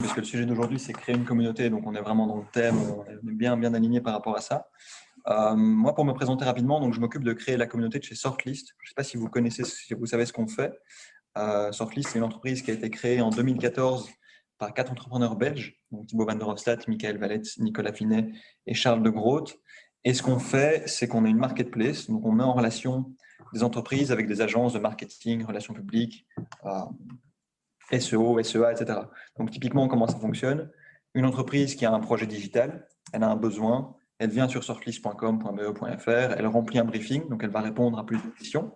parce que le sujet d'aujourd'hui, c'est créer une communauté, donc on est vraiment dans le thème, on est bien aligné par rapport à ça. Moi, pour me présenter rapidement, donc je m'occupe de créer la communauté de chez Sortlist. Je ne sais pas si vous connaissez, si vous savez ce qu'on fait. Sortlist, c'est une entreprise qui a été créée en 2014 par 4 entrepreneurs belges, donc Thibaut van der Hofstadt, Michael Valette, Nicolas Finet et Charles de Groot. Et ce qu'on fait, c'est qu'on est une marketplace, donc on met en relation des entreprises avec des agences de marketing, relations publiques, SEO, SEA, etc. Donc typiquement, comment ça fonctionne? Une entreprise qui a un projet digital, elle a un besoin, elle vient sur sortlist.com.be.fr, elle remplit un briefing, donc elle va répondre à plusieurs questions.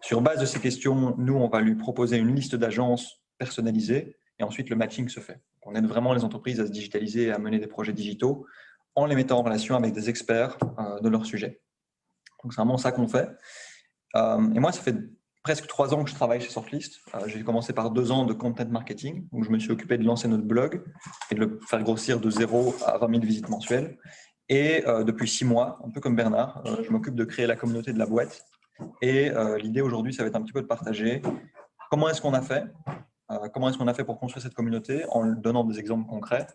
Sur base de ces questions, nous, on va lui proposer une liste d'agences personnalisées et ensuite le matching se fait. On aide vraiment les entreprises à se digitaliser et à mener des projets digitaux en les mettant en relation avec des experts de leur sujet. Donc c'est vraiment ça qu'on fait. Et moi, ça fait presque 3 ans que je travaille chez Sortlist. J'ai commencé par 2 ans de content marketing, où je me suis occupé de lancer notre blog et de le faire grossir de 0 à 20 000 visites mensuelles. Et depuis 6 mois, un peu comme Bernard, je m'occupe de créer la communauté de la boîte. Et l'idée aujourd'hui, ça va être un petit peu de partager comment est-ce qu'on a fait, pour construire cette communauté en donnant des exemples concrets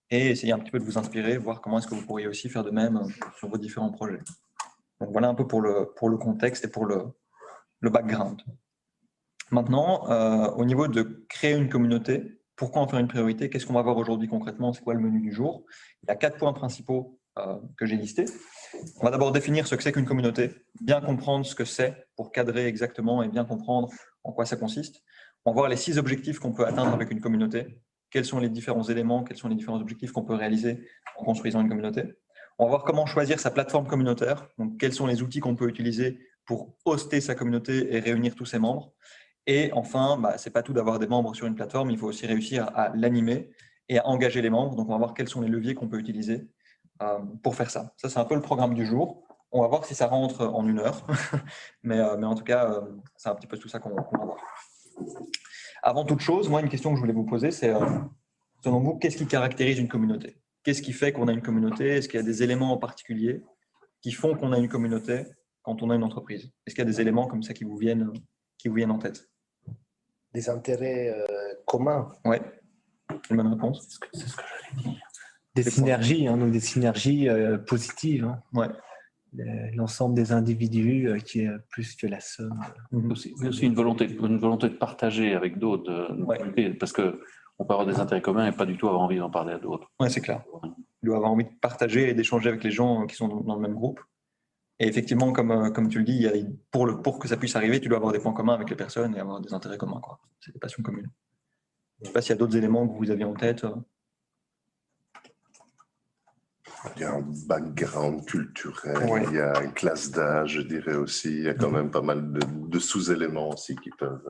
et essayer un petit peu de vous inspirer, voir comment est-ce que vous pourriez aussi faire de même sur vos différents projets. Donc voilà un peu pour le contexte et pour le background. Maintenant, au niveau de créer une communauté, pourquoi en faire une priorité? Qu'est-ce qu'on va voir aujourd'hui concrètement? C'est quoi le menu du jour? Il y a 4 points principaux que j'ai listés. On va d'abord définir ce que c'est qu'une communauté, bien comprendre ce que c'est pour cadrer exactement et bien comprendre en quoi ça consiste. On va voir les 6 objectifs qu'on peut atteindre avec une communauté. Quels sont les différents éléments, quels sont les différents objectifs qu'on peut réaliser en construisant une communauté. On va voir comment choisir sa plateforme communautaire, donc quels sont les outils qu'on peut utiliser pour hoster sa communauté et réunir tous ses membres. Et enfin, ce n'est pas tout d'avoir des membres sur une plateforme, il faut aussi réussir à l'animer et à engager les membres. Donc on va voir quels sont les leviers qu'on peut utiliser pour faire ça. Ça, c'est un peu le programme du jour. On va voir si ça rentre en 1 heure. mais en tout cas, c'est un petit peu tout ça qu'on va voir. Avant toute chose, moi, une question que je voulais vous poser, c'est selon vous, qu'est-ce qui caractérise une communauté? Qu'est-ce qui fait qu'on a une communauté? Est-ce qu'il y a des éléments en particulier qui font qu'on a une communauté quand on a une entreprise? Est-ce qu'il y a des éléments comme ça qui vous viennent en tête? Des intérêts communs. Oui, une bonne réponse. C'est ce que j'allais dire. Des synergies, donc des synergies positives. Hein. Ouais. L'ensemble des individus qui est plus que la somme. Mais aussi une volonté de partager avec d'autres, parce qu'on peut avoir des intérêts communs et pas du tout avoir envie d'en parler à d'autres. Oui, c'est clair. Tu dois avoir envie de partager et d'échanger avec les gens qui sont dans le même groupe. Et effectivement, comme tu le dis, pour que ça puisse arriver, tu dois avoir des points communs avec les personnes et avoir des intérêts communs. C'est des passions communes. Je ne sais pas s'il y a d'autres éléments que vous aviez en tête. Il y a un background culturel, il y a une classe d'âge, je dirais aussi. Il y a quand même pas mal de sous-éléments aussi qui peuvent…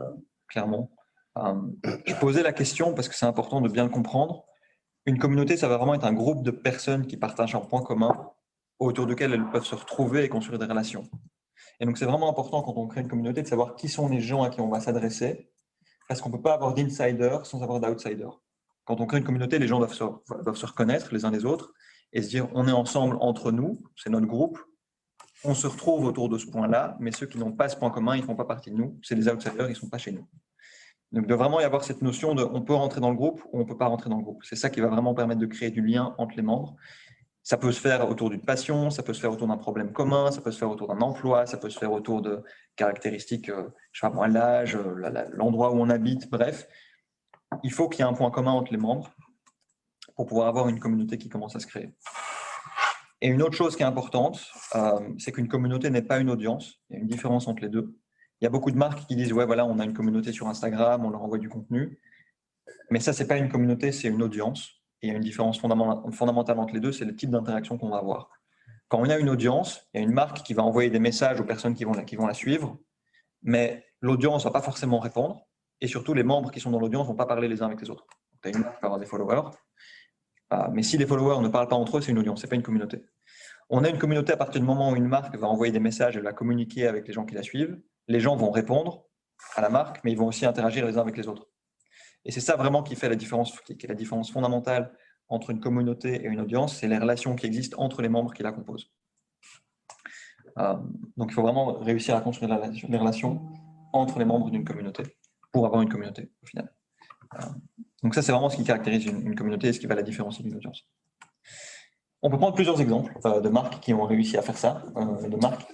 Clairement. Je posais la question parce que c'est important de bien le comprendre. Une communauté, ça va vraiment être un groupe de personnes qui partagent un point commun autour duquel elles peuvent se retrouver et construire des relations. Et donc, c'est vraiment important quand on crée une communauté de savoir qui sont les gens à qui on va s'adresser parce qu'on ne peut pas avoir d'insider sans avoir d'outsider. Quand on crée une communauté, les gens doivent se reconnaître les uns les autres et se dire on est ensemble entre nous, c'est notre groupe, on se retrouve autour de ce point-là, mais ceux qui n'ont pas ce point commun, ils ne font pas partie de nous, c'est des outsiders, ils ne sont pas chez nous. Donc, il doit vraiment y avoir cette notion de on peut rentrer dans le groupe ou on ne peut pas rentrer dans le groupe. C'est ça qui va vraiment permettre de créer du lien entre les membres. Ça peut se faire autour d'une passion, ça peut se faire autour d'un problème commun, ça peut se faire autour d'un emploi, ça peut se faire autour de caractéristiques, je sais pas moi, l'âge, l'endroit où on habite, bref. Il faut qu'il y ait un point commun entre les membres pour pouvoir avoir une communauté qui commence à se créer. Et une autre chose qui est importante, c'est qu'une communauté n'est pas une audience. Il y a une différence entre les deux. Il y a beaucoup de marques qui disent « ouais, voilà, on a une communauté sur Instagram, on leur envoie du contenu ». Mais ça, ce n'est pas une communauté, c'est une audience. Et il y a une différence fondamentale entre les deux, c'est le type d'interaction qu'on va avoir. Quand on a une audience, il y a une marque qui va envoyer des messages aux personnes qui vont la suivre, mais l'audience ne va pas forcément répondre. Et surtout, les membres qui sont dans l'audience ne vont pas parler les uns avec les autres. Tu as une marque qui va avoir des followers, mais si les followers ne parlent pas entre eux, c'est une audience, ce n'est pas une communauté. On a une communauté à partir du moment où une marque va envoyer des messages, elle va communiquer avec les gens qui la suivent. Les gens vont répondre à la marque, mais ils vont aussi interagir les uns avec les autres. Et c'est ça vraiment qui fait la différence, qui est la différence fondamentale entre une communauté et une audience, c'est les relations qui existent entre les membres qui la composent. Donc il faut vraiment réussir à construire les relations entre les membres d'une communauté pour avoir une communauté au final. Donc ça, c'est vraiment ce qui caractérise une communauté et ce qui va la différencier d'une audience. On peut prendre plusieurs exemples de marques qui ont réussi à faire ça, de marques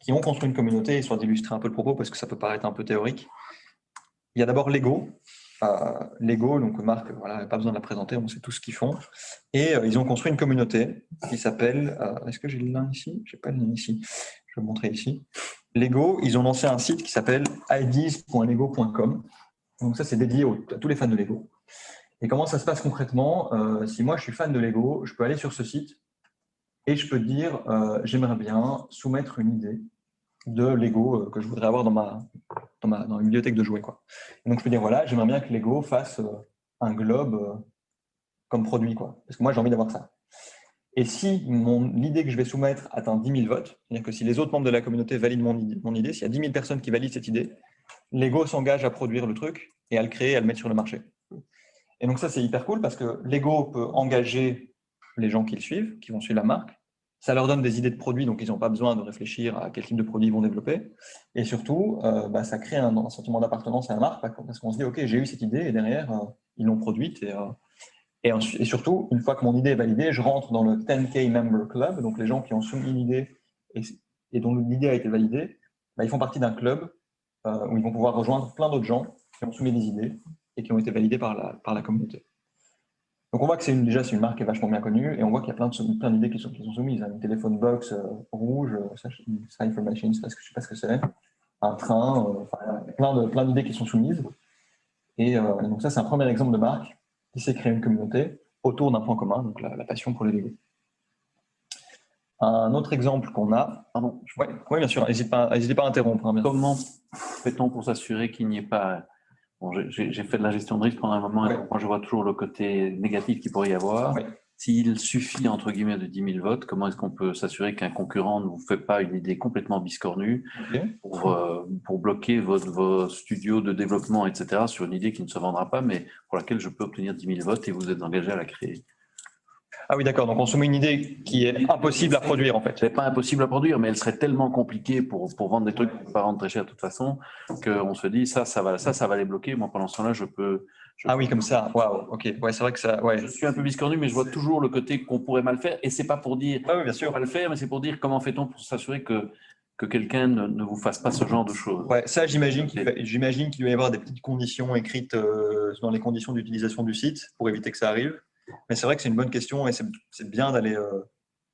qui ont construit une communauté, histoire d'illustrer un peu le propos, parce que ça peut paraître un peu théorique. Il y a d'abord Lego. Lego, donc marque, voilà, pas besoin de la présenter, on sait tout ce qu'ils font. Et ils ont construit une communauté qui s'appelle, est-ce que j'ai le lien ici? Je n'ai pas le lien ici, je vais le montrer ici. Lego, ils ont lancé un site qui s'appelle ideas.lego.com. Donc ça, c'est dédié à tous les fans de Lego. Et comment ça se passe concrètement? Si moi, je suis fan de Lego, je peux aller sur ce site et je peux dire j'aimerais bien soumettre une idée de Lego que je voudrais avoir dans la bibliothèque de jouets, quoi. Et donc, je peux dire voilà, j'aimerais bien que Lego fasse un globe comme produit, quoi. Parce que moi, j'ai envie d'avoir ça. Et si l'idée que je vais soumettre atteint 10 000 votes, c'est-à-dire que si les autres membres de la communauté valident mon idée, s'il y a 10 000 personnes qui valident cette idée, Lego s'engage à produire le truc et à le créer et à le mettre sur le marché. Et donc ça, c'est hyper cool parce que Lego peut engager les gens qui le suivent, qui vont suivre la marque. Ça leur donne des idées de produits, donc ils n'ont pas besoin de réfléchir à quel type de produit ils vont développer. Et surtout, ça crée un sentiment d'appartenance à la marque parce qu'on se dit, OK, j'ai eu cette idée et derrière, ils l'ont produite. Et surtout, une fois que mon idée est validée, je rentre dans le 10K Member Club, donc les gens qui ont soumis une idée et dont l'idée a été validée, ils font partie d'un club où ils vont pouvoir rejoindre plein d'autres gens qui ont soumis des idées et qui ont été validées par la communauté. Donc on voit que c'est une marque qui est vachement bien connue et on voit qu'il y a plein d'idées qui sont soumises. Une téléphone box rouge, Cipher Machine, je ne sais pas ce que c'est, un train, plein d'idées qui sont soumises. Et donc ça, c'est un premier exemple de marque qui s'est créée une communauté autour d'un point commun, donc la passion pour les Lego. Un autre exemple qu'on a, pardon, oui, bien sûr, n'hésitez pas à interrompre. Hein, comment fait-on pour s'assurer qu'il n'y ait pas... Bon, j'ai fait de la gestion de risque pendant un moment, et moi je vois toujours le côté négatif qu'il pourrait y avoir. Ouais. S'il suffit, entre guillemets, de 10 000 votes, comment est-ce qu'on peut s'assurer qu'un concurrent ne vous fait pas une idée complètement biscornue pour bloquer vos studios de développement, etc., sur une idée qui ne se vendra pas, mais pour laquelle je peux obtenir 10 000 votes et vous êtes engagé à la créer? Ah oui, d'accord. Donc, on soumet une idée qui est impossible à produire, en fait. Ce n'est pas impossible à produire, mais elle serait tellement compliquée pour vendre des trucs qui ne vont pas rendre très cher de toute façon, qu'on se dit, ça va les bloquer. Moi, pendant ce temps-là, je peux... oui, comme ça. Waouh, ok. Ouais, c'est vrai que ça... Ouais. Je suis un peu biscornu, mais je vois toujours le côté qu'on pourrait mal faire. Et ce n'est pas pour dire oui, bien sûr. On va le faire, mais c'est pour dire comment fait-on pour s'assurer que quelqu'un ne vous fasse pas ce genre de choses. Ouais, ça, j'imagine qu'il doit y avoir des petites conditions écrites dans les conditions d'utilisation du site pour éviter que ça arrive. Mais c'est vrai que c'est une bonne question et c'est bien d'aller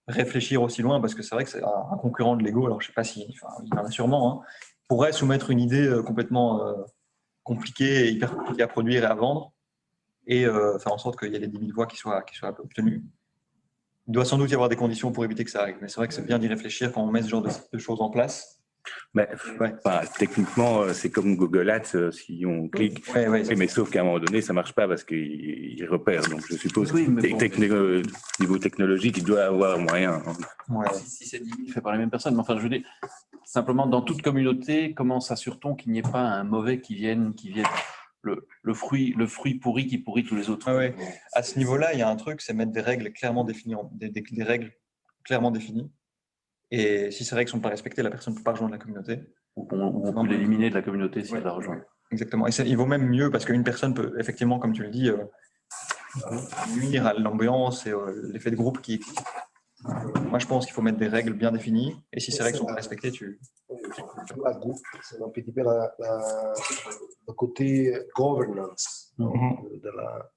réfléchir aussi loin parce que c'est vrai que c'est un concurrent de Lego, alors je ne sais pas il y en a sûrement, pourrait soumettre une idée complètement compliquée et hyper compliquée à produire et à vendre et faire en sorte qu'il y ait les 10 000 voix qui soient obtenues. Il doit sans doute y avoir des conditions pour éviter que ça arrive, mais c'est vrai que c'est bien d'y réfléchir quand on met ce genre de choses en place. Techniquement, c'est comme Google Ads, si on clique, mais sauf qu'à un moment donné, ça ne marche pas parce qu'il repère. Donc, je suppose que niveau technologique, il doit avoir moyen. Si c'est 10 000 fait par les mêmes personnes, mais enfin, je veux dire, simplement, dans toute communauté, comment s'assure-t-on qu'il n'y ait pas un mauvais qui vienne le fruit pourri qui pourrit tous les autres? À ce niveau-là, il y a un truc, c'est mettre des règles clairement définies, des règles clairement définies. Et si ces règles ne sont pas respectées, la personne ne peut pas rejoindre la communauté. Ou on peut l'éliminer de la communauté si elle la rejoint. Exactement. Et il vaut même mieux parce qu'une personne peut, effectivement, comme tu le dis, nuire à l'ambiance et l'effet de groupe qui existe. Moi, je pense qu'il faut mettre des règles bien définies. Et si ces règles ne sont pas respectées, c'est un petit peu le côté governance de la...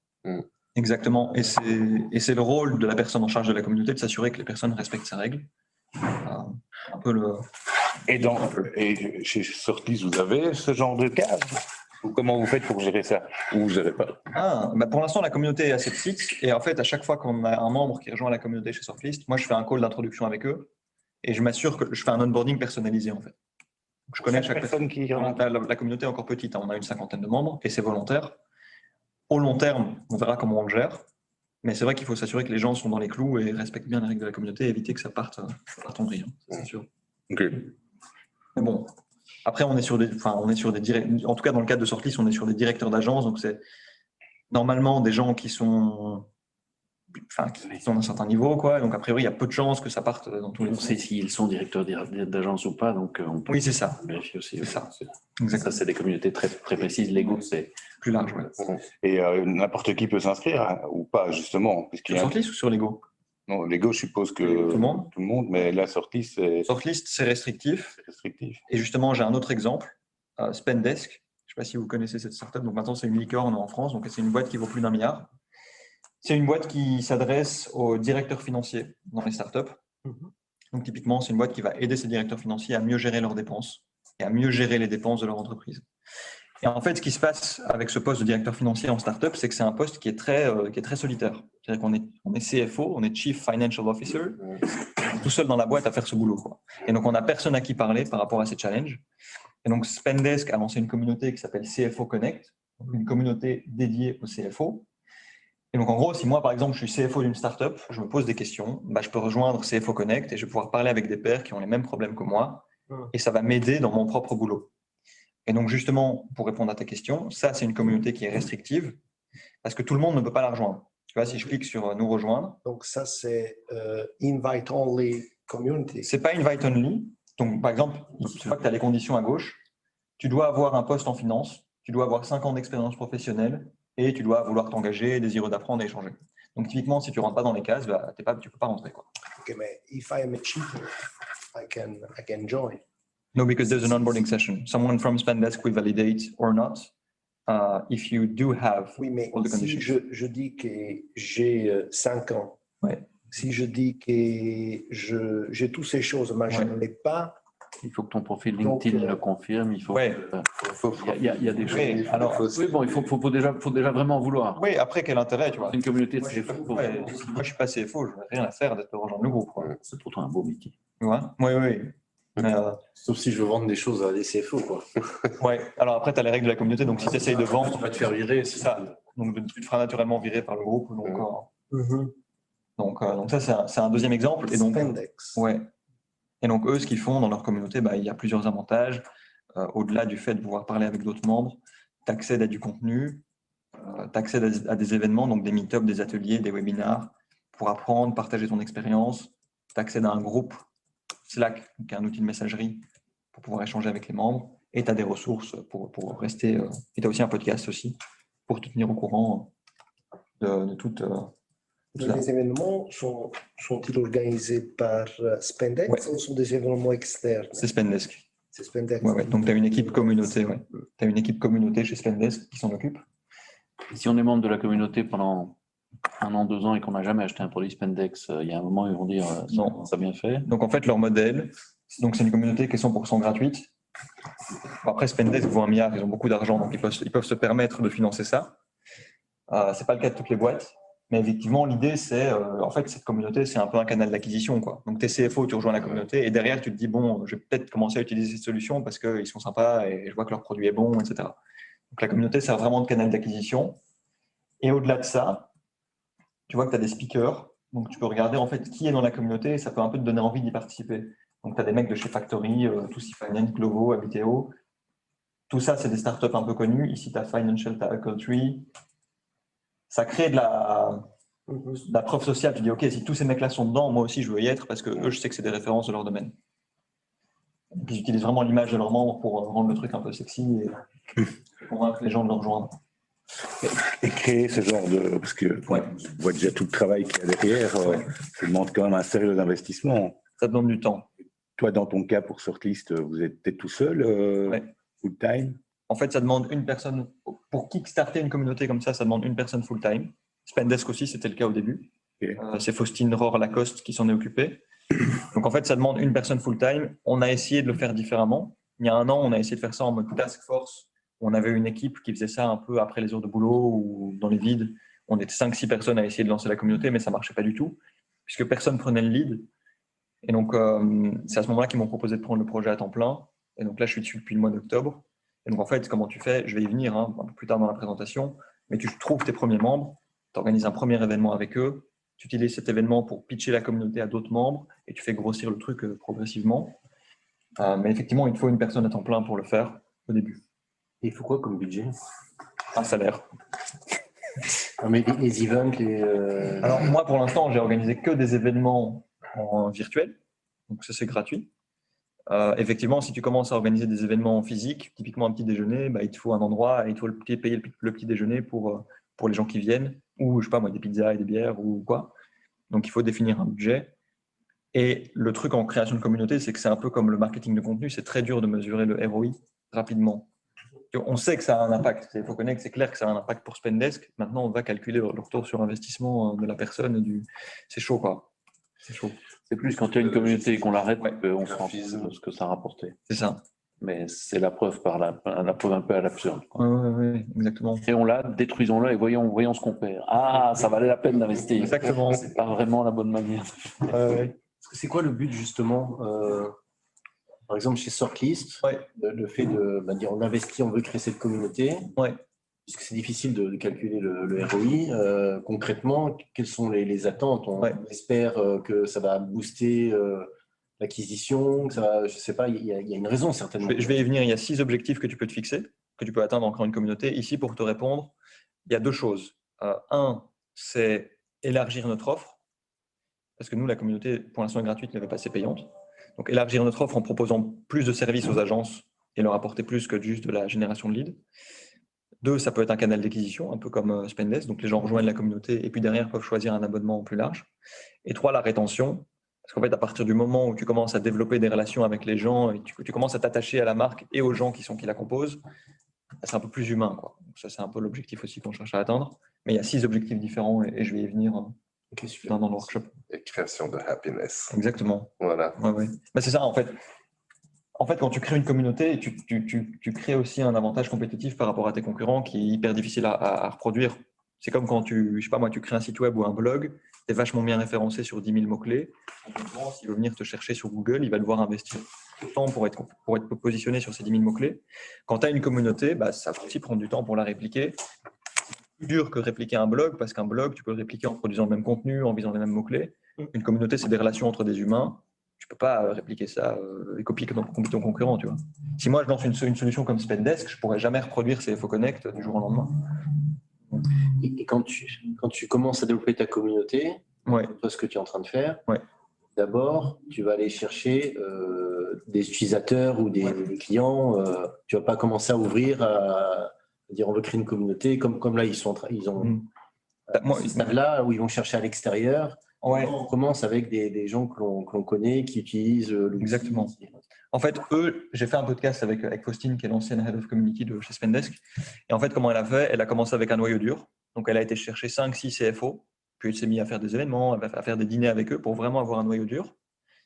Exactement. Et c'est le rôle de la personne en charge de la communauté de s'assurer que les personnes respectent ces règles. Un peu le... Et chez Sortlist, vous avez ce genre de cadre? Ou comment vous faites pour gérer ça? Ou vous n'avez pas? Pour l'instant, la communauté est assez petite. Et en fait, à chaque fois qu'on a un membre qui rejoint la communauté chez Sortlist, moi, je fais un call d'introduction avec eux et je m'assure que je fais un onboarding personnalisé, en fait. Donc, je connais chaque personne qui rentre. La communauté est encore petite. On a une 50aine de membres et c'est volontaire. Au long terme, on verra comment on le gère. Mais c'est vrai qu'il faut s'assurer que les gens sont dans les clous et respectent bien les règles de la communauté et éviter que ça parte en vrille, c'est sûr. Okay. Mais bon, après, on est sur des en tout cas, dans le cadre de Sortlist, on est sur des directeurs d'agence. Donc, c'est normalement des gens qui sont sont d'un certain niveau, quoi. Donc, a priori, il y a peu de chances que ça parte dans tous les On sens. sait s'ils sont directeurs d'agence ou pas, donc on peut Oui, c'est ça. vérifier aussi. C'est ça. Ça, c'est des communautés très, très précises. Lego, c'est Plus large, ouais. Et n'importe qui peut s'inscrire hein, ou pas, justement. Sur Sortlist ou sur Lego? Non, Lego, je suppose que tout le monde, mais la Sortlist, c'est Sortlist, c'est restrictif. restrictif. Et justement, j'ai un autre exemple, Spendesk. Je ne sais pas si vous connaissez cette startup. Donc maintenant, c'est une licorne en France. Donc c'est une boîte qui vaut plus d'1 milliard. C'est une boîte qui s'adresse aux directeurs financiers dans les startups. Donc typiquement, c'est une boîte qui va aider ces directeurs financiers à mieux gérer leurs dépenses et à mieux gérer les dépenses de leur entreprise. Et en fait, ce qui se passe avec ce poste de directeur financier en startup, c'est que c'est un poste qui est très solitaire. C'est-à-dire qu'on est CFO, on est Chief Financial Officer, tout seul dans la boîte à faire ce boulot, quoi. Et donc, on n'a personne à qui parler par rapport à ces challenges. Et donc, Spendesk a lancé une communauté qui s'appelle CFO Connect, une communauté dédiée au CFO. Et donc, en gros, si moi, par exemple, je suis CFO d'une startup, je me pose des questions, je peux rejoindre CFO Connect et je vais pouvoir parler avec des pairs qui ont les mêmes problèmes que moi et ça va m'aider dans mon propre boulot. Et donc, justement, pour répondre à ta question, ça, c'est une communauté qui est restrictive parce que tout le monde ne peut pas la rejoindre. Tu vois, si je clique sur « Nous rejoindre », donc ça, c'est invite-only community. Ce n'est pas invite-only. Donc, par exemple, ici, tu vois que tu as les conditions à gauche. Tu dois avoir un poste en finance, tu dois avoir 5 ans d'expérience professionnelle et tu dois vouloir t'engager, désireux d'apprendre et échanger. Donc, typiquement, si tu ne rentres pas dans les cases, tu ne peux pas rentrer, quoi. OK, mais if I am a cheater, I can join. No, because there's an onboarding session. Someone from Spendesk will validate or not if you do have oui, mais all the si conditions. je dis que j'ai 5 ans, si je dis que j'ai toutes ces choses, mais je ne l'ai pas. Il faut que ton profil LinkedIn le confirme. Il faut. Il y a des choses. Oui, alors, il faut déjà vraiment vouloir. Oui, après, quel intérêt, tu vois. Une communauté de CFO. Moi, je ne suis pas CFO, je n'ai rien à faire d'être rejoindre le groupe. C'est pourtant un beau métier. Tu vois. Oui. Mais, sauf si je veux vendre des choses à des CFO, quoi. Ouais, alors après, tu as les règles de la communauté, donc si tu essayes de vendre, tu vas te faire virer, c'est ça. Donc, tu te feras naturellement virer par le groupe. Donc ça, c'est un deuxième exemple. Et donc, Spendesk. ouais. Et donc, eux, ce qu'ils font dans leur communauté, il y a plusieurs avantages. Au-delà du fait de pouvoir parler avec d'autres membres, tu accèdes à du contenu, tu accèdes à des événements, donc des meet-ups, des ateliers, des webinars, pour apprendre, partager ton expérience. Tu accèdes à un groupe Slack, qui est un outil de messagerie pour pouvoir échanger avec les membres. Et tu as des ressources pour rester. Et tu as aussi un podcast aussi pour te tenir au courant de toute. Les événements sont-ils organisés par Spendesk ou sont des événements externes? C'est Spendesk. C'est Spendesk. Ouais. Donc, tu as une équipe communauté. Ouais. Tu as une équipe communauté chez Spendesk qui s'en occupe. Et si on est membre de la communauté pendant 1 an, 2 ans et qu'on n'a jamais acheté un produit Spendesk, il y a un moment où ils vont dire non, ça a bien fait. Donc, en fait, leur modèle, c'est une communauté qui est 100% gratuite. Après, Spendesk vaut 1 milliard, ils ont beaucoup d'argent, donc ils peuvent se permettre de financer ça. Ce n'est pas le cas de toutes les boîtes. Mais effectivement, l'idée, c'est, en fait, cette communauté, c'est un peu un canal d'acquisition, quoi. Donc, tu es CFO, tu rejoins la communauté, et derrière, tu te dis, bon, je vais peut-être commencer à utiliser cette solution parce qu'ils sont sympas et je vois que leur produit est bon, etc. Donc, la communauté sert vraiment de canal d'acquisition. Et au-delà de ça, tu vois que tu as des speakers, donc tu peux regarder, en fait, qui est dans la communauté et ça peut un peu te donner envie d'y participer. Donc, tu as des mecs de chez Factory, Tousi Finance, Glovo, Habiteo. Tout ça, c'est des startups un peu connues. Ici, tu as Financial Tackle Tree. Ça crée de la preuve sociale. Tu dis, OK, si tous ces mecs-là sont dedans, moi aussi, je veux y être parce que eux, je sais que c'est des références de leur domaine. Donc, ils utilisent vraiment l'image de leurs membres pour rendre le truc un peu sexy et convaincre les gens de leur rejoindre. Et créer ce genre de... Parce que on voit déjà tout le travail qu'il y a derrière, ça demande quand même un sérieux investissement. Ça demande du temps. Toi, dans ton cas, pour Sortlist, vous êtes peut-être tout seul, full-time? En fait, ça demande une personne. Pour kickstarter une communauté comme ça demande une personne full-time. Spendesk aussi, c'était le cas au début. Okay. C'est Faustine Rohr-Lacoste qui s'en est occupée. Donc, en fait, ça demande une personne full-time. On a essayé de le faire différemment. Il y a 1 an, on a essayé de faire ça en mode task force. On avait une équipe qui faisait ça un peu après les heures de boulot ou dans les vides. On était 5-6 personnes à essayer de lancer la communauté, mais ça ne marchait pas du tout, puisque personne prenait le lead. Et donc, c'est à ce moment-là qu'ils m'ont proposé de prendre le projet à temps plein. Et donc là, je suis dessus depuis le mois d'octobre. Et donc, en fait, comment tu fais? Je vais y venir un peu plus tard dans la présentation, mais tu trouves tes premiers membres, tu organises un premier événement avec eux, tu utilises cet événement pour pitcher la communauté à d'autres membres et tu fais grossir le truc progressivement. Mais effectivement, il te faut une personne à temps plein pour le faire au début. Et il faut quoi comme budget? Un salaire. Mais les events, Alors moi, pour l'instant, j'ai organisé que des événements en virtuel, donc ça c'est gratuit. Effectivement, si tu commences à organiser des événements physiques, typiquement un petit déjeuner, il te faut un endroit et il te faut payer le petit déjeuner pour les gens qui viennent, ou je sais pas moi, des pizzas et des bières ou quoi. Donc il faut définir un budget. Et le truc en création de communauté, c'est que c'est un peu comme le marketing de contenu, c'est très dur de mesurer le ROI rapidement. On sait que ça a un impact. Il faut connaître, c'est clair que ça a un impact pour Spendesk. Maintenant, on va calculer le retour sur investissement de la personne. C'est chaud, quoi. C'est chaud. C'est plus quand il y a une communauté et qu'on l'arrête, on se rend compte de ce que ça a rapporté. C'est ça. Mais c'est la preuve la preuve un peu à l'absurde. Oui, exactement. Et on l'a, détruisons-la et voyons ce qu'on perd. Ah, ça valait la peine d'investir. Exactement. C'est pas vraiment la bonne manière. C'est quoi le but justement par exemple chez Sortlist, le fait de dire on investit, on veut créer cette communauté, puisque c'est difficile de calculer le ROI. Concrètement, quelles sont les attentes? On espère que ça va booster l'acquisition, je sais pas, il y a une raison certainement. Je vais y venir. Il y a 6 objectifs que tu peux te fixer, que tu peux atteindre en créant une communauté. Ici, pour te répondre, il y a 2 choses. Un, c'est élargir notre offre. Parce que nous, la communauté, pour l'instant, est gratuite, elle n'est pas assez payante. Donc, élargir notre offre en proposant plus de services aux agences et leur apporter plus que juste de la génération de leads. 2, ça peut être un canal d'acquisition, un peu comme Spendesk. Donc, les gens rejoignent la communauté et puis derrière peuvent choisir un abonnement plus large. Et 3, la rétention. Parce qu'en fait, à partir du moment où tu commences à développer des relations avec les gens et tu commences à t'attacher à la marque et aux gens qui la composent, c'est un peu plus humain, quoi. Donc, ça, c'est un peu l'objectif aussi qu'on cherche à atteindre. Mais il y a 6 objectifs différents et je vais y venir dans le workshop. Et création de happiness. Exactement. Voilà. C'est ça, en fait. En fait, quand tu crées une communauté, tu crées aussi un avantage compétitif par rapport à tes concurrents qui est hyper difficile à reproduire. C'est comme quand tu crées un site web ou un blog, tu es vachement bien référencé sur 10 000 mots-clés. S'il veut venir te chercher sur Google, il va devoir investir du temps pour être positionné sur ces 10 000 mots-clés. Quand tu as une communauté, ça va aussi prendre du temps pour la répliquer. C'est plus dur que répliquer un blog, parce qu'un blog, tu peux le répliquer en produisant le même contenu, en visant les mêmes mots-clés. Une communauté, c'est des relations entre des humains. Tu ne peux pas répliquer ça et copier ton concurrent, tu vois. Si moi, je lance une solution comme Spendesk, je ne pourrais jamais reproduire CFO Connect du jour au lendemain. Et quand tu commences à développer ta communauté, toi, ce que tu es en train de faire, d'abord, tu vas aller chercher des utilisateurs ou des clients. Tu ne vas pas commencer à ouvrir, à dire on veut créer une communauté, comme là, ils ont là où ils vont chercher à l'extérieur. On commence avec des gens que l'on connaît, qui utilisent l'outil. Exactement. En fait, j'ai fait un podcast avec Faustine, qui est l'ancienne Head of Community de chez Spendesk. Et en fait, comment elle a fait? Elle a commencé avec un noyau dur. Donc, elle a été chercher 5-6 CFO. Puis, elle s'est mise à faire des événements, à faire des dîners avec eux pour vraiment avoir un noyau dur.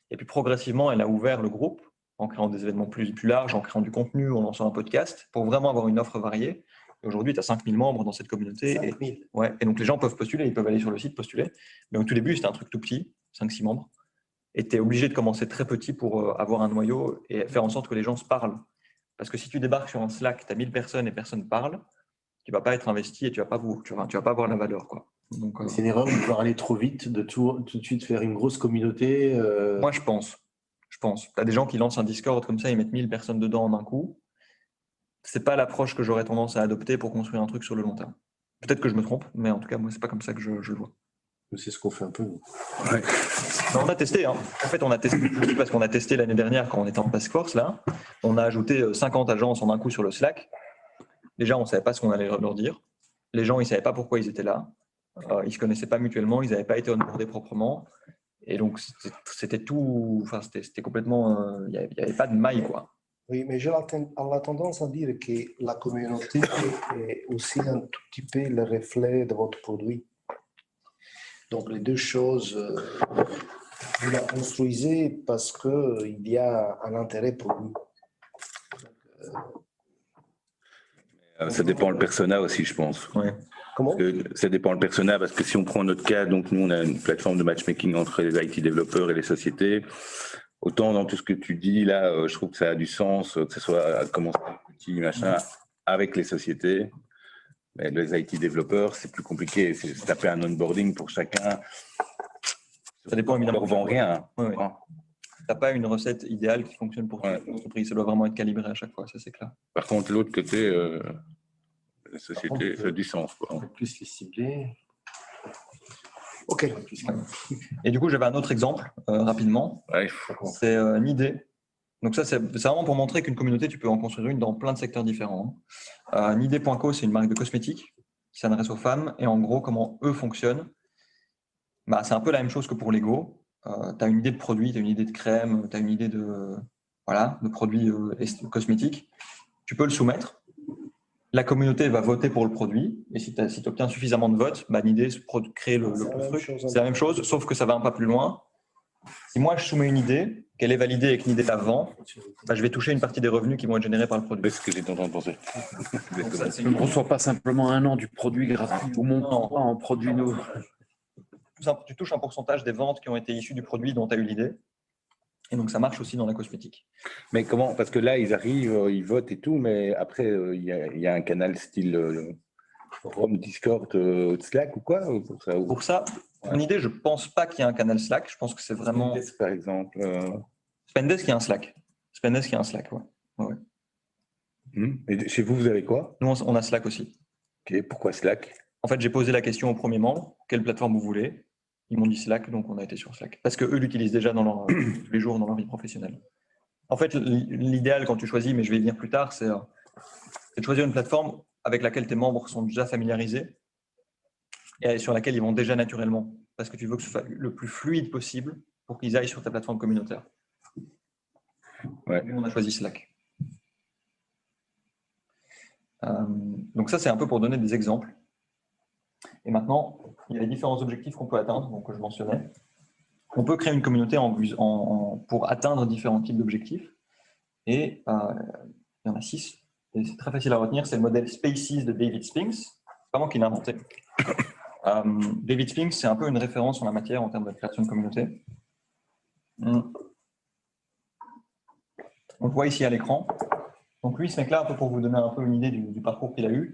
Et puis, progressivement, elle a ouvert le groupe en créant des événements plus larges, en créant du contenu, en lançant un podcast pour vraiment avoir une offre variée. Et aujourd'hui, tu as 5000 membres dans cette communauté. Et donc, les gens peuvent postuler, ils peuvent aller sur le site postuler. Mais au tout début, c'était un truc tout petit, 5-6 membres. Et tu es obligé de commencer très petit pour avoir un noyau et faire en sorte que les gens se parlent. Parce que si tu débarques sur un Slack, tu as 1000 personnes et personne ne parle, tu ne vas pas être investi et tu ne vas pas avoir la valeur, quoi. C'est une erreur de vouloir aller trop vite, de tout de suite faire une grosse communauté. Moi, je pense. Tu as des gens qui lancent un Discord comme ça, ils mettent 1000 personnes dedans en un coup. Ce n'est pas l'approche que j'aurais tendance à adopter pour construire un truc sur le long terme. Peut-être que je me trompe, mais en tout cas, moi, ce n'est pas comme ça que je le vois. C'est ce qu'on fait un peu. On a testé. En fait, on a testé parce qu'on a testé l'année dernière quand on était en task force. Là, on a ajouté 50 agences en un coup sur le Slack. Déjà, on ne savait pas ce qu'on allait leur dire. Les gens, ils ne savaient pas pourquoi ils étaient là. Ils ne se connaissaient pas mutuellement. Ils n'avaient pas été onboardés proprement. Et donc, c'était tout. Enfin, c'était complètement. Il n'y avait pas de maille, quoi. Oui, mais j'ai la tendance à dire que la communauté est aussi un tout petit peu le reflet de votre produit. Donc, les deux choses, vous la construisez parce qu'il y a un intérêt pour vous. Ça dépend le persona aussi, je pense. Comment ? Ça dépend le persona, parce que si on prend notre cas, donc nous, on a une plateforme de matchmaking entre les IT développeurs et les sociétés. Autant dans tout ce que tu dis, là, je trouve que ça a du sens, que ce soit à commencer petit machin avec les sociétés. Mais les IT développeurs, c'est plus compliqué. C'est taper un onboarding pour chacun. Ça dépend évidemment. On ne leur vend rien. Tu n'as pas une recette idéale qui fonctionne pour toute l'entreprise. Ça doit vraiment être calibré à chaque fois, ça c'est clair. Par contre, l'autre côté, la société, ça a du sens. Quoi. Plus les cibler. Ok. Et du coup, j'avais un autre exemple, rapidement. Ouais, c'est Nidé. Donc ça, c'est vraiment pour montrer qu'une communauté, tu peux en construire une dans plein de secteurs différents. Nidé.co, c'est une marque de cosmétiques qui s'adresse aux femmes. Et en gros, comment eux fonctionnent, c'est un peu la même chose que pour Lego. Tu as une idée de produit, tu as une idée de crème, tu as une idée de produits cosmétiques. Tu peux le soumettre. La communauté va voter pour le produit. Et si tu obtiens suffisamment de votes, Nidé crée le truc. C'est la même chose, sauf que ça va un pas plus loin. Si moi, je soumets une idée, qu'elle est validée et que Nidé la vend, je vais toucher une partie des revenus qui vont être générés par le produit. C'est ce que j'étais en train de penser. Je ne reçois pas simplement un an du produit gratuit ou mon en produit nouveau. Tu touches un pourcentage des ventes qui ont été issues du produit dont tu as eu l'idée. Et donc, ça marche aussi dans la cosmétique. Mais comment? Parce que là, ils arrivent, ils votent et tout, mais après, il y a un canal style forum, Discord, Slack ou quoi Pour ça, mon idée, je ne pense pas qu'il y ait un canal Slack. Je pense que c'est vraiment… Spendesk, par exemple. Spendesk, il y a un Slack. Spendesk, il y a un Slack, ouais. Et chez vous, vous avez quoi? Nous, on a Slack aussi. Ok, pourquoi Slack? En fait, j'ai posé la question au premier membre, quelle plateforme vous voulez? Ils m'ont dit Slack, donc on a été sur Slack. Parce qu'eux l'utilisent déjà tous les jours dans leur vie professionnelle. En fait, l'idéal quand tu choisis, mais je vais y venir plus tard, c'est de choisir une plateforme avec laquelle tes membres sont déjà familiarisés et sur laquelle ils vont déjà naturellement. Parce que tu veux que ce soit le plus fluide possible pour qu'ils aillent sur ta plateforme communautaire. Ouais. Nous, on a choisi Slack. Donc ça, c'est un peu pour donner des exemples. Et maintenant, il y a les différents objectifs qu'on peut atteindre, donc que je mentionnais. On peut créer une communauté pour atteindre différents types d'objectifs. Et il y en a 6. Et c'est très facile à retenir. C'est le modèle Spaces de David Spinks. C'est pas moi qui l'ai inventé. David Spinks, c'est un peu une référence en la matière en termes de création de communauté. On le voit ici à l'écran. Donc lui, ce mec-là, un peu pour vous donner un peu une idée du parcours qu'il a eu,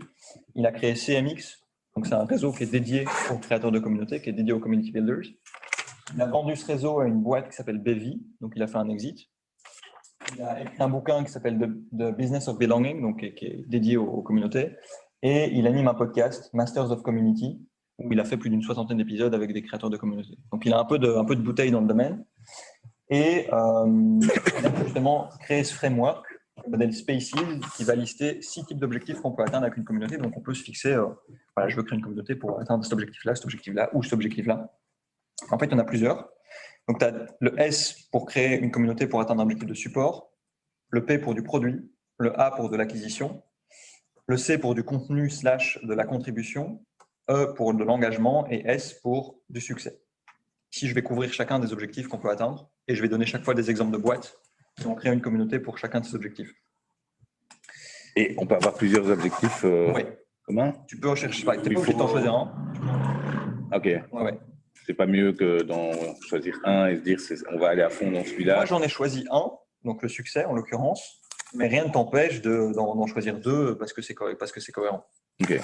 il a créé CMX. Donc, c'est un réseau qui est dédié aux créateurs de communauté, qui est dédié aux community builders. Il a vendu ce réseau à une boîte qui s'appelle Bevy, donc il a fait un exit. Il a écrit un bouquin qui s'appelle The Business of Belonging, donc qui est dédié aux communautés. Et il anime un podcast, Masters of Community, où il a fait plus d'une 60aine d'épisodes avec des créateurs de communauté. Donc, il a un peu de bouteille dans le domaine. Et il a justement créé ce framework, le modèle Spaces, qui va lister 6 types d'objectifs qu'on peut atteindre avec une communauté. Donc, on peut se fixer, je veux créer une communauté pour atteindre cet objectif-là ou cet objectif-là. En fait, il y en a plusieurs. Donc, tu as le S pour créer une communauté pour atteindre un objectif de support, le P pour du produit, le A pour de l'acquisition, le C pour du contenu / de la contribution, E pour de l'engagement et S pour du succès. Ici, je vais couvrir chacun des objectifs qu'on peut atteindre et je vais donner chaque fois des exemples de boîtes qui ont créé une communauté pour chacun de ces objectifs. Et on peut avoir plusieurs objectifs communs? Tu peux rechercher, tu n'es pas obligé d'en choisir un. Ok. Ouais. C'est pas mieux que d'en choisir un et se dire on va aller à fond dans celui-là. Moi, j'en ai choisi un, donc le succès en l'occurrence, mais rien ne t'empêche d'en choisir 2 parce que c'est cohérent. Ok.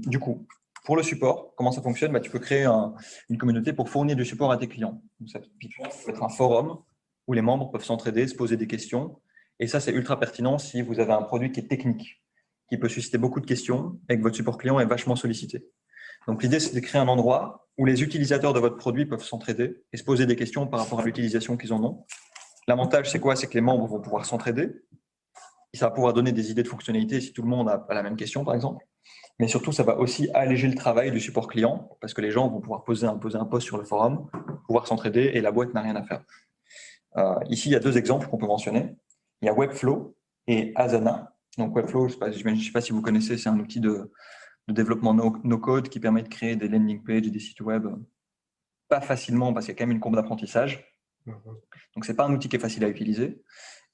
Du coup, pour le support, comment ça fonctionne? Tu peux créer une communauté pour fournir du support à tes clients. Donc, ça peut être un forum où les membres peuvent s'entraider, se poser des questions. Et ça, c'est ultra pertinent si vous avez un produit qui est technique, qui peut susciter beaucoup de questions et que votre support client est vachement sollicité. Donc, l'idée, c'est de créer un endroit où les utilisateurs de votre produit peuvent s'entraider et se poser des questions par rapport à l'utilisation qu'ils en ont. L'avantage, c'est quoi? C'est que les membres vont pouvoir s'entraider. Ça va pouvoir donner des idées de fonctionnalités si tout le monde a la même question, par exemple. Mais surtout, ça va aussi alléger le travail du support client parce que les gens vont pouvoir poser un post sur le forum, pouvoir s'entraider et la boîte n'a rien à faire. Ici, il y a 2 exemples qu'on peut mentionner. Il y a Webflow et Asana. Donc, Webflow, je ne sais pas si vous connaissez, c'est un outil de développement no-code qui permet de créer des landing pages et des sites web pas facilement parce qu'il y a quand même une courbe d'apprentissage. Donc, ce n'est pas un outil qui est facile à utiliser.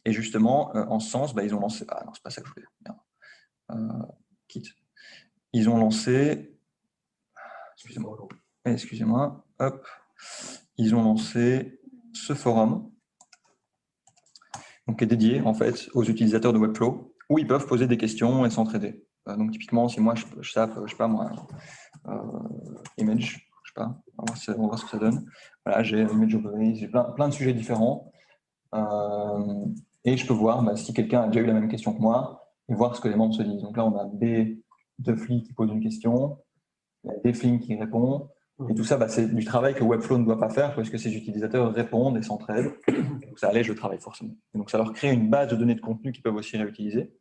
Et justement, en ce sens, ils ont lancé… Ah non, c'est pas ça que je voulais dire. Quitte. Ils ont lancé… Excusez-moi. Hop. Ils ont lancé ce forum, donc qui est dédié en fait aux utilisateurs de Webflow, où ils peuvent poser des questions et s'entraider. Donc typiquement, si moi je tape, je sais pas moi, image, je sais pas, on va voir ce que ça donne. Voilà, j'ai image overlays, j'ai plein de sujets différents. Et je peux voir si quelqu'un a déjà eu la même question que moi et voir ce que les membres se disent. Donc là, on a B de Fli qui pose une question, il y a Defling qui répond. Et tout ça, c'est du travail que Webflow ne doit pas faire parce que ces utilisateurs répondent et s'entraident. Donc ça allège le travail forcément. Et donc ça leur crée une base de données de contenu qu'ils peuvent aussi réutiliser.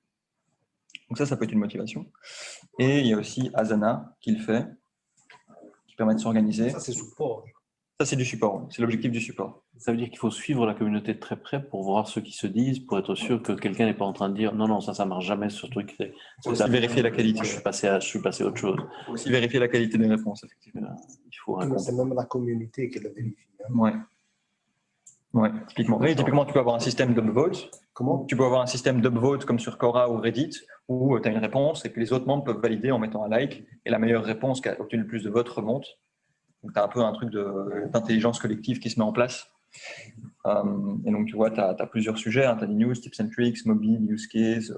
Donc ça peut être une motivation. Et il y a aussi Asana qui le fait, qui permet de s'organiser. Ça, c'est support. Ça, c'est du support. C'est l'objectif du support. Ça veut dire qu'il faut suivre la communauté de très près pour voir ce qui se disent, pour être sûr que quelqu'un n'est pas en train de dire non, ça marche jamais ce truc. Il faut aussi vérifier la qualité. Je suis passé à autre chose. Il faut aussi vérifier la qualité des réponses, effectivement. C'est même la communauté qui la vérifie. Ouais, typiquement. Oui, typiquement, tu peux avoir un système d'upvote. Comment? Tu peux avoir un système d'upvote comme sur Quora ou Reddit où tu as une réponse et puis les autres membres peuvent valider en mettant un like et la meilleure réponse qui a obtenu le plus de votes remonte. Donc, tu as un peu un truc d'intelligence collective qui se met en place. Et donc, tu vois, tu as plusieurs sujets. Tu as des news, tips and tricks, mobile, use case,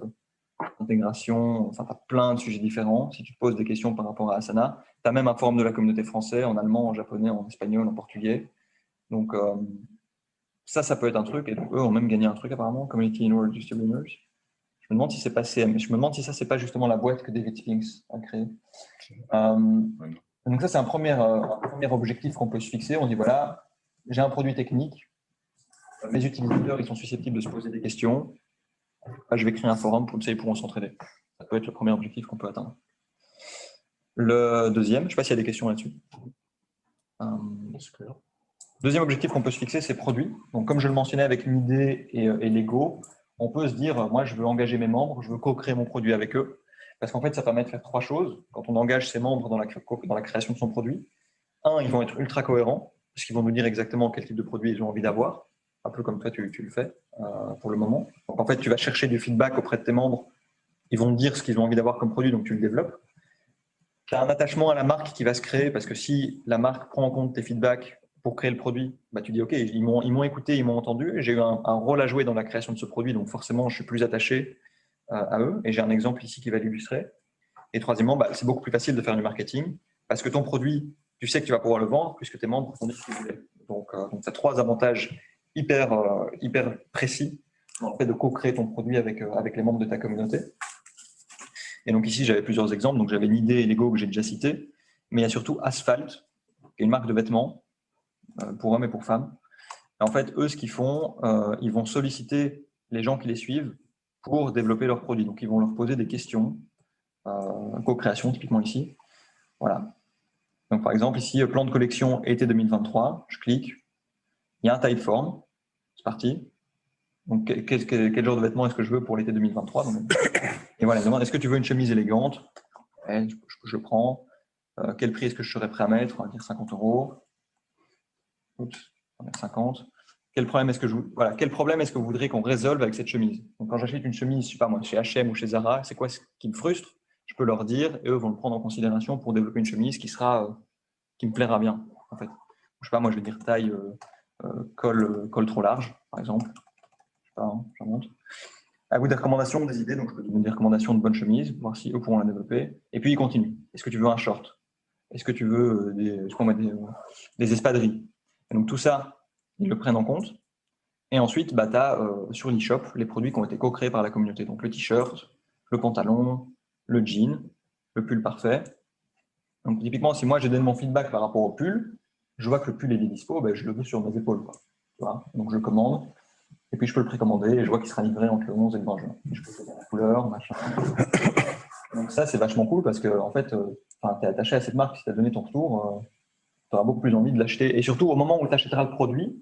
intégration. Enfin, tu as plein de sujets différents. Si tu te poses des questions par rapport à Asana, tu as même un forum de la communauté français en allemand, en japonais, en espagnol, en portugais. Donc, ça peut être un truc. Et donc, eux ont même gagné un truc apparemment, Community in World Distributors. Je me demande si c'est pas CM. Je me demande si ça, c'est pas justement la boîte que David Sphinx a créée. Donc ça, c'est un premier objectif qu'on peut se fixer. On dit, voilà, j'ai un produit technique. Mes utilisateurs, ils sont susceptibles de se poser des questions. Je vais créer un forum pour ça, ils pourront s'entraider. Ça peut être le premier objectif qu'on peut atteindre. Le deuxième, je ne sais pas s'il y a des questions là-dessus. Deuxième objectif qu'on peut se fixer, c'est produit. Donc, comme je le mentionnais avec une idée et l'ego, on peut se dire, moi, je veux engager mes membres, je veux co-créer mon produit avec eux. Parce qu'en fait, ça permet de faire trois choses. Quand on engage ses membres dans la création de son produit, ils vont être ultra cohérents, parce qu'ils vont nous dire exactement quel type de produit ils ont envie d'avoir, un peu comme toi, tu le fais pour le moment. Donc, en fait, tu vas chercher du feedback auprès de tes membres. Ils vont te dire ce qu'ils ont envie d'avoir comme produit, donc tu le développes. Tu as un attachement à la marque qui va se créer, parce que si la marque prend en compte tes feedbacks pour créer le produit, tu dis, OK, ils m'ont écouté, ils m'ont entendu, j'ai eu un rôle à jouer dans la création de ce produit, donc forcément, je suis plus attaché à eux. Et j'ai un exemple ici qui va l'illustrer. Et troisièmement, c'est beaucoup plus facile de faire du marketing, parce que ton produit, tu sais que tu vas pouvoir le vendre, puisque tes membres ont dit ce qu'ils voulaient. Donc tu as trois avantages hyper précis dans le fait de co-créer ton produit avec les membres de ta communauté. Et donc ici, j'avais plusieurs exemples. Donc j'avais Nidé et Lego que j'ai déjà cité, mais il y a surtout Asphalt, qui est une marque de vêtements pour hommes et pour femmes. Et en fait, eux, ce qu'ils font, ils vont solliciter les gens qui les suivent pour développer leurs produits. Donc ils vont leur poser des questions, co-création typiquement ici. Voilà. Donc par exemple, ici, plan de collection été 2023, je clique, il y a un Typeform, c'est parti. Donc quel genre de vêtements est-ce que je veux pour l'été 2023 ? Et voilà, il me demande, est-ce que tu veux une chemise élégante ? Je prends. Quel prix est-ce que je serais prêt à mettre ? On va dire 50 €. Oups, on va mettre 50. Quel problème est-ce que vous voudrez qu'on résolve avec cette chemise ? Donc quand j'achète une chemise, je sais pas moi, chez H&M ou chez Zara, c'est quoi ce qui me frustre ? Je peux leur dire et eux vont le prendre en considération pour développer une chemise qui me plaira bien, en fait. Je sais pas, moi je vais dire taille col trop large, par exemple. Je sais pas, j'en monte. À vous des recommandations, des idées, donc je peux donner des recommandations de bonnes chemises, voir si eux pourront la développer. Et puis il continue. Est-ce que tu veux un short ? Est-ce que tu veux des espadrilles ? Et donc tout ça, ils le prennent en compte. Et ensuite, tu as sur l'e-shop les produits qui ont été co-créés par la communauté. Donc le t-shirt, le pantalon, le jean, le pull parfait. Donc typiquement, si moi j'ai donné mon feedback par rapport au pull, je vois que le pull est dispo, je le veux sur mes épaules. Voilà. Donc je le commande, et puis je peux le précommander, et je vois qu'il sera livré entre le 11 et le 20 juin. Je peux choisir la couleur, machin. Donc ça, c'est vachement cool, parce que en fait, tu es attaché à cette marque, si tu as donné ton retour, tu auras beaucoup plus envie de l'acheter. Et surtout, au moment où tu achèteras le produit,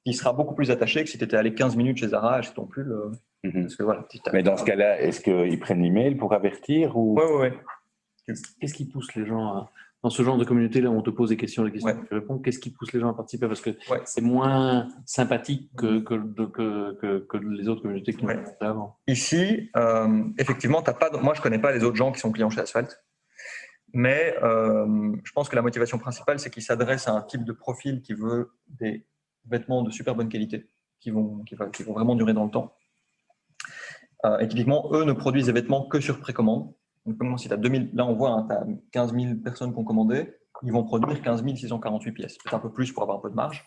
il sera beaucoup plus attaché que si tu étais allé 15 minutes chez Zara acheter ton pull. Parce que, voilà, mais dans ce cas-là, est-ce qu'ils prennent l'email pour avertir ou... Ouais. Qu'est-ce qui pousse les gens dans ce genre de communauté-là où on te pose des questions que tu réponds, qu'est-ce qui pousse les gens à participer ? Parce que c'est moins sympathique que les autres communautés qui nous ont fait avant. Ici, effectivement, moi je ne connais pas les autres gens qui sont clients chez Asphalt, mais je pense que la motivation principale, c'est qu'ils s'adressent à un type de profil qui veut des vêtements de super bonne qualité, qui vont vraiment durer dans le temps. Et typiquement, eux ne produisent des vêtements que sur précommande. Donc, si tu as 2000, là on voit, tu as 15 000 personnes qui ont commandé, ils vont produire 15 648 pièces, peut-être un peu plus pour avoir un peu de marge.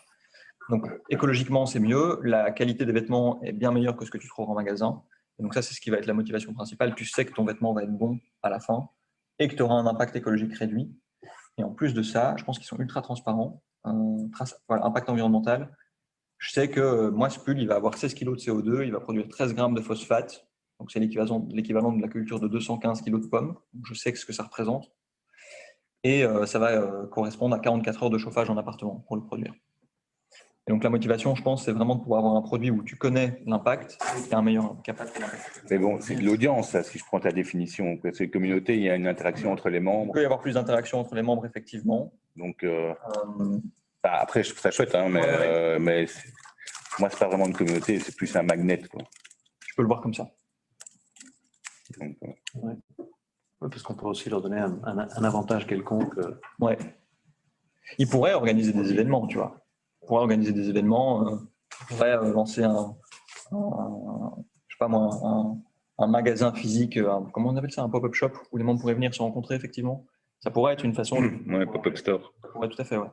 Donc, écologiquement, c'est mieux. La qualité des vêtements est bien meilleure que ce que tu trouves en magasin. Et donc, ça, c'est ce qui va être la motivation principale. Tu sais que ton vêtement va être bon à la fin et que tu auras un impact écologique réduit. Et en plus de ça, je pense qu'ils sont ultra transparents. Voilà, impact environnemental. Je sais que moi, ce pull, il va avoir 16 kg de CO2, il va produire 13 grammes de phosphate. Donc, c'est l'équivalent de la culture de 215 kg de pommes. Donc, je sais ce que ça représente. Et ça va correspondre à 44 heures de chauffage en appartement pour le produire. Et donc la motivation, je pense, c'est vraiment de pouvoir avoir un produit où tu connais l'impact et un meilleur impact. Mais bon, c'est de l'audience, ça, si je prends ta définition. C'est une communauté, il y a une interaction entre les membres. Il peut y avoir plus d'interaction entre les membres, effectivement. Donc, après, je trouve ça chouette, hein, mais moi, c'est pas vraiment une communauté, c'est plus un magnet, quoi. Je peux le voir comme ça. Donc, ouais. Ouais, parce qu'on peut aussi leur donner un avantage quelconque. Ouais. Ils pourraient organiser des événements, tu vois. Ils pourraient organiser des événements, ils pourraient lancer je sais pas moi, un magasin physique, comment on appelle ça, un pop-up shop, où les membres pourraient venir se rencontrer, effectivement. Ça pourrait être une façon de... Ouais, pop-up store. Ouais, tout à fait, ouais.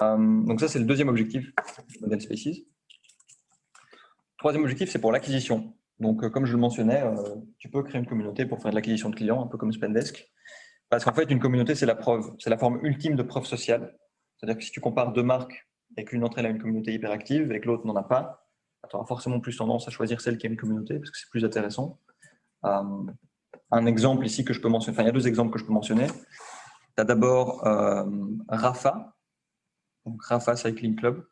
Donc ça, c'est le deuxième objectif du modèle Spaces. Troisième objectif, c'est pour l'acquisition. Donc, comme je le mentionnais, tu peux créer une communauté pour faire de l'acquisition de clients, un peu comme Spendesk. Parce qu'en fait, une communauté, c'est la forme ultime de preuve sociale. C'est-à-dire que si tu compares deux marques et qu'une d'entre elles a une communauté hyperactive et que l'autre n'en a pas, tu auras forcément plus tendance à choisir celle qui a une communauté parce que c'est plus intéressant. Un exemple ici que je peux mentionner, enfin, il y a deux exemples que je peux mentionner. Tu as d'abord Rafa, donc Rafa Cycling Club.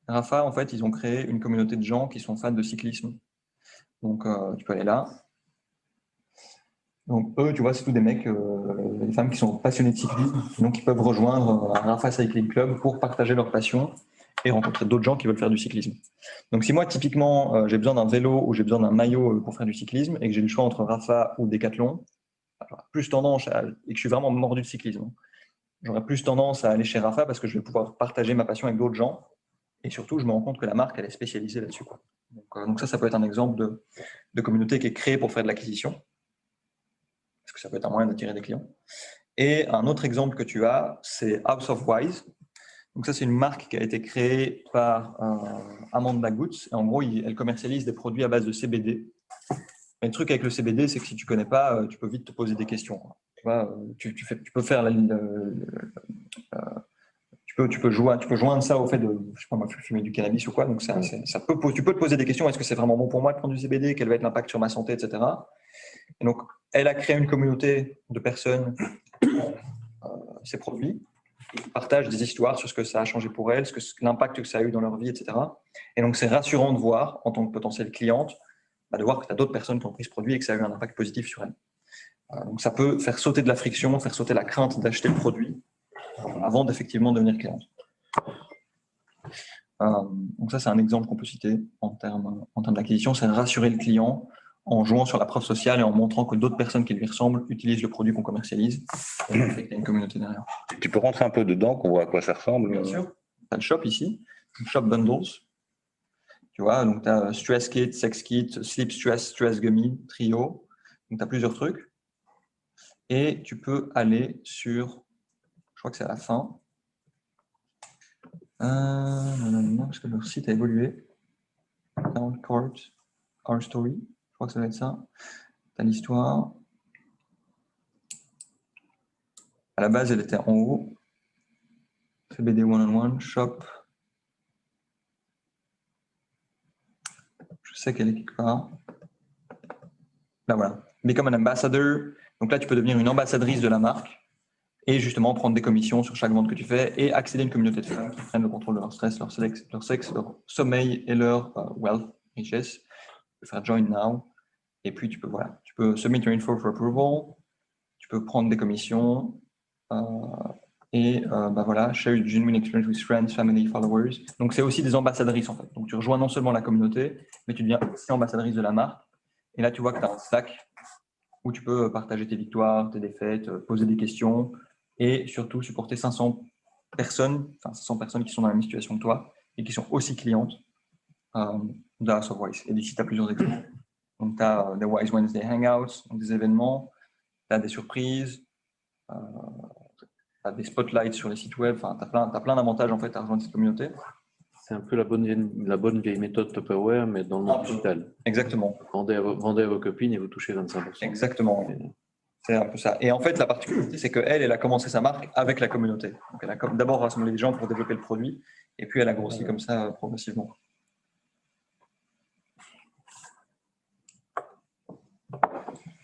Rafa, en fait, ils ont créé une communauté de gens qui sont fans de cyclisme. Donc, tu peux aller là. Donc, eux, tu vois, c'est tous des mecs, des femmes qui sont passionnés de cyclisme, donc ils peuvent rejoindre un Rafa Cycling Club pour partager leur passion et rencontrer d'autres gens qui veulent faire du cyclisme. Donc, si moi, typiquement, j'ai besoin d'un vélo ou j'ai besoin d'un maillot pour faire du cyclisme et que j'ai le choix entre Rafa ou Decathlon, j'aurais plus tendance et que je suis vraiment mordu de cyclisme, j'aurais plus tendance à aller chez Rafa parce que je vais pouvoir partager ma passion avec d'autres gens et surtout, je me rends compte que la marque, elle est spécialisée là-dessus, quoi. Donc ça peut être un exemple de communauté qui est créée pour faire de l'acquisition, parce que ça peut être un moyen d'attirer des clients. Et un autre exemple que tu as, c'est House of Wise. Donc ça, c'est une marque qui a été créée par Amanda Goods. Et en gros, elle commercialise des produits à base de CBD. Mais le truc avec le CBD, c'est que si tu ne connais pas, tu peux vite te poser des questions. Tu vois, tu peux faire tu peux joindre ça au fait de, je sais pas moi, fumer du cannabis ou quoi. Donc tu peux te poser des questions. Est-ce que c'est vraiment bon pour moi de prendre du CBD? Quel va être l'impact sur ma santé, etc. Et donc, elle a créé une communauté de personnes qui ont ces produits, qui partagent des histoires sur ce que ça a changé pour elles, l'impact que ça a eu dans leur vie, etc. Et donc, c'est rassurant de voir, en tant que potentielle cliente, de voir que tu as d'autres personnes qui ont pris ce produit et que ça a eu un impact positif sur elles. Donc, ça peut faire sauter de la friction, faire sauter la crainte d'acheter le produit avant d'effectivement devenir cliente. Donc ça, c'est un exemple qu'on peut citer en termes d'acquisition, c'est rassurer le client en jouant sur la preuve sociale et en montrant que d'autres personnes qui lui ressemblent utilisent le produit qu'on commercialise et qu'il y a une communauté derrière. Tu peux rentrer un peu dedans, qu'on voit à quoi ça ressemble? Bien sûr. Tu as le shop ici, le shop bundles. Tu vois, donc tu as Stress Kit, Sex Kit, Sleep Stress, Stress Gummy, Trio. Donc tu as plusieurs trucs. Et tu peux aller sur, je crois que c'est à la fin. Non, parce que leur site a évolué. Down Court, Our Story. Je crois que ça va être ça. Tu as l'histoire. À la base, elle était en haut. CBD One-on-One, Shop. Je sais qu'elle est quelque part. Là, voilà. Become an ambassador. Donc là, tu peux devenir une ambassadrice de la marque et justement prendre des commissions sur chaque vente que tu fais et accéder à une communauté de femmes qui prennent le contrôle de leur stress, leur sexe, leur sommeil et leur wealth, richesse. Tu peux faire Join Now. Et puis, tu peux submit your info for approval. Tu peux prendre des commissions. Share your genuine experience with friends, family, followers. Donc, c'est aussi des ambassadrices, en fait. Donc, tu rejoins non seulement la communauté, mais tu deviens aussi ambassadrice de la marque. Et là, tu vois que tu as un Slack où tu peux partager tes victoires, tes défaites, poser des questions et surtout supporter 500 personnes qui sont dans la même situation que toi et qui sont aussi clientes de House of Wise. Et d'ici, tu as plusieurs exemples. Donc, tu as des Wise Wednesday Hangouts, donc des événements, tu as des surprises. tu as des spotlights sur les sites web, tu as plein d'avantages en fait à rejoindre cette communauté. C'est un peu la bonne vieille méthode Tupperware, mais dans le monde digital. Exactement. Vendez à vos copines et vous touchez 25%. Exactement. C'est un peu ça. Et en fait, la particularité, c'est qu'elle a commencé sa marque avec la communauté. Donc, elle a d'abord rassemblé les gens pour développer le produit, et puis elle a grossi comme ça progressivement.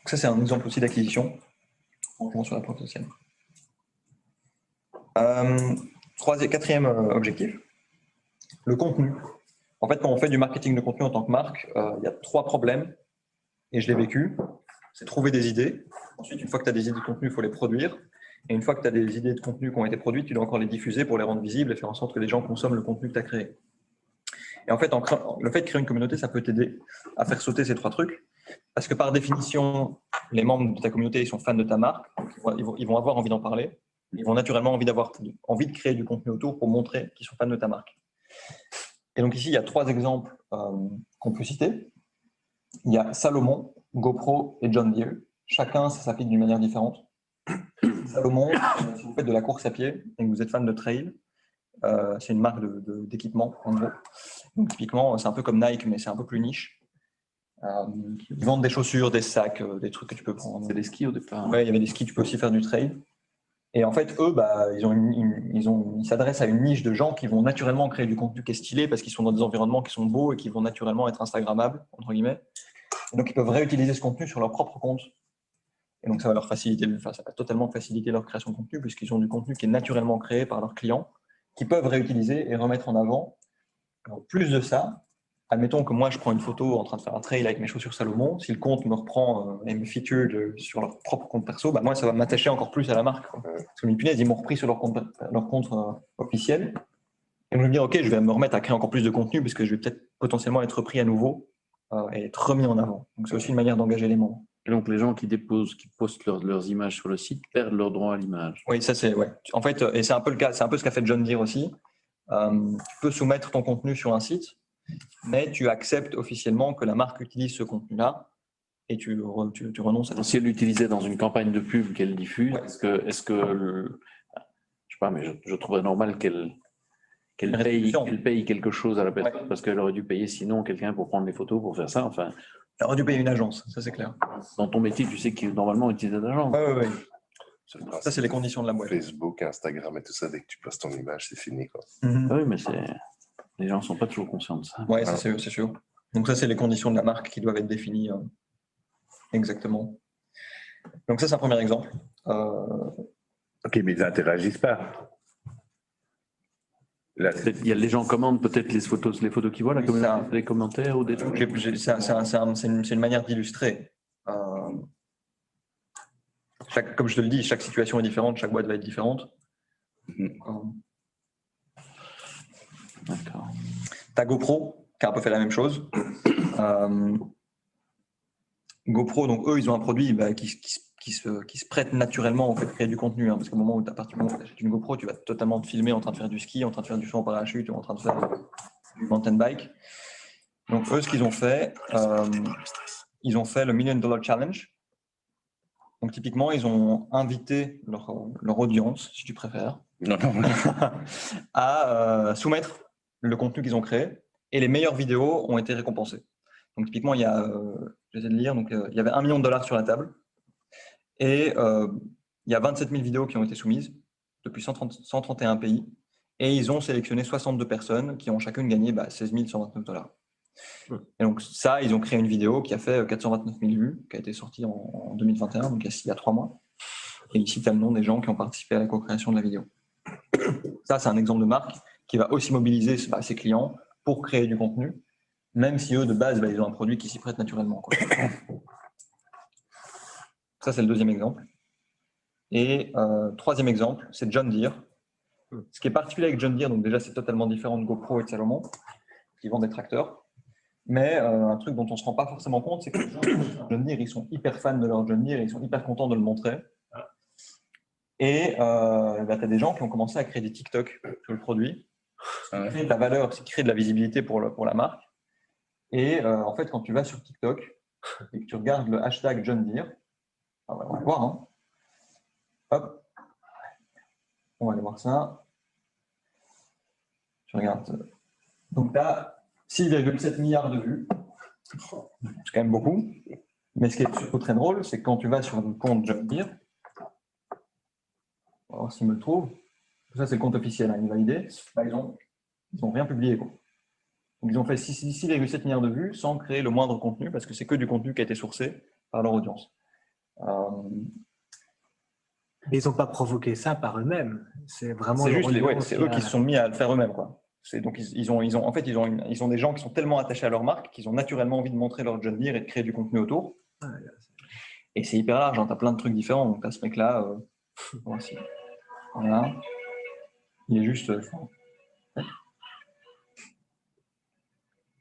Ça, c'est un exemple aussi d'acquisition en jouant sur la preuve sociale. Quatrième objectif, le contenu. En fait, quand on fait du marketing de contenu en tant que marque, il y a 3 problèmes, et je l'ai vécu. C'est trouver des idées. Ensuite, une fois que tu as des idées de contenu, il faut les produire. Et une fois que tu as des idées de contenu qui ont été produites, tu dois encore les diffuser pour les rendre visibles et faire en sorte que les gens consomment le contenu que tu as créé. Et en fait, le fait de créer une communauté, ça peut t'aider à faire sauter ces 3 trucs. Parce que par définition, les membres de ta communauté, ils sont fans de ta marque. Donc ils vont avoir envie d'en parler. Ils vont naturellement avoir envie de créer du contenu autour pour montrer qu'ils sont fans de ta marque. Et donc ici, il y a 3 exemples qu'on peut citer. Il y a Salomon, GoPro et John Deere. Chacun, ça s'applique d'une manière différente. Salomon, si vous faites de la course à pied et que vous êtes fan de trail, c'est une marque d'équipement, en gros. Donc typiquement, c'est un peu comme Nike, mais c'est un peu plus niche. Ils vendent des chaussures, des sacs, des trucs que tu peux prendre. C'est des skis au départ. Ouais, il y avait des skis, tu peux aussi faire du trail. Et en fait, eux, ils s'adressent à une niche de gens qui vont naturellement créer du contenu qui est stylé parce qu'ils sont dans des environnements qui sont beaux et qui vont naturellement être instagrammables, entre guillemets. Et donc, ils peuvent réutiliser ce contenu sur leur propre compte. Et donc, ça va leur faciliter, ça va totalement faciliter leur création de contenu puisqu'ils ont du contenu qui est naturellement créé par leurs clients, qui peuvent réutiliser et remettre en avant. En plus de ça, admettons que moi, je prends une photo en train de faire un trail avec mes chaussures Salomon. Si le compte me reprend et me feature sur leur propre compte perso, moi, ça va m'attacher encore plus à la marque. Parce que mes punaises, ils m'ont repris sur leur compte officiel. Et je vais me dire, OK, je vais me remettre à créer encore plus de contenu puisque je vais peut-être potentiellement être repris à nouveau et être remis en avant. Donc, c'est aussi une manière d'engager les membres. Et donc, les gens qui postent leurs images sur le site perdent leur droit à l'image. Oui, ça c'est, ouais. En fait, et c'est un peu le cas, c'est un peu ce qu'a fait John Deere aussi. Tu peux soumettre ton contenu sur un site, mais tu acceptes officiellement que la marque utilise ce contenu-là et tu renonces à ça. Si elle l'utilisait dans une campagne de pub qu'elle diffuse, ouais. est-ce que je sais pas, mais je trouverais normal qu'elle paye quelque chose à la personne, ouais. Parce qu'elle aurait dû payer sinon quelqu'un pour prendre les photos, pour faire ça. Enfin, elle aurait dû payer une agence, ça c'est clair. Dans ton métier, tu sais qu'il normalement utilise des agences. Oui. Ça, c'est les conditions de la boîte. Facebook, Instagram et tout ça, dès que tu postes ton image, c'est fini, quoi. Mm-hmm. Oui, mais les gens ne sont pas toujours conscients de ça. Oui, ça c'est sûr. Donc ça, c'est les conditions de la marque qui doivent être définies exactement. Donc ça, c'est un premier exemple. Ok, mais ils n'interagissent pas. Là, les gens commandent peut-être les photos qu'ils voient, les commentaires ou des trucs. C'est une manière d'illustrer. Comme je te le dis, chaque situation est différente, chaque boîte va être différente. D'accord. T'as GoPro qui a un peu fait la même chose. GoPro, donc eux, ils ont un produit qui se prête naturellement au fait de créer du contenu. Parce qu'au moment où tu achètes une GoPro, tu vas totalement te filmer en train de faire du ski, en train de faire du saut en parachute ou en train de faire du mountain bike. Donc eux, ce qu'ils ont fait, ils ont fait le $1 Million Challenge. Donc typiquement, ils ont invité leur audience, si tu préfères, à soumettre le contenu qu'ils ont créé et les meilleures vidéos ont été récompensées. Donc typiquement, j'essaie de lire, donc il y avait $1 million sur la table et il y a 27 000 vidéos qui ont été soumises depuis 131 pays et ils ont sélectionné 62 personnes qui ont chacune gagné $16 129. Et donc ça, ils ont créé une vidéo qui a fait 429 000 vues, qui a été sortie en 2021, donc il y a 3 mois. Et ici, tu as le nom des gens qui ont participé à la co-création de la vidéo. Ça, c'est un exemple de marque qui va aussi mobiliser ses clients pour créer du contenu, même si eux, de base, ils ont un produit qui s'y prête naturellement, quoi. Ça, c'est le deuxième exemple. Et troisième exemple, c'est John Deere. Ce qui est particulier avec John Deere, donc déjà, c'est totalement différent de GoPro et de Salomon, qui vendent des tracteurs. Mais un truc dont on ne se rend pas forcément compte, c'est que les gens qui ont John Deere, ils sont hyper fans de leur John Deere et ils sont hyper contents de le montrer. Et tu as des gens qui ont commencé à créer des TikTok sur le produit, qui créent de la valeur, qui créent de la visibilité pour la marque. Et en fait, quand tu vas sur TikTok et que tu regardes le hashtag John Deere, on va voir, hein. Hop. On va aller voir ça. Je regarde. Donc, tu as 6,7 milliards de vues. C'est quand même beaucoup. Mais ce qui est surtout très drôle, c'est que quand tu vas sur le compte John Deere, on va voir s'il me le trouve. Ça, c'est le compte officiel, hein, il est validé. Là, ils n'ont rien publié, quoi. Donc, ils ont fait 6,7 milliards de vues sans créer le moindre contenu, parce que c'est que du contenu qui a été sourcé par leur audience. Mais ils n'ont pas provoqué ça par eux-mêmes. C'est vraiment. C'est juste c'est eux qui se sont mis à le faire eux-mêmes, quoi. Donc ils ont des gens qui sont tellement attachés à leur marque qu'ils ont naturellement envie de montrer leur John Deere et de créer du contenu autour. Et c'est hyper large, hein, tu as plein de trucs différents. Donc tu as ce mec-là, voilà. Il est juste.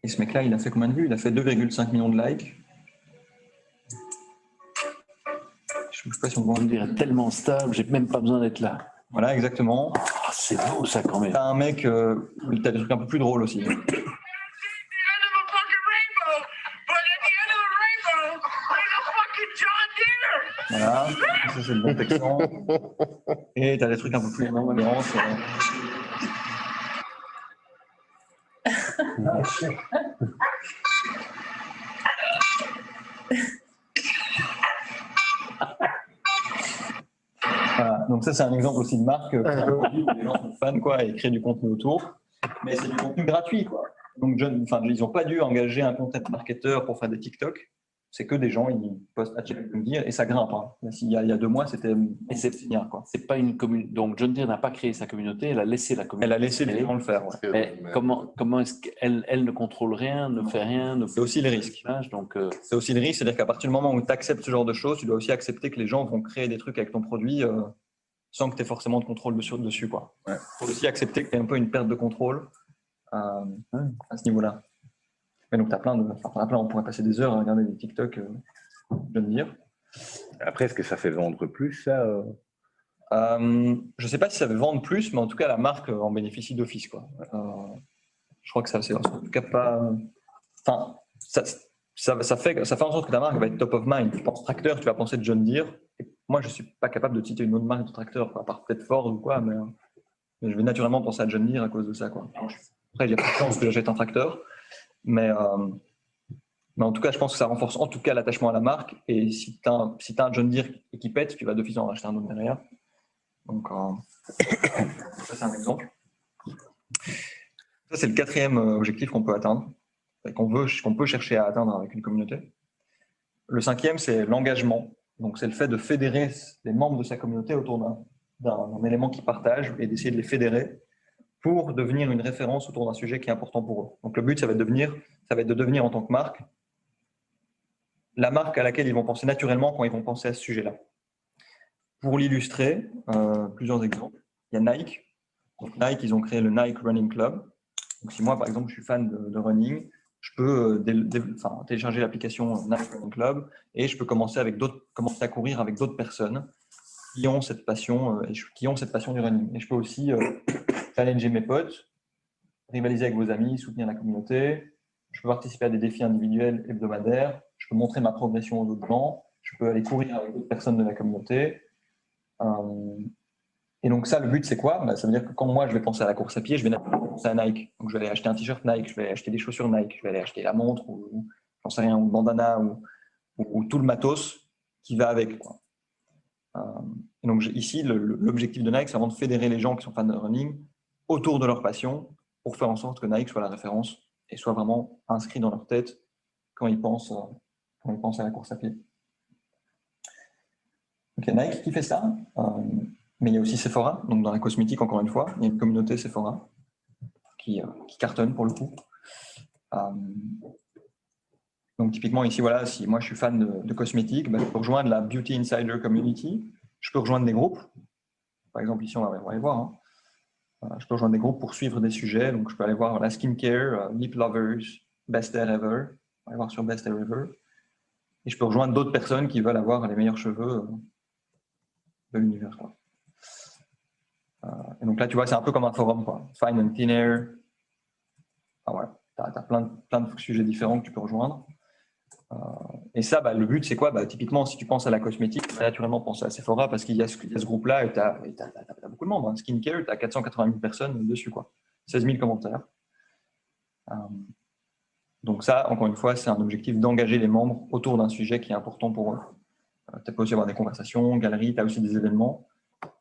Et ce mec-là, il a fait combien de vues? Il a fait 2,5 millions de likes. Je ne sais pas si on John Deere est tellement stable, j'ai même pas besoin d'être là. Voilà, exactement. Ah, c'est beau ça quand même. T'as un mec, t'as des trucs un peu plus drôles aussi. Voilà, ça c'est le bon texan. Et t'as des trucs un peu plus énormément. Voilà. Donc ça c'est un exemple aussi de marque où les gens sont fans quoi, et créent du contenu autour, mais c'est du contenu gratuit quoi. Donc ils n'ont pas dû engager un content marketeur pour faire des TikTok, c'est que des gens ils postent à John Deere et ça grimpe. Hein. Il y a 2 mois c'était bien quoi. C'est pas une communauté. Donc John Deere n'a pas créé sa communauté, elle a laissé la communauté. Elle a laissé les gens le faire. Ouais. Mais comment est-ce qu'elle ne contrôle rien, ne fait rien, c'est aussi le risque. C'est aussi le risque, c'est-à-dire qu'à partir du moment où tu acceptes ce genre de choses, tu dois aussi accepter que les gens vont créer des trucs avec ton produit sans que tu aies forcément de contrôle dessus quoi. Il faut aussi accepter que tu as un peu une perte de contrôle à ce niveau-là. Mais donc, on pourrait passer des heures à regarder des TikTok, je veux dire. Après, est-ce que ça fait vendre plus, ça Je ne sais pas si ça veut vendre plus, mais en tout cas, la marque en bénéficie d'office, quoi. Je crois que ça, c'est en tout cas pas. Enfin, ça fait en sorte que ta marque va être top of mind. Tu penses tracteur, tu vas penser de John Deere. Et moi, je ne suis pas capable de citer une autre marque de tracteur, quoi, à part peut-être Ford ou quoi, mais je vais naturellement penser à John Deere à cause de ça, quoi. Après, il y a pas de chance que j'achète un tracteur. Mais en tout cas, je pense que ça renforce en tout cas l'attachement à la marque. Et si tu as un John Deere qui pète, tu vas d'office en racheter un autre derrière. Donc, ça, c'est un exemple. Ça, c'est le 4e objectif qu'on peut atteindre, qu'on peut chercher à atteindre avec une communauté. Le 5e, c'est l'engagement. Donc, c'est le fait de fédérer les membres de sa communauté autour d'un élément qu'ils partagent et d'essayer de les fédérer pour devenir une référence autour d'un sujet qui est important pour eux. Donc le but, ça va être de devenir en tant que marque, la marque à laquelle ils vont penser naturellement quand ils vont penser à ce sujet-là. Pour l'illustrer, plusieurs exemples. Il y a Nike. Donc Nike, ils ont créé le Nike Running Club. Donc si moi, par exemple, je suis fan de running, je peux télécharger l'application Nike Running Club et je peux commencer à courir avec d'autres personnes qui ont cette passion du running. Et je peux aussi challenger mes potes, rivaliser avec vos amis, soutenir la communauté. Je peux participer à des défis individuels hebdomadaires. Je peux montrer ma progression aux autres gens. Je peux aller courir avec d'autres personnes de la communauté. Et donc ça, le but, c'est quoi? Ça veut dire que quand moi, je vais penser à la course à pied, je vais penser à Nike. Donc je vais aller acheter un t-shirt Nike, je vais aller acheter des chaussures Nike, je vais aller acheter la montre, ou j'en sais rien, ou bandana, ou tout le matos qui va avec, quoi. Et donc ici, l'objectif de Nike, c'est vraiment de fédérer les gens qui sont fans de running autour de leur passion pour faire en sorte que Nike soit la référence et soit vraiment inscrit dans leur tête quand ils pensent à la course à pied. Donc il y a Nike qui fait ça, mais il y a aussi Sephora, donc dans la cosmétique, encore une fois, il y a une communauté Sephora qui cartonne pour le coup. Donc typiquement ici, voilà, si moi je suis fan de cosmétiques, je peux rejoindre la Beauty Insider Community, je peux rejoindre des groupes. Par exemple, ici, on va aller voir. Hein. Je peux rejoindre des groupes pour suivre des sujets. Donc, je peux aller voir la skincare, Lip Lovers, Best Hair Ever. On va aller voir sur Best Hair Ever. Et je peux rejoindre d'autres personnes qui veulent avoir les meilleurs cheveux de l'univers. Et donc là, tu vois, c'est un peu comme un forum, quoi. Fine and Thin Hair. Voilà. Tu as plein de sujets différents que tu peux rejoindre. Et ça, le but, c'est quoi? Typiquement, si tu penses à la cosmétique, tu vas naturellement penser à Sephora parce qu'il y a ce groupe-là et tu as beaucoup membres. Skincare, tu as 480 000 personnes dessus, quoi. 16 000 commentaires. Donc ça, encore une fois, c'est un objectif d'engager les membres autour d'un sujet qui est important pour eux. Tu peux aussi avoir des conversations, galeries, tu as aussi des événements.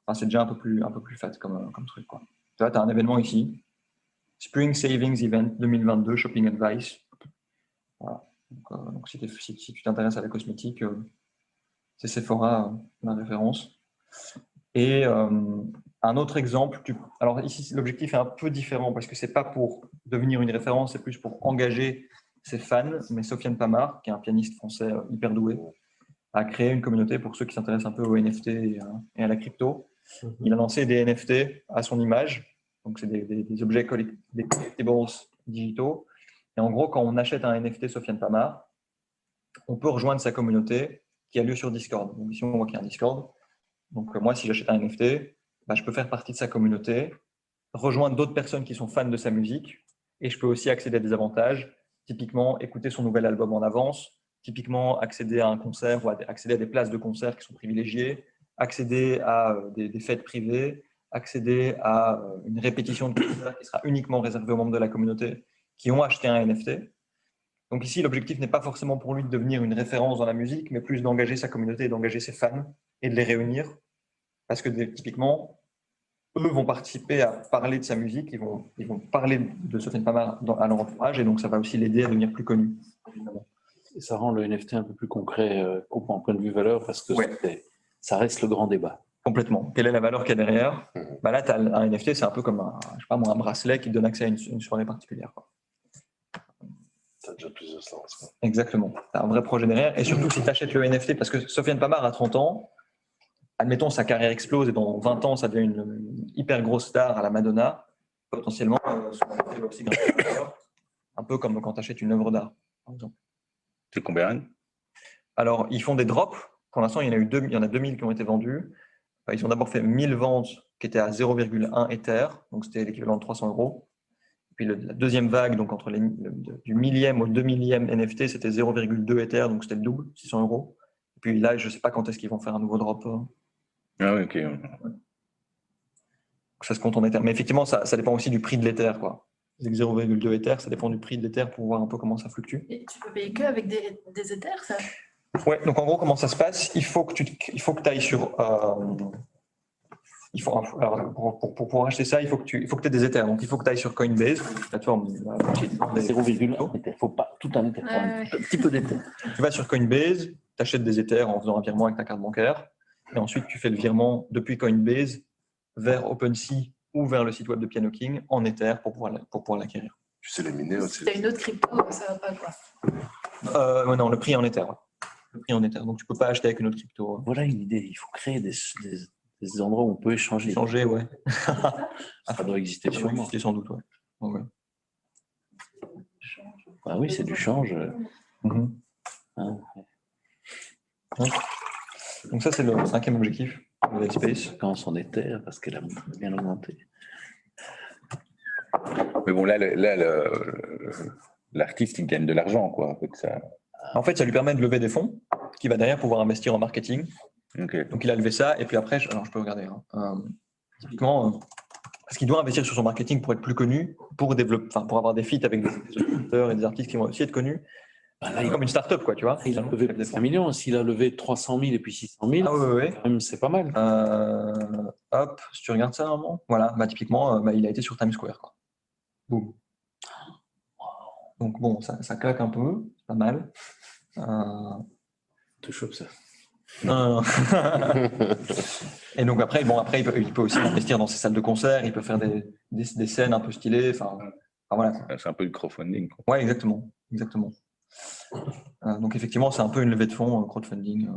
Enfin, c'est déjà un peu plus fat comme truc, quoi. Tu vois, tu as un événement ici. Spring Savings Event 2022, Shopping Advice. Voilà. Donc si tu t'intéresses à la cosmétique, c'est Sephora la référence. Et un autre exemple, alors ici l'objectif est un peu différent parce que c'est pas pour devenir une référence, c'est plus pour engager ses fans. Mais Sofiane Pamar, qui est un pianiste français hyper doué, a créé une communauté pour ceux qui s'intéressent un peu aux NFT et à la crypto. Il a lancé des NFT à son image, donc c'est des objets des collectibles digitaux. Et en gros, quand on achète un NFT Sofiane Pamar, on peut rejoindre sa communauté qui a lieu sur Discord. Donc ici, on voit qu'il y a un Discord. Donc moi, si j'achète un NFT, je peux faire partie de sa communauté, rejoindre d'autres personnes qui sont fans de sa musique, et je peux aussi accéder à des avantages, typiquement écouter son nouvel album en avance, typiquement accéder à un concert ou accéder à des places de concert qui sont privilégiées, accéder à des fêtes privées, accéder à une répétition de concert qui sera uniquement réservée aux membres de la communauté qui ont acheté un NFT. Donc ici, l'objectif n'est pas forcément pour lui de devenir une référence dans la musique, mais plus d'engager sa communauté et d'engager ses fans et de les réunir. Parce que typiquement, eux vont participer à parler de sa musique, ils vont parler de Sofiane Pamar à leur entourage, et donc ça va aussi l'aider à devenir plus connu, évidemment. Et ça rend le NFT un peu plus concret au point de vue valeur, parce que ça reste le grand débat. Complètement. Quelle est la valeur qu'il y a derrière? Là, tu as un NFT, c'est un peu comme un bracelet qui te donne accès à une soirée particulière, quoi. Ça a déjà plus de sens, quoi. Exactement. Tu as un vrai projet derrière. Et surtout, si tu achètes le NFT, parce que Sofiane Pamar a 30 ans, admettons sa carrière explose et dans 20 ans, ça devient une hyper grosse star à la Madonna, potentiellement, son NFT va aussi grimper en valeur, un peu comme quand tu achètes une œuvre d'art, par exemple. C'est combien? Alors, ils font des drops. Pour l'instant, il y en a 2000 qui ont été vendus. Ils ont d'abord fait 1000 ventes qui étaient à 0,1 Ether, donc c'était l'équivalent de 300 €. Puis la deuxième vague, donc entre du millième au 2 millième NFT, c'était 0,2 Ether, donc c'était le double, 600 €. Et puis là, je ne sais pas quand est-ce qu'ils vont faire un nouveau drop. Ah oui, ok. Ça se compte en Ether. Mais effectivement, ça dépend aussi du prix de l'Ether, quoi. 0,2 Ether, ça dépend du prix de l'Ether pour voir un peu comment ça fluctue. Et tu peux payer que avec des Ethers, ça? Ouais, donc en gros, comment ça se passe? Il faut que tu ailles sur. Pour pouvoir acheter ça, il faut que tu aies des Ethers. Donc il faut que tu ailles sur Coinbase, une plateforme. 0,1 Ether. Il ne faut pas tout un Ether, un petit peu d'Ether. Tu vas sur Coinbase, tu achètes des Ethers en faisant un virement avec ta carte bancaire. Et ensuite, tu fais le virement depuis Coinbase vers OpenSea ou vers le site web de Piano King en Ether pour pouvoir l'acquérir. Tu sais les miner aussi. Si tu as une autre crypto, ça va pas, quoi. Non, le prix en Ether. Ouais. Le prix en Ether. Donc, tu ne peux pas acheter avec une autre crypto. Voilà une idée. Il faut créer des endroits où on peut échanger. Échanger, ouais. Ça doit exister Ça doit sûrement. exister sans doute, ouais. Ouais. Ah oui, c'est du change. Hein. Donc ça, c'est le 5e objectif de Headspace. Quand on est terre, parce qu'elle a bien augmenté. Mais bon, là, l'artiste, il gagne de l'argent, quoi, avec ça. En fait, ça lui permet de lever des fonds qui va derrière pouvoir investir en marketing. Okay. Donc, il a levé ça. Et puis après, je peux regarder. Typiquement, parce qu'il doit investir sur son marketing pour être plus connu, pour avoir des feats avec des auteurs et des artistes qui vont aussi être connus. Là, comme une start-up, quoi, tu vois. Il a levé 5 millions. S'il a levé 300 000 et puis 600 000, quand même, c'est pas mal. Hop, si tu regardes ça, normalement, voilà, typiquement, il a été sur Times Square, quoi. Boum. Donc bon, ça claque un peu, c'est pas mal. Te chope ça. Non. Et donc après, il peut aussi investir dans ses salles de concert, il peut faire des scènes un peu stylées. Enfin, voilà. C'est un peu du crowdfunding, quoi. Ouais, exactement. Donc effectivement, c'est un peu une levée de fonds, crowdfunding.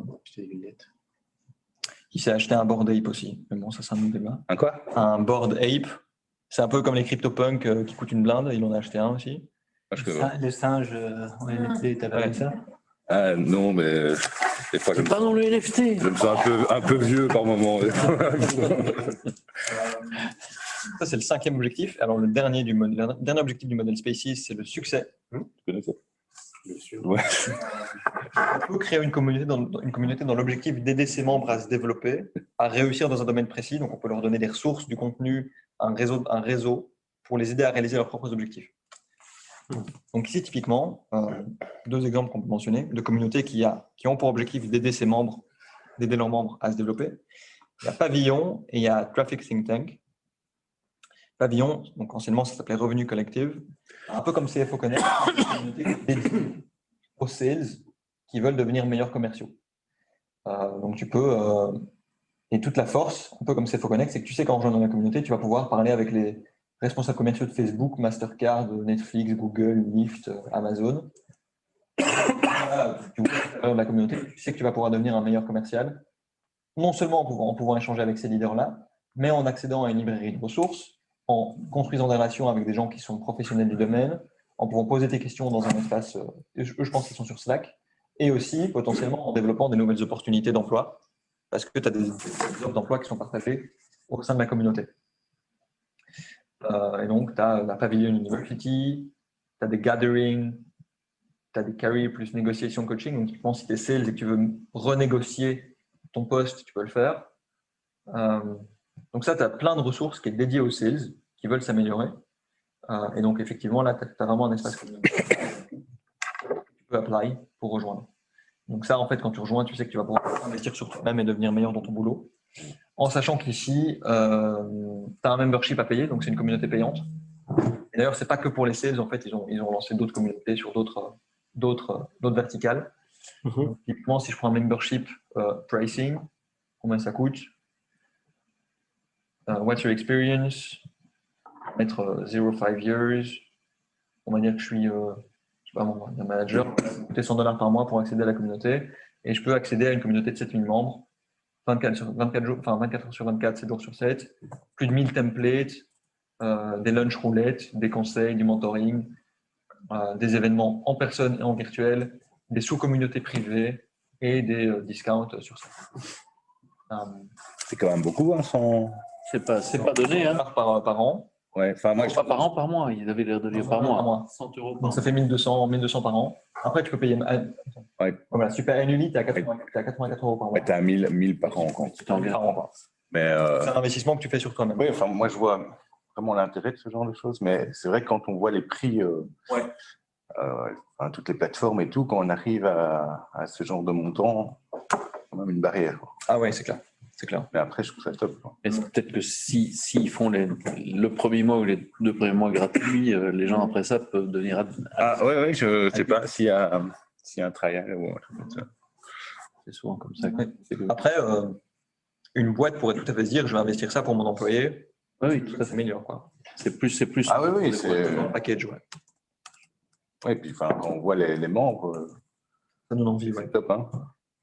Il s'est acheté un Bored Ape aussi. Mais bon, ça c'est un autre débat. Un quoi? Un Bored Ape. C'est un peu comme les CryptoPunks qui coûtent une blinde. Il en a acheté un aussi. Le singe en NFT, t'as pas vu ça? Ah non, mais des fois je Pas dans le NFT. me sens un peu vieux par moment. Ça, c'est le 5e objectif. Alors, le dernier objectif du modèle Spaces, c'est le succès. Tu connais ça? Bien sûr. Ouais. On peut créer une communauté dans l'objectif d'aider ses membres à se développer, à réussir dans un domaine précis. Donc, on peut leur donner des ressources, du contenu, un réseau pour les aider à réaliser leurs propres objectifs. Donc ici, typiquement, 2 exemples qu'on peut mentionner, de communautés qui ont pour objectif d'aider leurs membres à se développer. Il y a Pavillon et il y a Traffic Think Tank. Pavillon, donc anciennement, ça s'appelait Revenu Collective, un peu comme CFO Connect, une communauté dédiée aux sales qui veulent devenir meilleurs commerciaux. Donc tu peux, et toute la force, un peu comme CFO Connect, c'est que tu sais qu'en rejoignant la communauté, tu vas pouvoir parler avec les responsables commerciaux de Facebook, Mastercard, Netflix, Google, Lyft, Amazon. Tu vois la communauté, tu sais que tu vas pouvoir devenir un meilleur commercial, non seulement en pouvant échanger avec ces leaders-là, mais en accédant à une librairie de ressources, en construisant des relations avec des gens qui sont professionnels du domaine, en pouvant poser tes questions dans un espace, je pense qu'ils sont sur Slack, et aussi potentiellement en développant des nouvelles opportunités d'emploi, parce que tu as des offres d'emploi qui sont partagées au sein de la communauté. Et donc, tu as la Pavilion University, tu as des gatherings, tu as des career plus négociation coaching. Donc, typiquement, si tu es sales et que tu veux renégocier ton poste, tu peux le faire. Donc ça, tu as plein de ressources qui est dédiées aux sales qui veulent s'améliorer. Et donc, effectivement, là, tu as vraiment un espace communautaire. Tu peux apply pour rejoindre. Donc ça, en fait, quand tu rejoins, tu sais que tu vas pouvoir investir sur toi-même et devenir meilleur dans ton boulot. En sachant qu'ici, tu as un membership à payer, donc c'est une communauté payante. Et d'ailleurs, ce n'est pas que pour les sales, en fait, ils ont lancé d'autres communautés sur d'autres verticales. Donc, typiquement, si je prends un membership pricing, combien ça coûte? What's your experience? Mettre 0-5 years. On va dire que je suis un manager. Ça va coûter $100 par mois pour accéder à la communauté. Et je peux accéder à une communauté de 7000 membres, 24 heures sur 24, 7 jours sur 7, plus de 1000 templates, des lunch roulettes, des conseils, du mentoring, des événements en personne et en virtuel, des sous-communautés privées et des discounts sur ça. C'est quand même beaucoup, hein, C'est pas donné, hein. Par an. Ouais, enfin, moi, Pas par an, par mois. Il avait l'air de dire par mois. 100 € par Donc ça fait 1200 par an. Après, tu peux payer. Ouais. Voilà, Super Annually, tu es à 84 € par mois. Ouais, tu as 1000 par an. Mais c'est un investissement que tu fais sur toi-même. Oui, enfin, moi, je vois vraiment l'intérêt de ce genre de choses. Mais c'est vrai que quand on voit les prix, toutes les plateformes et tout, quand on arrive à ce genre de montant, c'est quand même une barrière. Ah ouais, c'est clair. C'est clair. Mais après, je trouve ça top. Et c'est peut-être que s'ils font le premier mois ou les 2 premiers mois gratuits, les gens après ça peuvent devenir. Ouais, je ne sais pas s'il y a un trial ou un truc comme ça. C'est souvent comme ça. Après, une boîte pourrait tout à fait se dire je vais investir ça pour mon employé. Oui, tout à fait. C'est meilleur, quoi. C'est plus. Ah oui, c'est un package, ouais. Oui, puis quand on voit les membres, ça donne envie, c'est top, hein.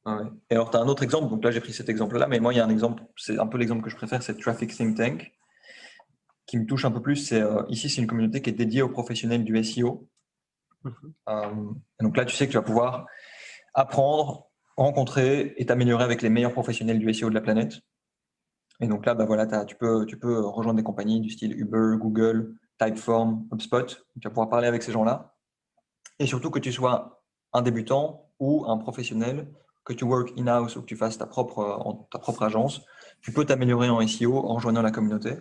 Ah ouais. Et alors, tu as un autre exemple, donc là j'ai pris cet exemple-là, mais moi il y a un exemple, c'est un peu l'exemple que je préfère, c'est Traffic Think Tank, qui me touche un peu plus. Ici, c'est une communauté qui est dédiée aux professionnels du SEO. Et donc là, tu sais que tu vas pouvoir apprendre, rencontrer et t'améliorer avec les meilleurs professionnels du SEO de la planète. Et donc là, voilà, tu peux rejoindre des compagnies du style Uber, Google, Typeform, HubSpot. Tu vas pouvoir parler avec ces gens-là. Et surtout que tu sois un débutant ou un professionnel, que tu work in-house ou que tu fasses ta propre agence, tu peux t'améliorer en SEO en rejoignant la communauté.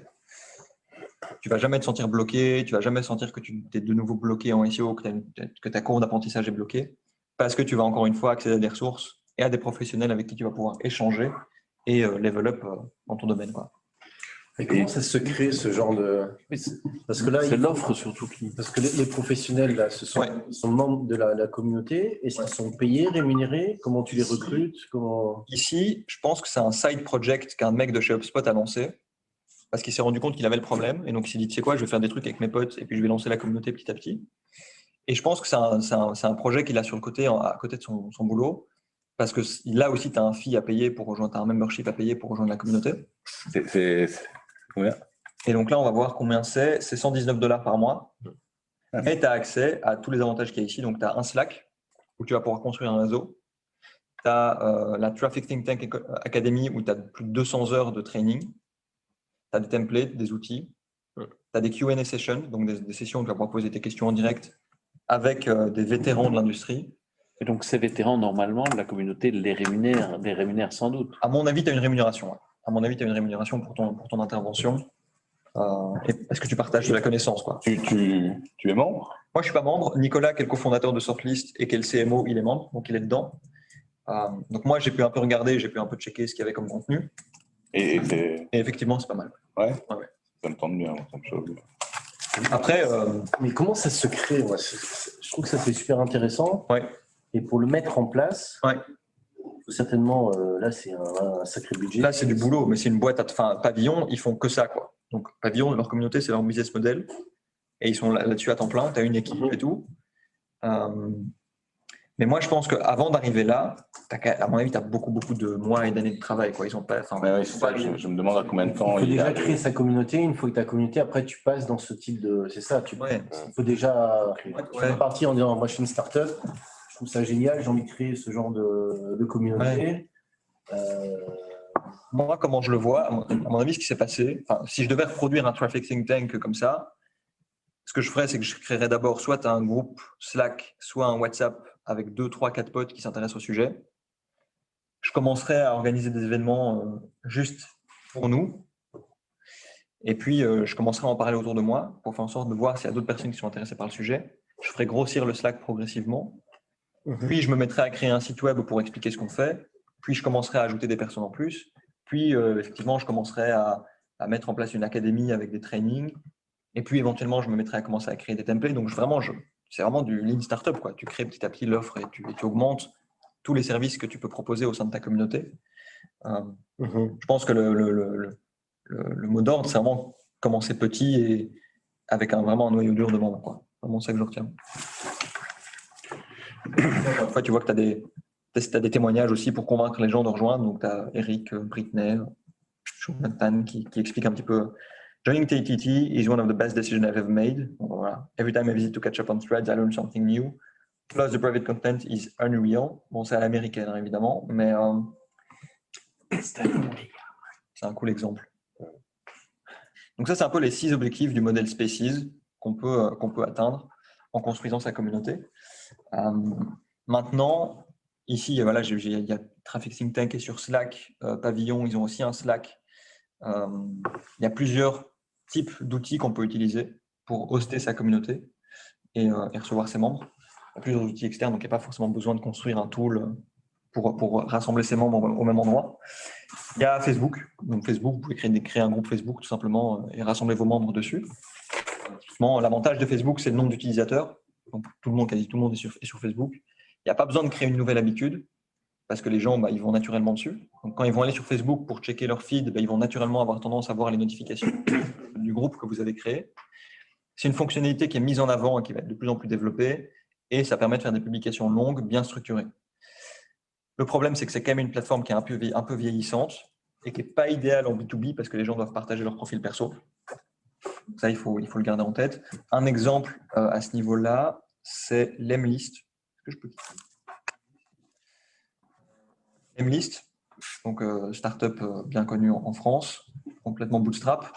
Tu ne vas jamais te sentir bloqué, tu ne vas jamais sentir que tu es de nouveau bloqué en SEO, que ta courbe d'apprentissage est bloquée, parce que tu vas encore une fois accéder à des ressources et à des professionnels avec qui tu vas pouvoir échanger et level up dans ton domaine, quoi. Et comment ça se crée ce genre de… Parce que là, c'est l'offre surtout qui… Parce que les professionnels, là, sont membres de la communauté. Est-ce qu'ils sont payés, rémunérés? Comment tu les recrutes? Ici, je pense que c'est un side project qu'un mec de chez HubSpot a lancé parce qu'il s'est rendu compte qu'il avait le problème. Et donc, il s'est dit, tu sais quoi, je vais faire des trucs avec mes potes et puis je vais lancer la communauté petit à petit. Et je pense que c'est un projet qu'il a sur le côté, à côté de son boulot. Parce que là aussi, tu as un fee à payer pour rejoindre, tu as un membership à payer pour rejoindre la communauté. C'est combien? Et donc là, on va voir combien c'est. C'est $119 par mois. Mais tu as accès à tous les avantages qu'il y a ici. Donc, tu as un Slack où tu vas pouvoir construire un réseau. Tu as la Traffic Think Tank Academy où tu as plus de 200 heures de training. Tu as des templates, des outils. Tu as des Q&A sessions, donc des sessions où tu vas pouvoir poser tes questions en direct avec des vétérans de l'industrie. Et donc, ces vétérans, normalement, la communauté les rémunère sans doute. À mon avis, tu as une rémunération. Ouais. À mon avis, tu as une rémunération pour ton intervention. Parce que tu partages de la connaissance, quoi. Tu es membre? Moi, je suis pas membre. Nicolas, qui est le cofondateur de Sortlist et qui est le CMO, il est membre, donc il est dedans. Donc moi, j'ai pu un peu regarder, j'ai pu un peu checker ce qu'il y avait comme contenu. Et effectivement, c'est pas mal. Ouais. Ouais. Ça me tente bien, ça me chauffe. Après, mais comment ça se crée? Moi, je trouve que ça c'est super intéressant. Ouais. Et pour le mettre en place, ouais. Certainement, là, c'est un sacré budget. Là, c'est du boulot, mais c'est une boîte. Enfin, Pavillon, ils font que ça, quoi. Donc, Pavillon, leur communauté, c'est leur business model. Et ils sont là-dessus à temps plein. Tu as une équipe et tout. Mais moi, je pense qu'avant d'arriver là, à mon avis, tu as beaucoup de mois et d'années de travail, quoi. Ils ont pas. Je me demande à combien de temps. Il faut déjà créer sa communauté. Une fois que ta communauté, après, tu passes dans ce type de. C'est ça. Il faut déjà. Tu peux partir en disant, moi, je suis une start-up. Je trouve ça génial, j'ai envie de créer ce genre de communauté. Moi, comment je le vois, à mon avis, ce qui s'est passé, si je devais reproduire un traffic think tank comme ça, ce que je ferais, c'est que je créerais d'abord soit un groupe Slack, soit un WhatsApp avec 2, 3, 4 potes qui s'intéressent au sujet. Je commencerais à organiser des événements juste pour nous. Et puis, je commencerai à en parler autour de moi pour faire en sorte de voir s'il y a d'autres personnes qui sont intéressées par le sujet. Je ferai grossir le Slack progressivement. Puis, je me mettrai à créer un site web pour expliquer ce qu'on fait. Puis, je commencerai à ajouter des personnes en plus. Puis, effectivement, je commencerai à mettre en place une académie avec des trainings. Et puis, éventuellement, je me mettrai à commencer à créer des templates. Donc, c'est vraiment du lean startup, quoi. Tu crées petit à petit l'offre et tu augmentes tous les services que tu peux proposer au sein de ta communauté. Je pense que le mot d'ordre, c'est vraiment commencer petit et avec vraiment un noyau dur de membres, quoi. C'est vraiment ça que je retiens. Une fois, tu vois que tu as des témoignages aussi pour convaincre les gens de rejoindre. Donc, tu as Eric, Britney, Jonathan qui explique un petit peu. Joining TTT is one of the best decisions I've ever made. Voilà. Every time I visit to catch up on threads, I learn something new. Plus the private content is unreal. Bon, c'est à l'américaine, hein, évidemment, mais c'est un cool exemple. Donc ça, c'est un peu les 6 objectifs du modèle Spaces qu'on peut atteindre en construisant sa communauté. Maintenant, ici, voilà, il y a Traffic Think Tank qui est sur Slack, Pavillon, ils ont aussi un Slack. Il y a plusieurs types d'outils qu'on peut utiliser pour hoster sa communauté et recevoir ses membres. Il y a plusieurs outils externes, donc il n'y a pas forcément besoin de construire un tool pour rassembler ses membres au même endroit. Il y a Facebook. Donc Facebook, vous pouvez créer un groupe Facebook tout simplement et rassembler vos membres dessus. L'avantage de Facebook, c'est le nombre d'utilisateurs. Donc quasi tout le monde est sur Facebook. Il n'y a pas besoin de créer une nouvelle habitude parce que les gens, ils vont naturellement dessus. Donc, quand ils vont aller sur Facebook pour checker leur feed, ils vont naturellement avoir tendance à voir les notifications du groupe que vous avez créé. C'est une fonctionnalité qui est mise en avant et qui va être de plus en plus développée et ça permet de faire des publications longues, bien structurées. Le problème, c'est que c'est quand même une plateforme qui est un peu vieillissante et qui n'est pas idéale en B2B parce que les gens doivent partager leur profil perso. Donc ça, il faut le garder en tête. Un exemple à ce niveau-là, c'est Lemlist. Est-ce que je peux cliquer ? Lemlist, donc startup bien connue en France, complètement bootstrap.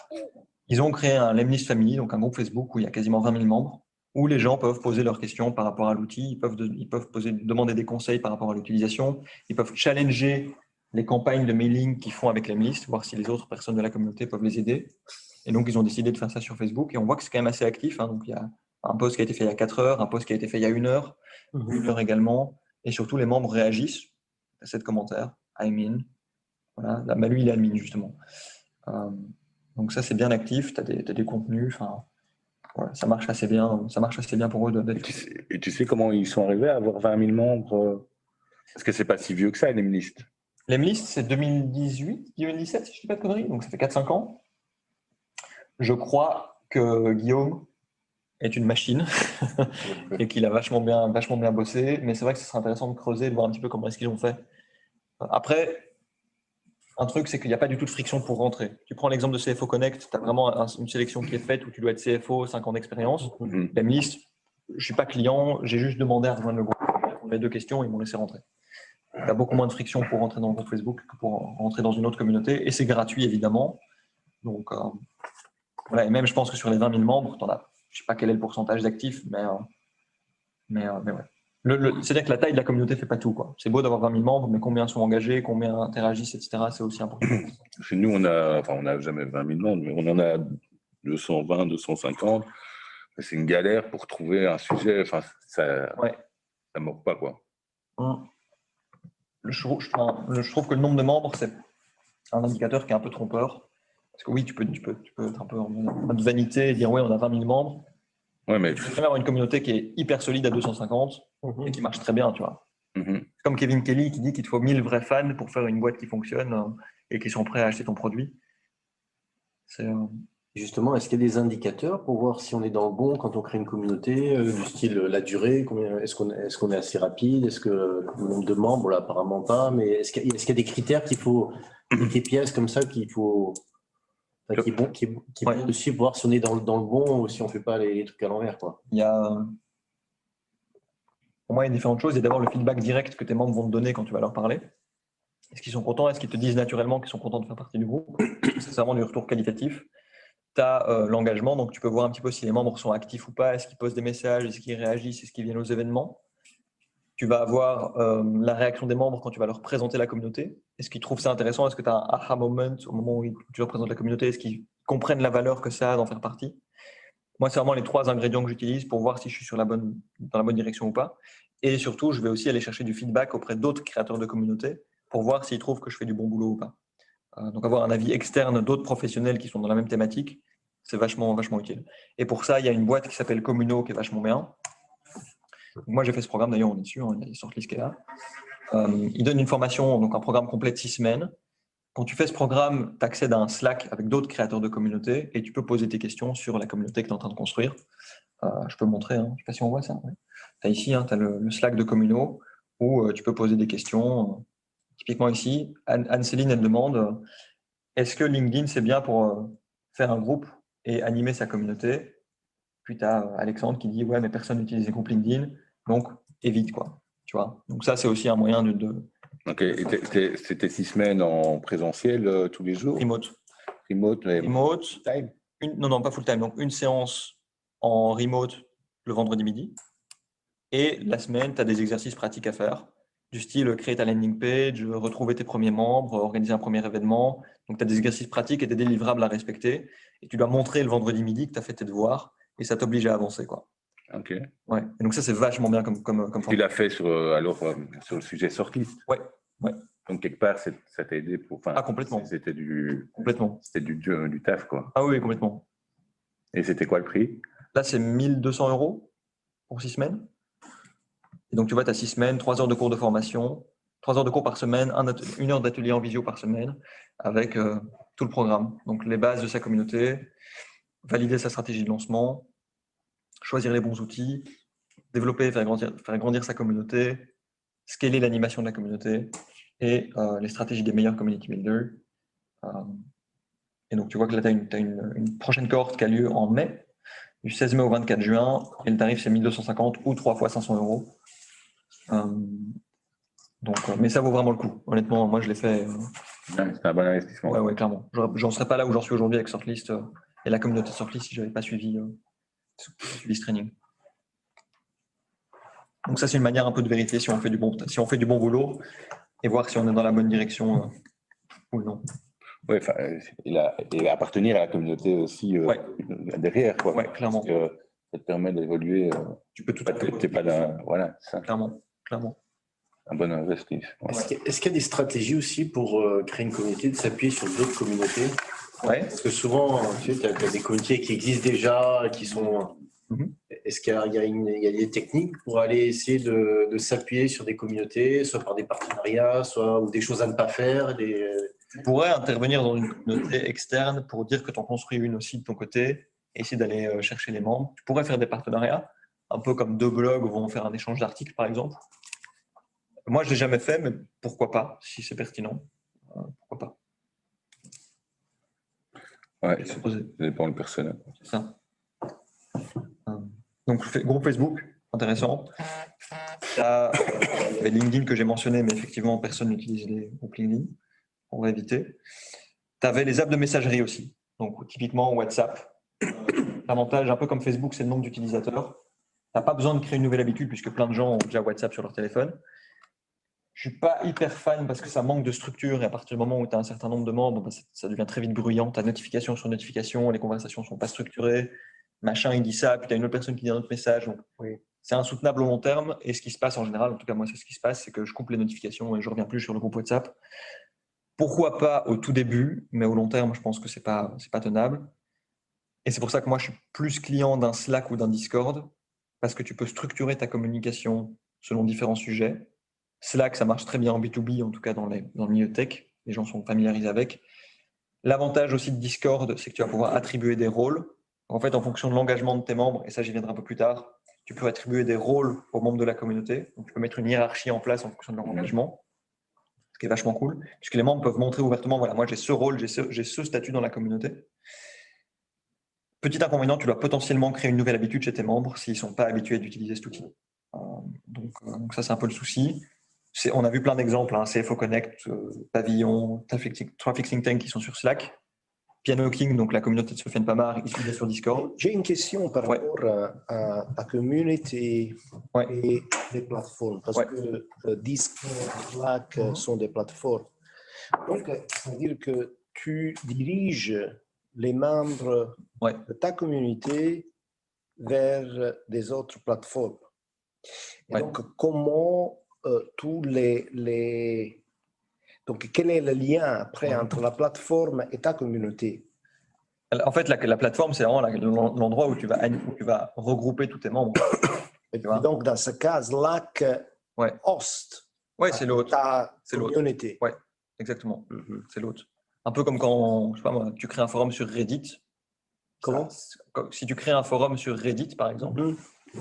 Ils ont créé un Lemlist Family, donc un groupe Facebook où il y a quasiment 20 000 membres, où les gens peuvent poser leurs questions par rapport à l'outil, ils peuvent demander des conseils par rapport à l'utilisation, ils peuvent challenger les campagnes de mailing qu'ils font avec Lemlist, voir si les autres personnes de la communauté peuvent les aider. Et donc, ils ont décidé de faire ça sur Facebook et on voit que c'est quand même assez actif. Hein. Donc, il y a un post qui a été fait il y a 4 heures, un post qui a été fait il y a 1 heure, 1 heure également. Et surtout, les membres réagissent à ces commentaires. I'm in. Voilà. Là, lui, il est admin, justement. Donc, ça, c'est bien actif. Tu as des contenus. Voilà, ça marche assez bien. Ça marche assez bien pour eux. Et tu sais comment ils sont arrivés à avoir 20 000 membres? Parce que c'est pas si vieux que ça, Lemlist. Lemlist, c'est 2018, 2017, si je ne dis pas de conneries. Donc, ça fait 4-5 ans. Je crois que Guillaume est une machine et qu'il a vachement bien bossé. Mais c'est vrai que ce serait intéressant de creuser, de voir un petit peu comment est-ce qu'ils ont fait. Après, un truc, c'est qu'il n'y a pas du tout de friction pour rentrer. Tu prends l'exemple de CFO Connect, tu as vraiment une sélection qui est faite où tu dois être CFO, 5 ans d'expérience. Lemlist, je ne suis pas client, j'ai juste demandé à rejoindre le groupe. On a 2 questions, ils m'ont laissé rentrer. Il y a beaucoup moins de friction pour rentrer dans le groupe Facebook que pour rentrer dans une autre communauté. Et c'est gratuit, évidemment. Donc, voilà. Et même, je pense que sur les 20 000 membres, je ne sais pas quel est le pourcentage d'actifs, mais Mais ouais. C'est-à-dire que la taille de la communauté ne fait pas tout, quoi. C'est beau d'avoir 20 000 membres, mais combien sont engagés, combien interagissent, etc., c'est aussi important. Chez nous, on n'a jamais 20 000 membres, mais on en a 220, 250. C'est une galère pour trouver un sujet. Enfin, ça ne manque pas, quoi. Je trouve que le nombre de membres, c'est un indicateur qui est un peu trompeur. Parce que oui, tu peux être un peu en mode vanité et dire oui, on a 20 000 membres. Ouais, mais tu peux avoir une communauté qui est hyper solide à 250 et qui marche très bien, tu vois. C'est comme Kevin Kelly qui dit qu'il te faut 1000 vrais fans pour faire une boîte qui fonctionne et qui sont prêts à acheter ton produit. Justement, est-ce qu'il y a des indicateurs pour voir si on est dans le bon quand on crée une communauté, du style la durée, est-ce qu'on est assez rapide, est-ce que le nombre de membres, là, apparemment pas, mais est-ce qu'il y a des critères qu'il faut, des KPIs comme ça qu'il faut, qui est bon aussi pour voir si on est dans le bon ou si on ne fait pas les trucs à l'envers, quoi. Il y a, pour moi, il y a différentes choses. Il y a d'abord le feedback direct que tes membres vont te donner quand tu vas leur parler. Est-ce qu'ils sont contents? Est-ce qu'ils te disent naturellement qu'ils sont contents de faire partie du groupe? C'est vraiment du retour qualitatif. Tu as l'engagement, donc tu peux voir un petit peu si les membres sont actifs ou pas, est-ce qu'ils posent des messages, est-ce qu'ils réagissent, est-ce qu'ils viennent aux événements. Tu vas avoir la réaction des membres quand tu vas leur présenter la communauté. Est-ce qu'ils trouvent ça intéressant? Est-ce que tu as un aha moment au moment où tu leur présentes la communauté? Est-ce qu'ils comprennent la valeur que ça a d'en faire partie? Moi, c'est vraiment les 3 ingrédients que j'utilise pour voir si je suis dans la bonne direction ou pas. Et surtout, je vais aussi aller chercher du feedback auprès d'autres créateurs de communauté pour voir s'ils trouvent que je fais du bon boulot ou pas. Donc avoir un avis externe d'autres professionnels qui sont dans la même thématique, c'est vachement utile. Et pour ça, il y a une boîte qui s'appelle Communo qui est vachement bien. Donc moi, j'ai fait ce programme, d'ailleurs, on est dessus, il y a Sortlist qui est là. Il donne une formation, donc un programme complet de 6 semaines. Quand tu fais ce programme, tu accèdes à un Slack avec d'autres créateurs de communauté et tu peux poser tes questions sur la communauté que tu es en train de construire. Je peux montrer, je ne sais pas si on voit ça. Ouais. Tu as ici, tu as le Slack de Communo où tu peux poser des questions. Typiquement ici, Anne-Céline, elle demande est-ce que LinkedIn, c'est bien pour faire un groupe et animer sa communauté? Puis tu as Alexandre qui dit ouais, mais personne n'utilise les groupes LinkedIn, donc évite, quoi. Tu vois, donc ça, c'est aussi un moyen de... Ok, c'était 6 semaines en présentiel tous les jours? Remote. Mais... Remote. Time. Non, pas full time. Donc une séance en remote le vendredi midi. Et la semaine, tu as des exercices pratiques à faire, du style créer ta landing page, retrouver tes premiers membres, organiser un premier événement. Donc tu as des exercices pratiques et des délivrables à respecter. Et tu dois montrer le vendredi midi que tu as fait tes devoirs et ça t'oblige à avancer, quoi. Ok. Ouais. Et donc ça, c'est vachement bien comme Tu l'as fait sur le sujet Sortlist? Ouais. Donc quelque part, ça t'a aidé pour... complètement. C'était C'était du taf, quoi. Ah oui, complètement. Et c'était quoi le prix? Là, c'est 1 200 € pour 6 semaines. Et donc, tu vois, tu as 6 semaines, 3 heures de cours de formation, 3 heures de cours par semaine, 1 heure d'atelier en visio par semaine, avec tout le programme. Donc, les bases de sa communauté, valider sa stratégie de lancement, choisir les bons outils, développer, faire grandir sa communauté, scaler l'animation de la communauté et les stratégies des meilleurs community builders. Et donc, tu vois que là, tu as une prochaine cohorte qui a lieu en mai, du 16 mai au 24 juin, et le tarif, c'est 1 250 ou 3 fois 500 €. Mais ça vaut vraiment le coup. Honnêtement, moi, je l'ai fait. C'est un bon investissement. Ouais, clairement. J'en serais pas là où j'en suis aujourd'hui avec Sortlist et la communauté Sortlist si je n'avais pas suivi ce training. Donc ça, c'est une manière un peu de vérifier si on fait du bon boulot et voir si on est dans la bonne direction ou non. Oui, et appartenir à la communauté aussi derrière, quoi. Ouais, clairement. Parce que ça te permet d'évoluer. Tu peux tout à fait. T'es pas dans... Voilà, ça. Clairement. Un bon investissement. Est-ce qu'il y a des stratégies aussi pour créer une communauté, de s'appuyer sur d'autres communautés? Ouais. Parce que souvent, tu sais, as des communautés qui existent déjà, qui sont... Est-ce qu'il y a des techniques pour aller essayer de s'appuyer sur des communautés, soit par des partenariats, soit ou des choses à ne pas faire? Tu pourrais intervenir dans une communauté externe pour dire que tu en construis une aussi de ton côté et essayer d'aller chercher les membres. Tu pourrais faire des partenariats, un peu comme 2 blogs vont faire un échange d'articles, par exemple. Moi, je ne l'ai jamais fait, mais pourquoi pas, si c'est pertinent. Pourquoi pas. Ouais, ça dépend du personnel. C'est ça. Donc, groupe Facebook, intéressant. Tu as LinkedIn que j'ai mentionné, mais effectivement, personne n'utilise les groupes LinkedIn. On va éviter. Tu avais les apps de messagerie aussi. Donc, typiquement WhatsApp. L'avantage, un peu comme Facebook, c'est le nombre d'utilisateurs. n'as pas besoin de créer une nouvelle habitude puisque plein de gens ont déjà WhatsApp sur leur téléphone. Je ne suis pas hyper fan parce que ça manque de structure et à partir du moment où tu as un certain nombre de membres, bah, ça devient très vite bruyant. Tu as notification sur notification, les conversations ne sont pas structurées. Machin, il dit ça, puis tu as une autre personne qui dit un autre message. Donc, c'est insoutenable au long terme. Et ce qui se passe en général, en tout cas moi, c'est ce qui se passe, c'est que je coupe les notifications et je ne reviens plus sur le groupe WhatsApp. Pourquoi pas au tout début, mais au long terme, je pense que ce n'est pas tenable. Et c'est pour ça que moi, je suis plus client d'un Slack ou d'un Discord parce que tu peux structurer ta communication selon différents sujets. Slack, ça marche très bien en B2B, en tout cas dans le milieu tech. Les gens sont familiarisés avec. L'avantage aussi de Discord, c'est que tu vas pouvoir attribuer des rôles. En fait, en fonction de l'engagement de tes membres, et ça j'y viendrai un peu plus tard, tu peux attribuer des rôles aux membres de la communauté. Donc, tu peux mettre une hiérarchie en place en fonction de leur engagement, ce qui est vachement cool, puisque les membres peuvent montrer ouvertement, voilà, moi j'ai ce rôle, j'ai ce statut dans la communauté. Petit inconvénient, tu dois potentiellement créer une nouvelle habitude chez tes membres s'ils ne sont pas habitués d'utiliser cet outil. Donc ça, c'est un peu le souci. On a vu plein d'exemples, hein, CFO Connect, Pavillon, Traffic Think Tank qui sont sur Slack. Piano King, donc la communauté de Sofiane Pamar, ils sont sur Discord. J'ai une question par rapport à la communauté et les plateformes, parce que Discord, Slack sont des plateformes. Donc, ça veut dire que tu diriges les membres de ta communauté vers des autres plateformes. Et donc, comment tous les... Donc, quel est le lien après entre la plateforme et ta communauté? En fait, la plateforme, c'est vraiment l'endroit où tu vas regrouper tous tes membres. Et donc, dans ce cas, Slack host c'est l'autre. ta communauté. Oui, exactement. C'est l'autre. Un peu comme quand, je sais pas moi, tu crées un forum sur Reddit. Comment? Si tu crées un forum sur Reddit, par exemple,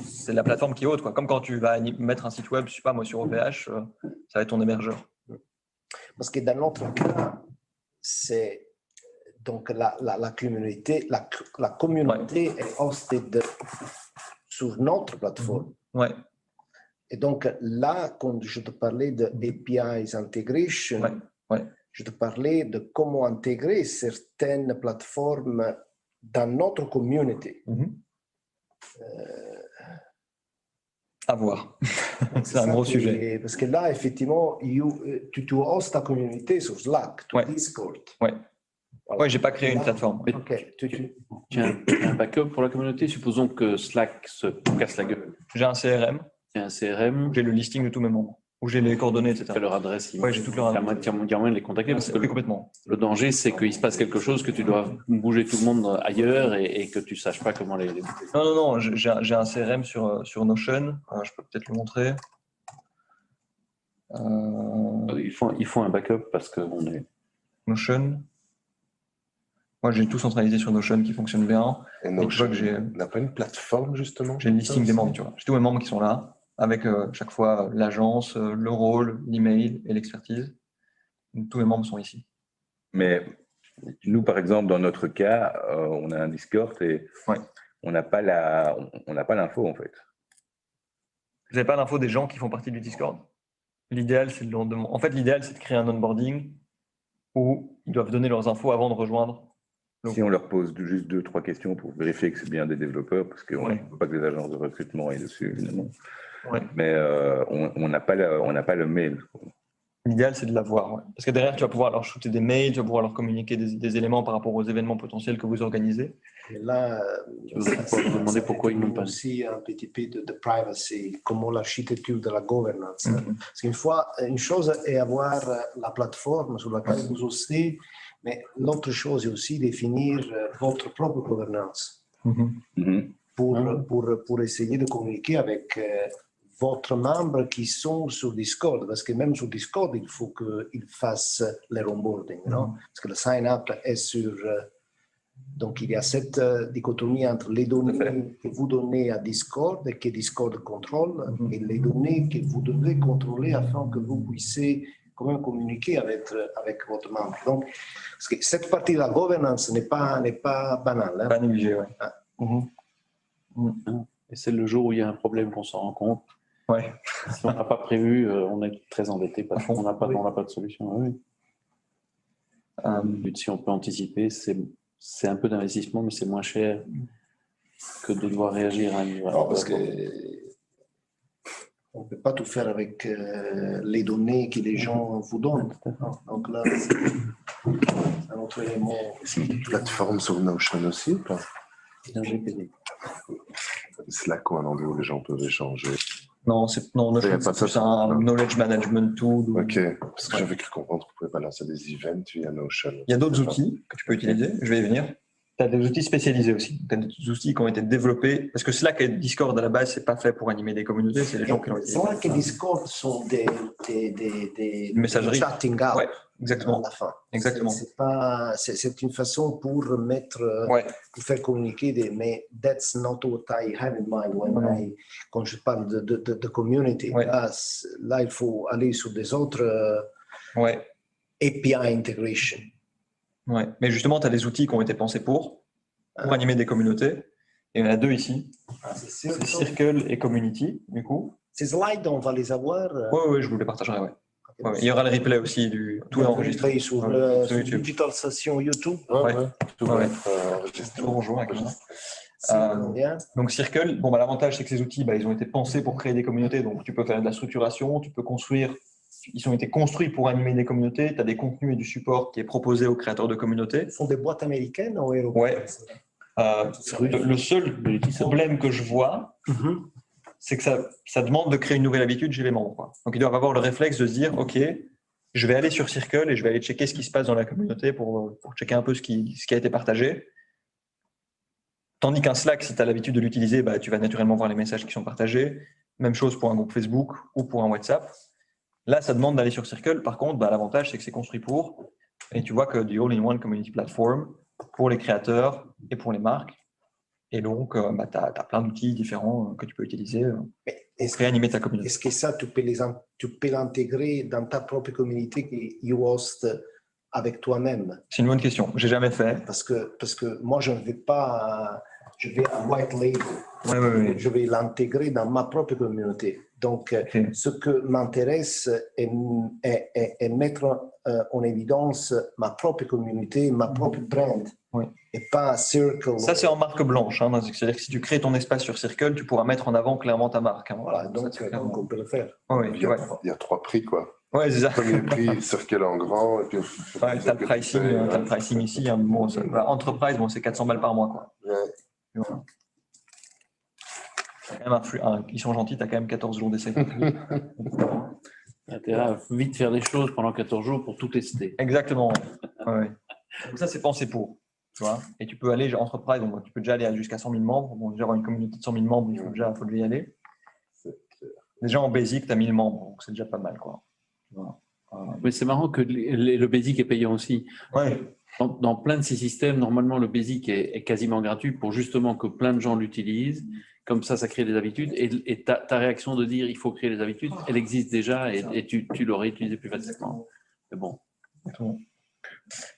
c'est la plateforme qui est haute, quoi. Comme quand tu vas mettre un site web, je sais pas moi, sur OVH, ça va être ton hébergeur. Parce que dans notre cas, c'est donc la communauté, la communauté est hosted sur notre plateforme. Et donc là, quand je te parlais de APIs integration, je te parlais de comment intégrer certaines plateformes dans notre communauté. À voir. C'est un gros sujet. Parce que là, effectivement, tu hostes ta communauté sur Slack, sur Discord. Oui, j'ai pas créé une plateforme. Tu as un backup pour la communauté? Supposons que Slack se casse la gueule. J'ai un CRM. Tu as un CRM. J'ai le listing de tous mes membres. Où j'ai les coordonnées, etc. Tu as leur adresse. Oui, j'ai toutes leurs adresses. Tu as moyen de les contacter. Parce que complètement. Le danger, c'est qu'il se passe quelque chose, que tu dois bouger tout le monde ailleurs et que tu ne saches pas comment les bouger. Non, j'ai un CRM sur Notion. Je peux peut-être le montrer. Il faut un backup parce qu'on est... Notion. Moi, j'ai tout centralisé sur Notion qui fonctionne bien. Et Notion, on n'a pas une plateforme, justement? J'ai le listing des membres, tu vois. J'ai tous mes membres qui sont là, avec chaque fois l'agence, le rôle, l'email et l'expertise. Tous mes membres sont ici. Mais nous, par exemple, dans notre cas, on a un Discord et on n'a pas l'info, en fait. Vous n'avez pas l'info des gens qui font partie du Discord. L'idéal, c'est de créer un onboarding où ils doivent donner leurs infos avant de rejoindre. Si on leur pose juste 2-3 questions pour vérifier que c'est bien des développeurs, parce qu'on ne veut pas que les agences de recrutement aient dessus, évidemment. Mais on n'a pas le mail. L'idéal, c'est de l'avoir. Parce que derrière, tu vas pouvoir leur shooter des mails, tu vas pouvoir leur communiquer des éléments par rapport aux événements potentiels que vous organisez. Et là, tu vas pouvoir demander pourquoi ils n'ont pas. Aussi un petit peu de privacy, comment l'architecture de la governance. Parce qu'une fois, une chose est avoir la plateforme sur laquelle vous hostez, mais l'autre chose est aussi définir votre propre gouvernance pour essayer de communiquer avec votre membre qui sont sur Discord, parce que même sur Discord, il faut qu'ils fassent leur onboarding, non? Parce que le sign-up est sur... donc, il y a cette dichotomie entre les données que vous donnez à Discord et que Discord contrôle et les données que vous devez contrôler afin que vous puissiez quand même communiquer avec votre membre. Donc, parce que cette partie de la gouvernance n'est pas banale. Hein? Pas négligée, Et c'est le jour où il y a un problème qu'on s'en rend compte. Si on n'a pas prévu, on est très embêté parce qu'on n'a pas de solution. Si on peut anticiper, c'est un peu d'investissement, mais c'est moins cher que de devoir réagir à une. Non, parce que on ne peut pas tout faire avec les données que les gens vous donnent. Donc là, c'est un autre élément. Est-ce qu'il y a une plateforme sur Notion aussi ou pas? Un GPD. Slack ou un endroit où les gens peuvent échanger. Non, Notion, pas c'est plus ça, un non. knowledge management tool. Ok, parce que j'avais cru comprendre qu'on pouvait balancer des events via Notion. Il y a d'autres outils que tu peux utiliser, je vais y venir. Tu as des outils spécialisés aussi. Tu as des outils qui ont été développés, parce que Slack et Discord à la base, c'est pas fait pour animer des communautés, c'est les gens qui l'ont utilisé. Slack et Discord sont des messageries. chatting apps. Ouais, exactement. À la fin. Exactement. C'est une façon pour mettre, pour faire communiquer mais that's not what I have in mind quand je parle de community. Ouais. Là, il faut aller sur des autres API integration. Ouais. Mais justement, tu as des outils qui ont été pensés pour animer des communautés. Et il y en a deux ici. C'est Circle et Community, du coup. Ces slides, on va les avoir. Oui, je vous les partagerai, il y aura le replay aussi, tout est enregistré. Sur YouTube. Digital Session YouTube. Tout Bonjour, donc Circle, l'avantage c'est que ces outils, ils ont été pensés pour créer des communautés, donc tu peux faire de la structuration, tu peux construire, ils ont été construits pour animer des communautés, tu as des contenus et du support qui est proposé aux créateurs de communautés. Ce sont des boîtes américaines ou européennes? Le seul problème que je vois, c'est que ça demande de créer une nouvelle habitude chez les membres, quoi. Donc ils doivent avoir le réflexe de se dire, ok, je vais aller sur Circle et je vais aller checker ce qui se passe dans la communauté pour checker un peu ce qui a été partagé. Tandis qu'un Slack, si tu as l'habitude de l'utiliser, tu vas naturellement voir les messages qui sont partagés. Même chose pour un groupe Facebook ou pour un WhatsApp. Là, ça demande d'aller sur Circle. Par contre, l'avantage, c'est que c'est construit pour. Et tu vois que du All-in-One Community Platform pour les créateurs et pour les marques. Et donc, tu as plein d'outils différents que tu peux utiliser pour réanimer ta communauté. Est-ce que ça, tu peux l'intégrer dans ta propre communauté que you host avec toi-même? C'est une bonne question. Je n'ai jamais fait. Parce que moi, je ne vais pas... Je vais à white label. Je vais l'intégrer dans ma propre communauté. Donc, ce que m'intéresse est mettre en évidence ma propre communauté, ma propre brand. Et pas Circle. Ça, c'est en marque blanche. C'est-à-dire que si tu crées ton espace sur Circle, tu pourras mettre en avant clairement ta marque. Voilà, donc on peut le faire. Il y a 3 prix, quoi. Ouais, c'est ça. Premier prix, Circle en grand. Et puis tu as le pricing ici. Enterprise, c'est 400 balles par mois, quoi. Voilà. Ils sont gentils, tu as quand même 14 jours d'essai. Intérêt à vite faire des choses pendant 14 jours pour tout tester. Exactement. Donc ça, c'est pensé pour. Tu vois, et tu peux aller Enterprise, donc tu peux déjà aller jusqu'à 100 000 membres. Bon, déjà avoir une communauté de 100 000 membres, il faut déjà y aller. Déjà en basic, tu as 1000 membres, donc c'est déjà pas mal, quoi. Mais c'est marrant que le basic est payant aussi. Ouais. Dans plein de ces systèmes, normalement, le basic est quasiment gratuit pour justement que plein de gens l'utilisent. Comme ça crée des habitudes. Et ta réaction de dire il faut créer des habitudes, elle existe déjà et tu l'aurais utilisé plus facilement. Mais bon.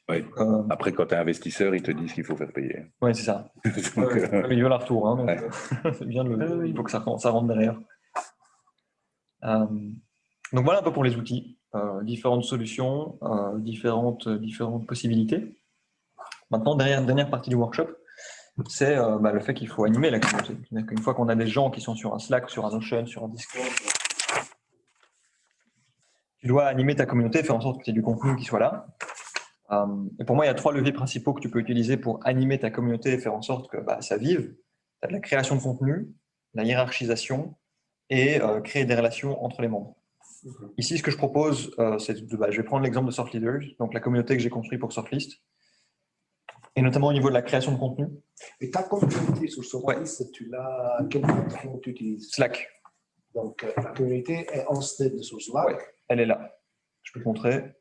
Ouais. Après, quand tu es investisseur, ils te disent qu'il faut faire payer. Oui, c'est ça. Ils veulent un retour. Donc, c'est bien il faut que ça rentre derrière. Donc voilà un peu pour les outils. Différentes solutions, différentes possibilités. Maintenant, dernière partie du workshop, c'est le fait qu'il faut animer la communauté. C'est-à-dire qu'une fois qu'on a des gens qui sont sur un Slack, sur un Notion, sur un Discord, tu dois animer ta communauté, faire en sorte que tu aies du contenu qui soit là. Et pour moi, il y a 3 leviers principaux que tu peux utiliser pour animer ta communauté et faire en sorte que ça vive. Tu as la création de contenu, la hiérarchisation et créer des relations entre les membres. Ici, ce que je propose, c'est je vais prendre l'exemple de Sort Leaders, donc la communauté que j'ai construite pour Sortlist, et notamment au niveau de la création de contenu. Et ta communauté sur Sortlist, quelle plateforme tu utilises? Slack. Donc, la communauté est hosted sur Slack. Ouais, elle est là. Je peux te montrer.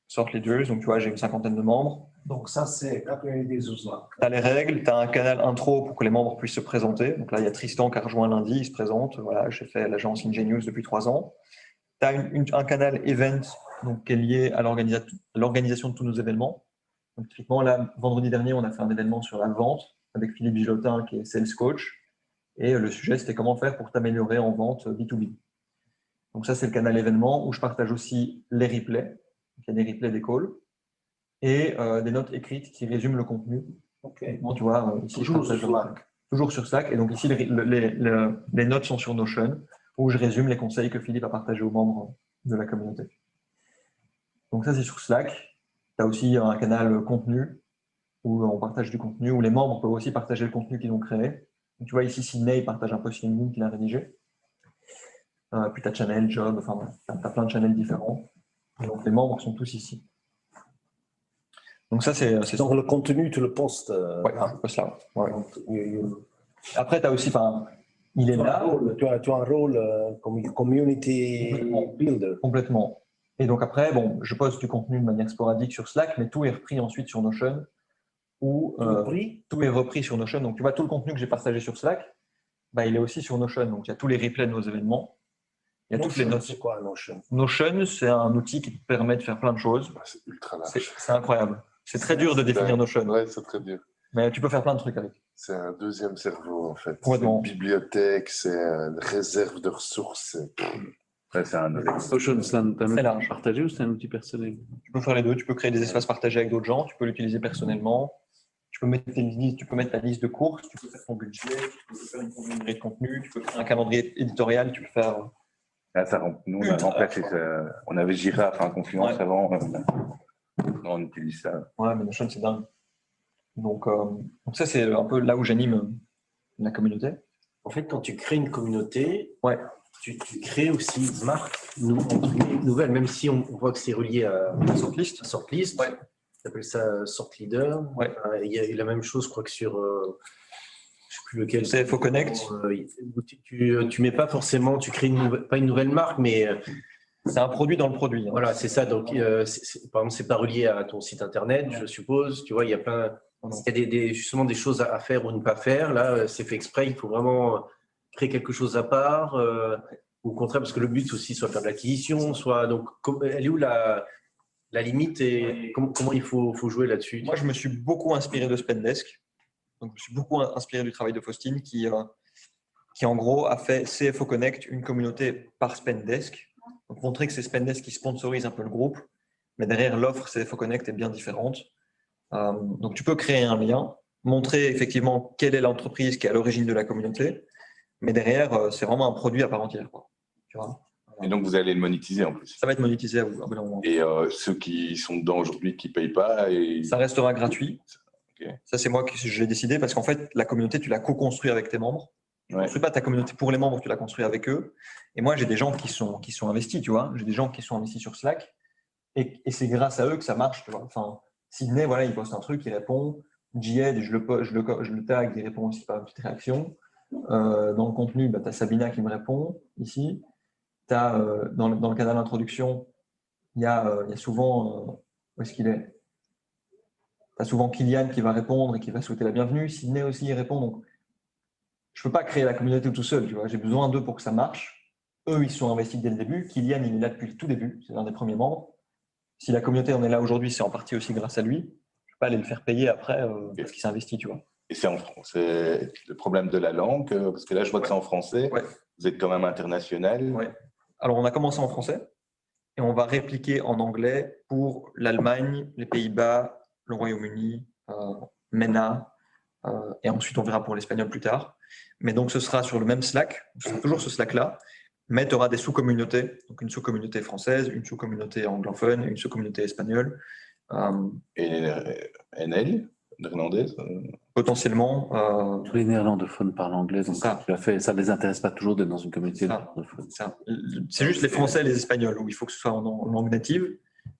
Sort Leaders, donc tu vois, j'ai une 50aine de membres. Donc ça, c'est la communauté sur Slack. Tu as les règles, tu as un canal intro pour que les membres puissent se présenter. Donc là, il y a Tristan qui a rejoint lundi, il se présente. Voilà, j'ai fait l'agence Ingenious depuis 3 ans. Tu as un canal event donc, qui est lié à l'organisation de tous nos événements. Donc, typiquement, là, vendredi dernier, on a fait un événement sur la vente avec Philippe Gilotin, qui est sales coach. Et le sujet, c'était comment faire pour t'améliorer en vente B2B. Donc ça, c'est le canal événement où je partage aussi les replays. Donc, il y a des replays des calls et des notes écrites qui résument le contenu. Okay. Bon, tu vois, ici, toujours sur Slack. toujours sur Slack. Et donc ici, les notes sont sur Notion, où je résume les conseils que Philippe a partagés aux membres de la communauté. Donc ça, c'est sur Slack. Tu as aussi un canal contenu, où on partage du contenu, où les membres peuvent aussi partager le contenu qu'ils ont créé. Donc, tu vois ici, Sydney partage un post LinkedIn qu'il a rédigé. Puis tu as Channel, Job, enfin, tu as plein de channels différents. Et donc les membres sont tous ici. Donc ça, c'est donc le contenu, tu le postes. Ouais, un post là. Ouais. Après, tu as aussi, il est là. Tu as un rôle comme community builder. Complètement. Et donc après, je poste du contenu de manière sporadique sur Slack, mais tout est repris ensuite sur Notion. Tout est repris sur Notion. Donc tu vois, tout le contenu que j'ai partagé sur Slack, il est aussi sur Notion. Donc il y a tous les replays de nos événements. Il y a toutes les notes. C'est quoi Notion? Notion, c'est un outil qui te permet de faire plein de choses. C'est ultra large. C'est incroyable. C'est très dur de définir Notion. Oui, c'est très dur. Mais tu peux faire plein de trucs avec. C'est un deuxième cerveau, en fait. C'est une bibliothèque, c'est une réserve de ressources. C'est un Notion, c'est un outil partagé ou c'est un outil personnel? Tu peux faire les deux. Tu peux créer des espaces partagés avec d'autres gens. Tu peux l'utiliser personnellement. Tu peux mettre ta liste de courses. Tu peux faire ton budget. Tu peux faire une calendrier de contenu. Tu peux faire un calendrier éditorial. Tu peux faire... Nous, on avait Jira, Confluence avant. On utilise ça. Ouais, mais Notion, c'est dingue. Donc ça, c'est un peu là où j'anime la communauté. En fait, quand tu crées une communauté, ouais. tu crées aussi une marque nouvelle, même si on voit que c'est relié à Sortlist. Ouais. On appelle ça Sortleader. Ouais. Il y a la même chose, je crois que sur... je ne sais plus lequel. CFO Connect. Tu mets pas forcément, tu crées pas une nouvelle marque, mais... c'est un produit dans le produit. Hein. Voilà, c'est ça. Donc, par exemple, c'est pas relié à ton site internet, je suppose. Tu vois, il y a plein... Il y a justement des choses à faire ou ne pas faire. Là, c'est fait exprès. Il faut vraiment créer quelque chose à part. Ou au contraire, parce que le but aussi, soit faire de l'acquisition, soit... Donc, elle est où la limite et comment il faut jouer là-dessus? Moi, je me suis beaucoup inspiré de Spendesk. Donc, je me suis beaucoup inspiré du travail de Faustine qui en gros, a fait CFO Connect, une communauté par Spendesk. Donc, montrer que c'est Spendesk qui sponsorise un peu le groupe. Mais derrière, l'offre CFO Connect est bien différente. Donc, tu peux créer un lien, montrer effectivement quelle est l'entreprise qui est à l'origine de la communauté, mais derrière, c'est vraiment un produit à part entière. Quoi. Tu vois. Et donc, vous allez le monétiser en plus. Ça va être monétisé à bout d'un moment. Et ceux qui sont dedans aujourd'hui, qui ne payent pas Ça restera gratuit. Okay. Ça, c'est moi qui l'ai décidé parce qu'en fait, la communauté, tu l'as co-construit avec tes membres. Tu ne construis pas ta communauté pour les membres, tu l'as construit avec eux. Et moi, j'ai des gens qui sont investis, tu vois. J'ai des gens qui sont investis sur Slack. Et c'est grâce à eux que ça marche, tu vois. Enfin, Sydney, voilà, il poste un truc, il répond. J-Ed, je le tag, il répond aussi par une petite réaction. Dans le contenu, tu as Sabina qui me répond ici. Dans le canal d'introduction, il y a souvent… où est-ce qu'il est? Tu as souvent Kylian qui va répondre et qui va souhaiter la bienvenue. Sydney aussi, il répond. Donc, je ne peux pas créer la communauté tout seul, tu vois. J'ai besoin d'eux pour que ça marche. Eux, ils sont investis dès le début. Kylian, il est là depuis le tout début. C'est l'un des premiers membres. Si la communauté en est là aujourd'hui, c'est en partie aussi grâce à lui. Je ne vais pas aller le faire payer après parce qu'il s'investit, tu vois. Et c'est en français, le problème de la langue, parce que là, je vois que c'est en français. Ouais. Vous êtes quand même international. Ouais. Alors, on a commencé en français et on va répliquer en anglais pour l'Allemagne, les Pays-Bas, le Royaume-Uni, MENA, et ensuite on verra pour l'espagnol plus tard. Mais donc, ce sera sur le même Slack, ce sera toujours ce Slack-là, mais tu auras des sous-communautés, donc une sous-communauté française, une sous-communauté anglophone, une sous-communauté espagnole. Et NL, néerlandaise potentiellement. Tous les néerlandophones parlent anglais, donc ça ne les intéresse pas toujours d'être dans une communauté néerlandophone. C'est juste les Français et les Espagnols où il faut que ce soit en langue native.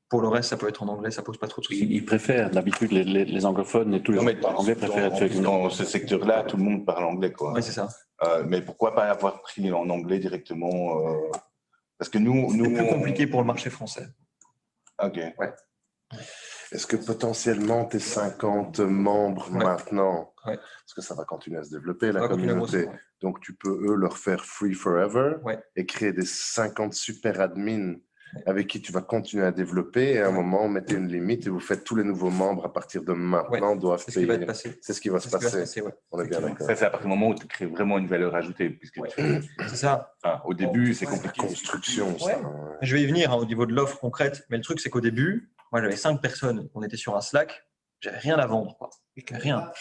Pour le reste, ça peut être en anglais, ça ne pose pas trop de soucis. Ils préfèrent, d'habitude, les anglophones et tous les gens qui parlent anglais préfèrent être avec dans ce secteur-là, tout le monde parle anglais, quoi. Oui, c'est ça. Mais pourquoi pas avoir pris en anglais directement parce que nous c'est plus compliqué pour le marché français. Ok. Ouais. Est-ce que potentiellement tes 50 membres maintenant, parce que ça va continuer à se développer, la communauté, donc tu peux eux leur faire free forever et créer des 50 super admins avec qui tu vas continuer à développer et à un moment, mettez une limite et vous faites tous les nouveaux membres à partir de maintenant doivent payer. C'est ce qui va se passer. On est bien d'accord. Ça, c'est à partir du moment où tu crées vraiment une valeur ajoutée. Puisque c'est ça. Enfin, au début, c'est compliqué. La construction, ça. Je vais y venir au niveau de l'offre concrète, mais le truc, c'est qu'au début, moi, j'avais 5 personnes, on était sur un Slack, j'avais rien à vendre, quoi. Rien.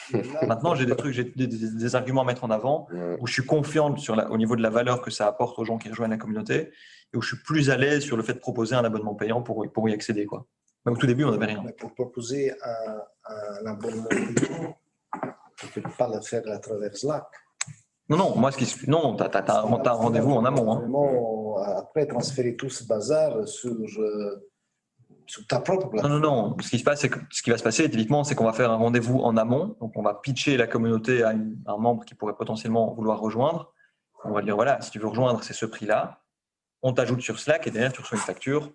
Maintenant, j'ai des trucs, j'ai des arguments à mettre en avant où je suis confiant au niveau de la valeur que ça apporte aux gens qui rejoignent la communauté et où je suis plus à l'aise sur le fait de proposer un abonnement payant pour y accéder, quoi. Mais au tout début, on n'avait rien. Mais pour proposer un abonnement payant, tu ne peux pas le faire à travers Slack. Non, moi, tu as un rendez-vous en amont. Hein. Vraiment, après, transférer tout ce bazar sur ta propre plateforme. Non. Ce qui va se passer, typiquement, c'est qu'on va faire un rendez-vous en amont. Donc, on va pitcher la communauté à un membre qui pourrait potentiellement vouloir rejoindre. On va dire, voilà, si tu veux rejoindre, c'est ce prix-là. On t'ajoute sur Slack et derrière, tu reçois une facture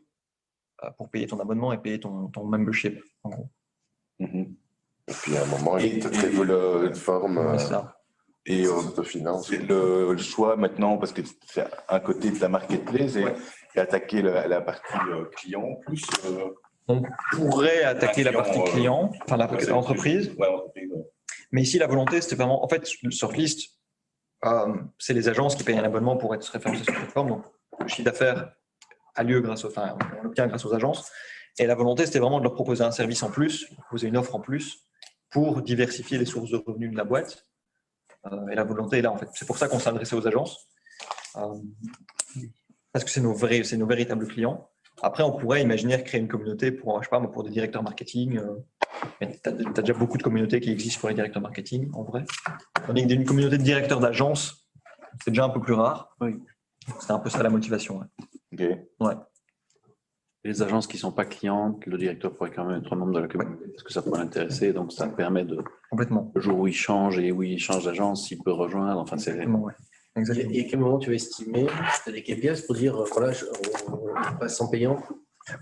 pour payer ton abonnement et payer ton membership, en gros. Et puis, à un moment, il te développe une forme... c'est ça. Et de finance. C'est le choix maintenant, parce que c'est un côté de la marketplace et attaquer la partie client plus. On pourrait attaquer la partie client, enfin l'entreprise. Mais ici, la volonté, c'était vraiment. En fait, le Sortlist, c'est les agences qui payent un abonnement pour être référencées sur la plateforme. Donc, le chiffre d'affaires a lieu on l'obtient grâce aux agences. Et la volonté, c'était vraiment de leur proposer un service en plus, proposer une offre en plus pour diversifier les sources de revenus de la boîte. Et la volonté est là, en fait. C'est pour ça qu'on s'est adressé aux agences. Parce que c'est nos véritables clients. Après, on pourrait imaginer créer une communauté pour des directeurs marketing. Tu as déjà beaucoup de communautés qui existent pour les directeurs marketing, en vrai. Tandis qu'une communauté de directeurs d'agence, c'est déjà un peu plus rare. Oui. C'est un peu ça la motivation. Ouais. Ouais. Les agences qui ne sont pas clientes, le directeur pourrait quand même être membre de la communauté parce que ça pourrait l'intéresser. Donc, ça permet de. Complètement. Le jour où il change d'agence, il peut rejoindre. Enfin, c'est. Exactement. Et à quel moment tu vas estimer, tu as des KPIs pour dire, voilà, on passe en payant?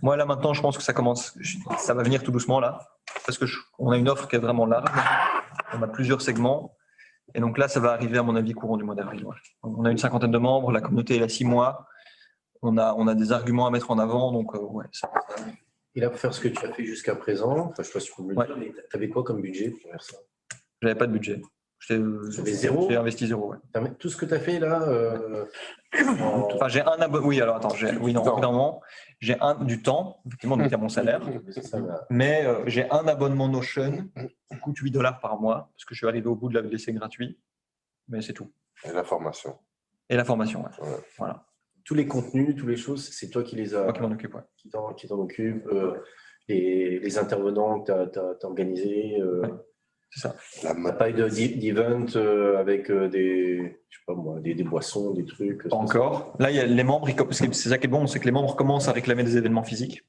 Moi, là, maintenant, je pense que ça va venir tout doucement, là. Parce qu'on a une offre qui est vraiment large. On a plusieurs segments. Et donc là, ça va arriver, à mon avis, courant du mois d'avril. Ouais. On a une 50aine de membres. La communauté est à 6 mois. On a des arguments à mettre en avant. Donc, ça. Et là, pour faire ce que tu as fait jusqu'à présent, je ne sais pas si tu peux me le dire, mais tu avais quoi comme budget pour faire ça? Je n'avais pas de budget. Zéro. J'ai investi 0. Ouais. Tout ce que tu as fait là Enfin, j'ai un abonnement. Oui, alors attends, évidemment, j'ai du temps, effectivement, donc il y a mon salaire. Mais j'ai un abonnement Notion qui coûte $8 par mois, parce que je suis arrivé au bout de l'essai gratuit. Mais c'est tout. Et la formation. Et la formation, ouais. Voilà. Tous les contenus, toutes les choses, c'est toi qui les as. Moi qui m'en occupe, ouais. Qui t'en occupe. Les intervenants que tu as organisés. C'est ça. T'as pas eu d'event avec des boissons, des trucs. Pas encore. Là, il y a les membres, c'est ça qui est bon, c'est que les membres commencent à réclamer des événements physiques.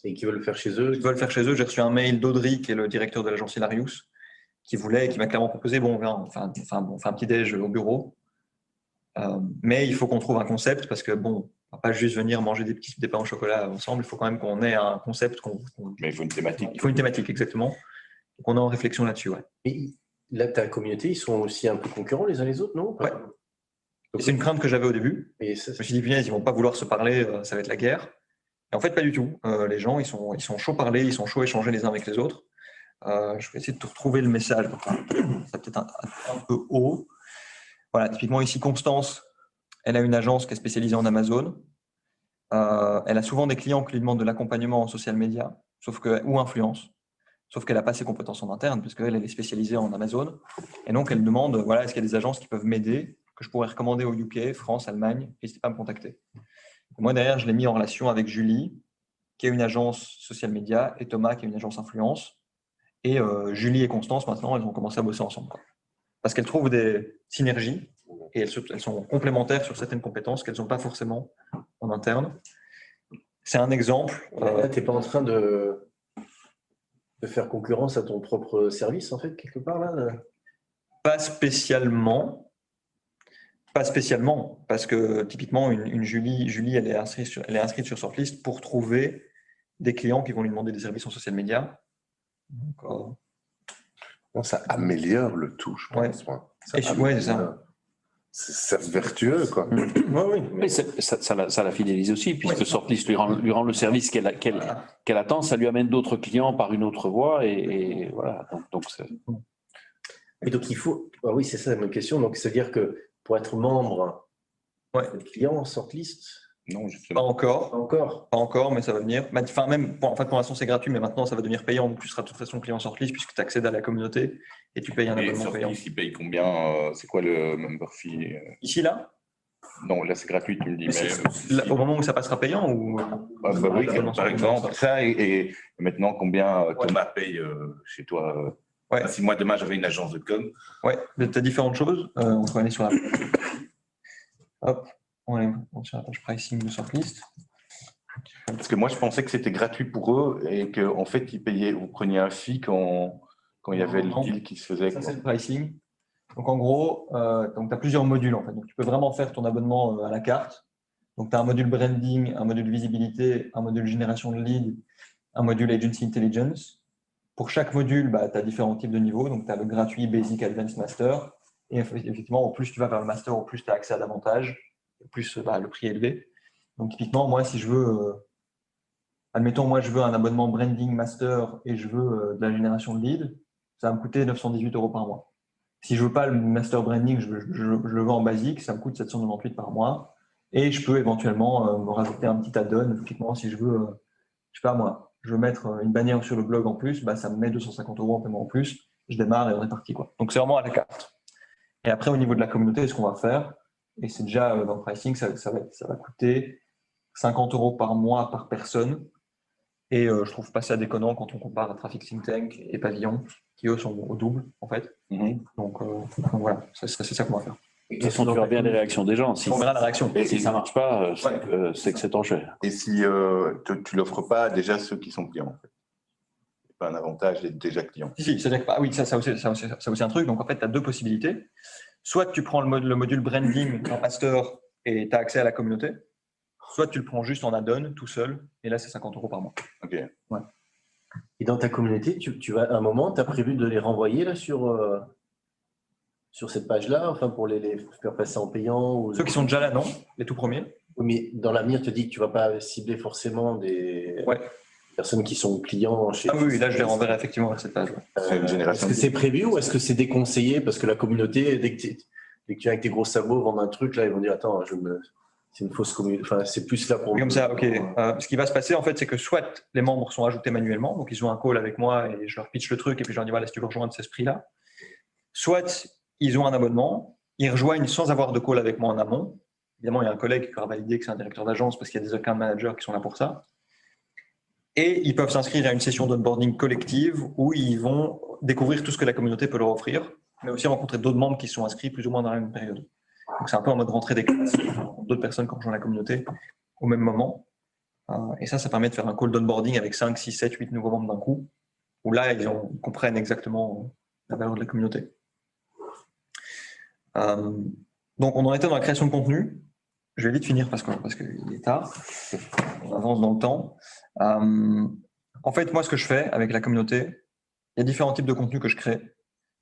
Et qui veulent le faire chez eux. Ils veulent le faire chez eux. J'ai reçu un mail d'Audrey, qui est le directeur de l'agence Hilarious, qui m'a clairement proposé, on fait un petit déj au bureau. Mais il faut qu'on trouve un concept parce que on va pas juste venir manger des pains au chocolat ensemble. Il faut quand même qu'on ait un concept. Mais il faut une thématique. Il faut une thématique, exactement. Donc on est en réflexion là-dessus, ouais. Et là, ta communauté, ils sont aussi un peu concurrents les uns les autres, non? Ouais. C'est une crainte que j'avais au début. Je me suis dit, punaise, ils vont pas vouloir se parler, ça va être la guerre. Et en fait, pas du tout. Les gens, ils sont chauds parler, ils sont chauds échanger les uns avec les autres. Je vais essayer de te retrouver le message. C'est peut-être un peu haut. Voilà, typiquement ici, Constance, elle a une agence qui est spécialisée en Amazon. Elle a souvent des clients qui lui demandent de l'accompagnement en social media, ou influence, sauf qu'elle n'a pas ses compétences en interne, puisqu'elle est spécialisée en Amazon. Et donc, elle demande, est-ce qu'il y a des agences qui peuvent m'aider, que je pourrais recommander au UK, France, Allemagne, n'hésitez pas à me contacter. Et moi, derrière, je l'ai mis en relation avec Julie, qui est une agence social media, et Thomas, qui est une agence influence. Et Julie et Constance, maintenant, elles ont commencé à bosser ensemble. Parce qu'elles trouvent des synergies et elles sont complémentaires sur certaines compétences qu'elles n'ont pas forcément en interne. C'est un exemple. Là, tu n'es pas en train de faire concurrence à ton propre service, en fait, quelque part, là? Pas spécialement. Pas spécialement, parce que typiquement, une Julie, elle est inscrite sur Sortlist pour trouver des clients qui vont lui demander des services en social media. Donc, ça améliore le tout, je pense. Ouais, c'est vertueux, quoi. Oui. Mais ça la fidélise aussi, puisque Sortlist lui rend le service qu'elle attend, ça lui amène d'autres clients par une autre voie, et voilà. Donc il faut. Oui, c'est ça la même question. Donc, c'est-à-dire que pour être membre, client en Sortlist. Non, justement. Pas encore. Encore. Pas encore, mais ça va venir. Enfin, même, en fait, pour l'instant, c'est gratuit, mais maintenant, ça va devenir payant. Donc, tu seras de toute façon client shortlist puisque tu accèdes à la communauté et tu payes un abonnement payant. Il paye combien? C'est quoi le member fee? Ici, là? Non, là, c'est gratuit, tu me dis. Au moment où ça passera payant ou... oui, par exemple, ça. Et maintenant, combien Thomas paye chez toi? Si moi, demain, j'avais une agence de com. Ouais, tu as différentes choses. On peut aller sur la... Hop, on est sur la page pricing de shortlist. Parce que moi, je pensais que c'était gratuit pour eux et qu'en fait, vous preniez un fee quand il y avait le deal qui se faisait. Ça, c'est le pricing. Donc, en gros, tu as plusieurs modules. En fait. Donc, tu peux vraiment faire ton abonnement à la carte. Donc, tu as un module branding, un module visibilité, un module génération de leads, un module agency intelligence. Pour chaque module, tu as différents types de niveaux. Donc, tu as le gratuit, basic, advanced, master. Et effectivement, au plus tu vas vers le master, au plus tu as accès à davantage, au plus le prix est élevé. Donc, typiquement, moi, si je veux, admettons, moi, je veux un abonnement branding master et je veux de la génération de leads, ça va me coûter 918 € par mois. Si je veux pas le master branding, je le veux en basique, ça me coûte 798 par mois. Et je peux éventuellement me rajouter un petit add-on. Typiquement, si je veux, je sais pas moi, je veux mettre une bannière sur le blog en plus, ça me met 250 € en paiement en plus. Je démarre et on est parti, quoi. Donc, c'est vraiment à la carte. Et après, au niveau de la communauté, ce qu'on va faire, et c'est déjà dans le pricing, ça va coûter 50 € par mois par personne. Et je trouve pas ça déconnant quand on compare à Traffic Think Tank et Pavillon, qui eux sont au double, en fait. Donc voilà, c'est ça qu'on va faire. De toute façon, tu verras bien les réactions des gens. On verra la réaction. Et si ça ne marche pas, c'est que c'est ton cher. Et si tu ne l'offres pas déjà ceux qui sont clients, en fait. C'est pas un avantage d'être déjà client. Si, c'est-à-dire que oui, ça aussi un truc. Donc en fait, tu as deux possibilités. Soit tu prends le module branding en master et tu as accès à la communauté, soit tu le prends juste en add-on tout seul, et là c'est 50 € par mois. Ok. Ouais. Et dans ta communauté, tu vas à un moment, tu as prévu de les renvoyer là, sur cette page-là, enfin pour les faire passer en payant ou... Ceux qui sont déjà là, non, les tout premiers. Oui, mais dans l'avenir, tu te dis que tu ne vas pas cibler forcément des personnes qui sont clients chez... Ah oui, là je les renverrai effectivement à cette page. C'est une génération. Est-ce que c'est prévu ou est-ce que c'est déconseillé? Parce que la communauté, dès que tu viens avec tes gros sabots vendre un truc, là, ils vont dire attends, c'est une fausse communauté. Enfin, c'est plus là pour. Comme ça, ok. Ce qui va se passer, en fait, c'est que soit les membres sont ajoutés manuellement, donc ils ont un call avec moi et je leur pitch le truc et puis je leur dis voilà, si tu veux rejoindre, c'est ce prix-là. Soit ils ont un abonnement, ils rejoignent sans avoir de call avec moi en amont. Évidemment, il y a un collègue qui aura validé que c'est un directeur d'agence parce qu'il y a des account managers qui sont là pour ça. Et ils peuvent s'inscrire à une session d'onboarding collective où ils vont découvrir tout ce que la communauté peut leur offrir, mais aussi rencontrer d'autres membres qui sont inscrits plus ou moins dans la même période. Donc, c'est un peu en mode rentrée des classes, d'autres personnes qui rejoignent la communauté au même moment. Et ça permet de faire un call d'onboarding avec 5, 6, 7, 8 nouveaux membres d'un coup, où là, ils comprennent exactement la valeur de la communauté. Donc, on en était dans la création de contenu. Je vais vite finir parce qu'il est tard. On avance dans le temps. En fait, moi, ce que je fais avec la communauté, il y a différents types de contenus que je crée.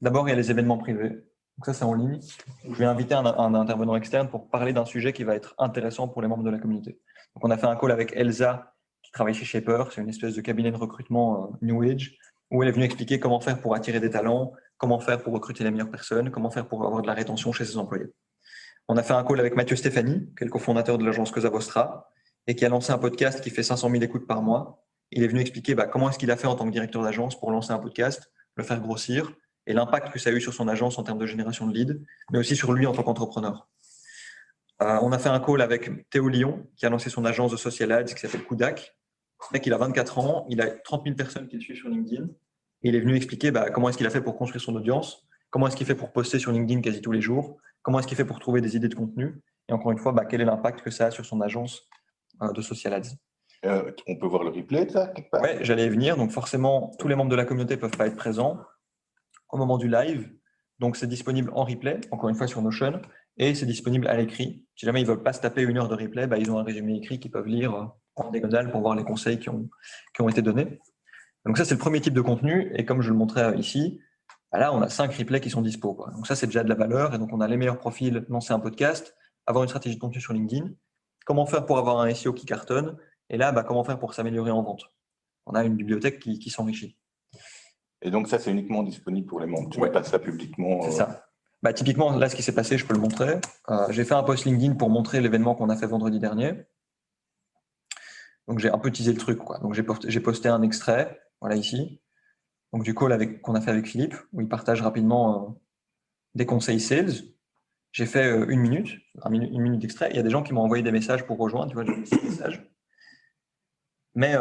D'abord, il y a les événements privés. Donc ça, c'est en ligne. Je vais inviter un intervenant externe pour parler d'un sujet qui va être intéressant pour les membres de la communauté. Donc, on a fait un call avec Elsa, qui travaille chez Shaper. C'est une espèce de cabinet de recrutement New Age, où elle est venue expliquer comment faire pour attirer des talents, comment faire pour recruter les meilleures personnes, comment faire pour avoir de la rétention chez ses employés. On a fait un call avec Mathieu Stéphanie, qui est le cofondateur de l'agence Cosa Vostra, et qui a lancé un podcast qui fait 500 000 écoutes par mois. Il est venu expliquer comment est-ce qu'il a fait en tant que directeur d'agence pour lancer un podcast, le faire grossir, et l'impact que ça a eu sur son agence en termes de génération de leads, mais aussi sur lui en tant qu'entrepreneur. On a fait un call avec Théo Lyon, qui a lancé son agence de social ads qui s'appelle Kudak. Ce mec, il a 24 ans, il a 30 000 personnes qui le suivent sur LinkedIn, et il est venu expliquer comment est-ce qu'il a fait pour construire son audience, comment est-ce qu'il fait pour poster sur LinkedIn quasi tous les jours, comment est-ce qu'il fait pour trouver des idées de contenu, et encore une fois, quel est l'impact que ça a sur son agence de social ads. On peut voir le replay de ça quelque part? Oui, j'allais y venir. Donc forcément, tous les membres de la communauté ne peuvent pas être présents au moment du live. Donc c'est disponible en replay, encore une fois sur Notion, et c'est disponible à l'écrit. Si jamais ils ne veulent pas se taper 1 heure de replay, ils ont un résumé écrit qu'ils peuvent lire en diagonale pour voir les conseils qui ont été donnés. Donc ça, c'est le premier type de contenu. Et comme je le montrais ici, là, on a 5 replays qui sont dispo. Donc ça, c'est déjà de la valeur. Et donc, on a les meilleurs profils, lancer un podcast, avoir une stratégie de contenu sur LinkedIn, comment faire pour avoir un SEO qui cartonne, et là, comment faire pour s'améliorer en vente. On a une bibliothèque qui s'enrichit. Et donc ça, c'est uniquement disponible pour les membres. Tu ne mets pas ça publiquement. C'est ça. Typiquement, là, ce qui s'est passé, je peux le montrer. J'ai fait un post LinkedIn pour montrer l'événement qu'on a fait vendredi dernier. Donc, j'ai un peu teasé le truc, quoi. Donc, j'ai posté un extrait, voilà, ici. Donc, du call qu'on a fait avec Philippe, où il partage rapidement des conseils sales. J'ai fait une minute d'extrait. Il y a des gens qui m'ont envoyé des messages pour rejoindre, tu vois, j'ai des messages. Mais,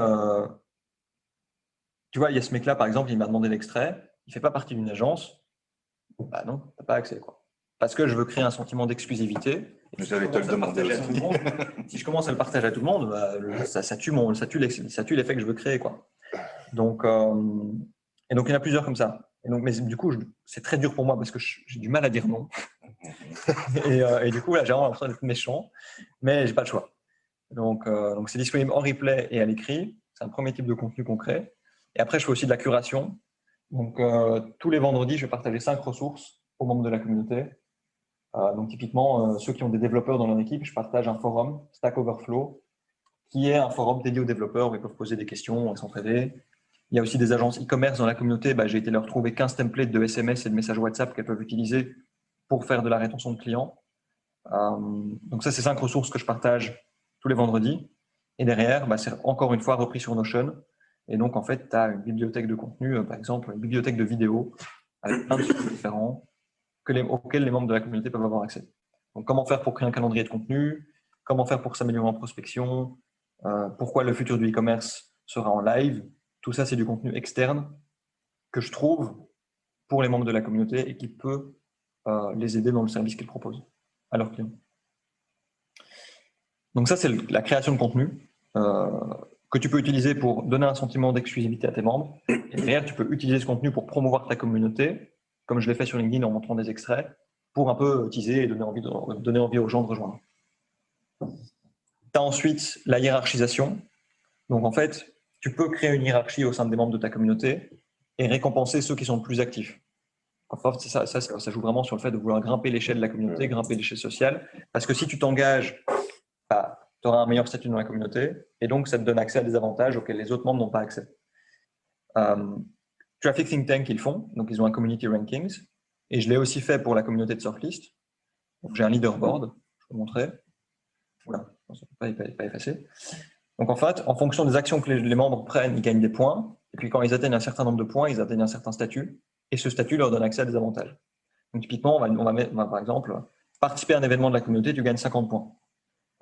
tu vois, il y a ce mec-là, par exemple, il m'a demandé l'extrait. Il ne fait pas partie d'une agence. Bah non, tu n'as pas accès, quoi. Parce que je veux créer un sentiment d'exclusivité. J'allais te le demander aussi. Si je commence à le partager à tout le monde, bah, ça tue l'effet que je veux créer, quoi. Donc, et donc, il y en a plusieurs comme ça. Et donc, mais du coup, c'est très dur pour moi parce que j'ai du mal à dire non. et du coup, là, j'ai vraiment l'impression d'être méchant, mais j'ai pas le choix. Donc c'est disponible en replay et à l'écrit. C'est un premier type de contenu qu'on crée. Et après, je fais aussi de la curation. Donc, tous les vendredis, je vais partager 5 ressources aux membres de la communauté. Donc, typiquement, ceux qui ont des développeurs dans leur équipe, je partage un forum, Stack Overflow, qui est un forum dédié aux développeurs où ils peuvent poser des questions et s'entraider. Il y a aussi des agences e-commerce dans la communauté. J'ai été leur trouver 15 templates de SMS et de messages WhatsApp qu'elles peuvent utiliser pour faire de la rétention de clients. Donc ça, c'est 5 ressources que je partage tous les vendredis. Et derrière, c'est encore une fois repris sur Notion. Et donc, en fait, tu as une bibliothèque de contenu, par exemple, une bibliothèque de vidéos avec plein de sujets différents auxquels les membres de la communauté peuvent avoir accès. Donc, comment faire pour créer un calendrier de contenu, comment faire pour s'améliorer en prospection, pourquoi le futur du e-commerce sera en live. Tout ça, c'est du contenu externe que je trouve pour les membres de la communauté et qui peut les aider dans le service qu'ils proposent à leurs clients. Donc ça, c'est la création de contenu que tu peux utiliser pour donner un sentiment d'exclusivité à tes membres. Et derrière, tu peux utiliser ce contenu pour promouvoir ta communauté, comme je l'ai fait sur LinkedIn en montrant des extraits, pour un peu teaser et donner envie aux gens de rejoindre. Tu as ensuite la hiérarchisation. Donc en fait, tu peux créer une hiérarchie au sein des membres de ta communauté et récompenser ceux qui sont le plus actifs. Enfin, ça joue vraiment sur le fait de vouloir grimper l'échelle de la communauté, grimper l'échelle sociale. Parce que si tu t'engages, tu auras un meilleur statut dans la communauté et donc ça te donne accès à des avantages auxquels les autres membres n'ont pas accès. Traffic Think Tank, ils font. Donc, ils ont un Community Rankings. Et je l'ai aussi fait pour la communauté de Surflist. Donc, j'ai un leaderboard. Je peux vous montrer. Oula, ça ne peut pas effacer. Donc, en fait, en fonction des actions que les membres prennent, ils gagnent des points. Et puis, quand ils atteignent un certain nombre de points, ils atteignent un certain statut. Et ce statut leur donne accès à des avantages. Donc, typiquement, on va mettre, par exemple, participer à un événement de la communauté, tu gagnes 50 points.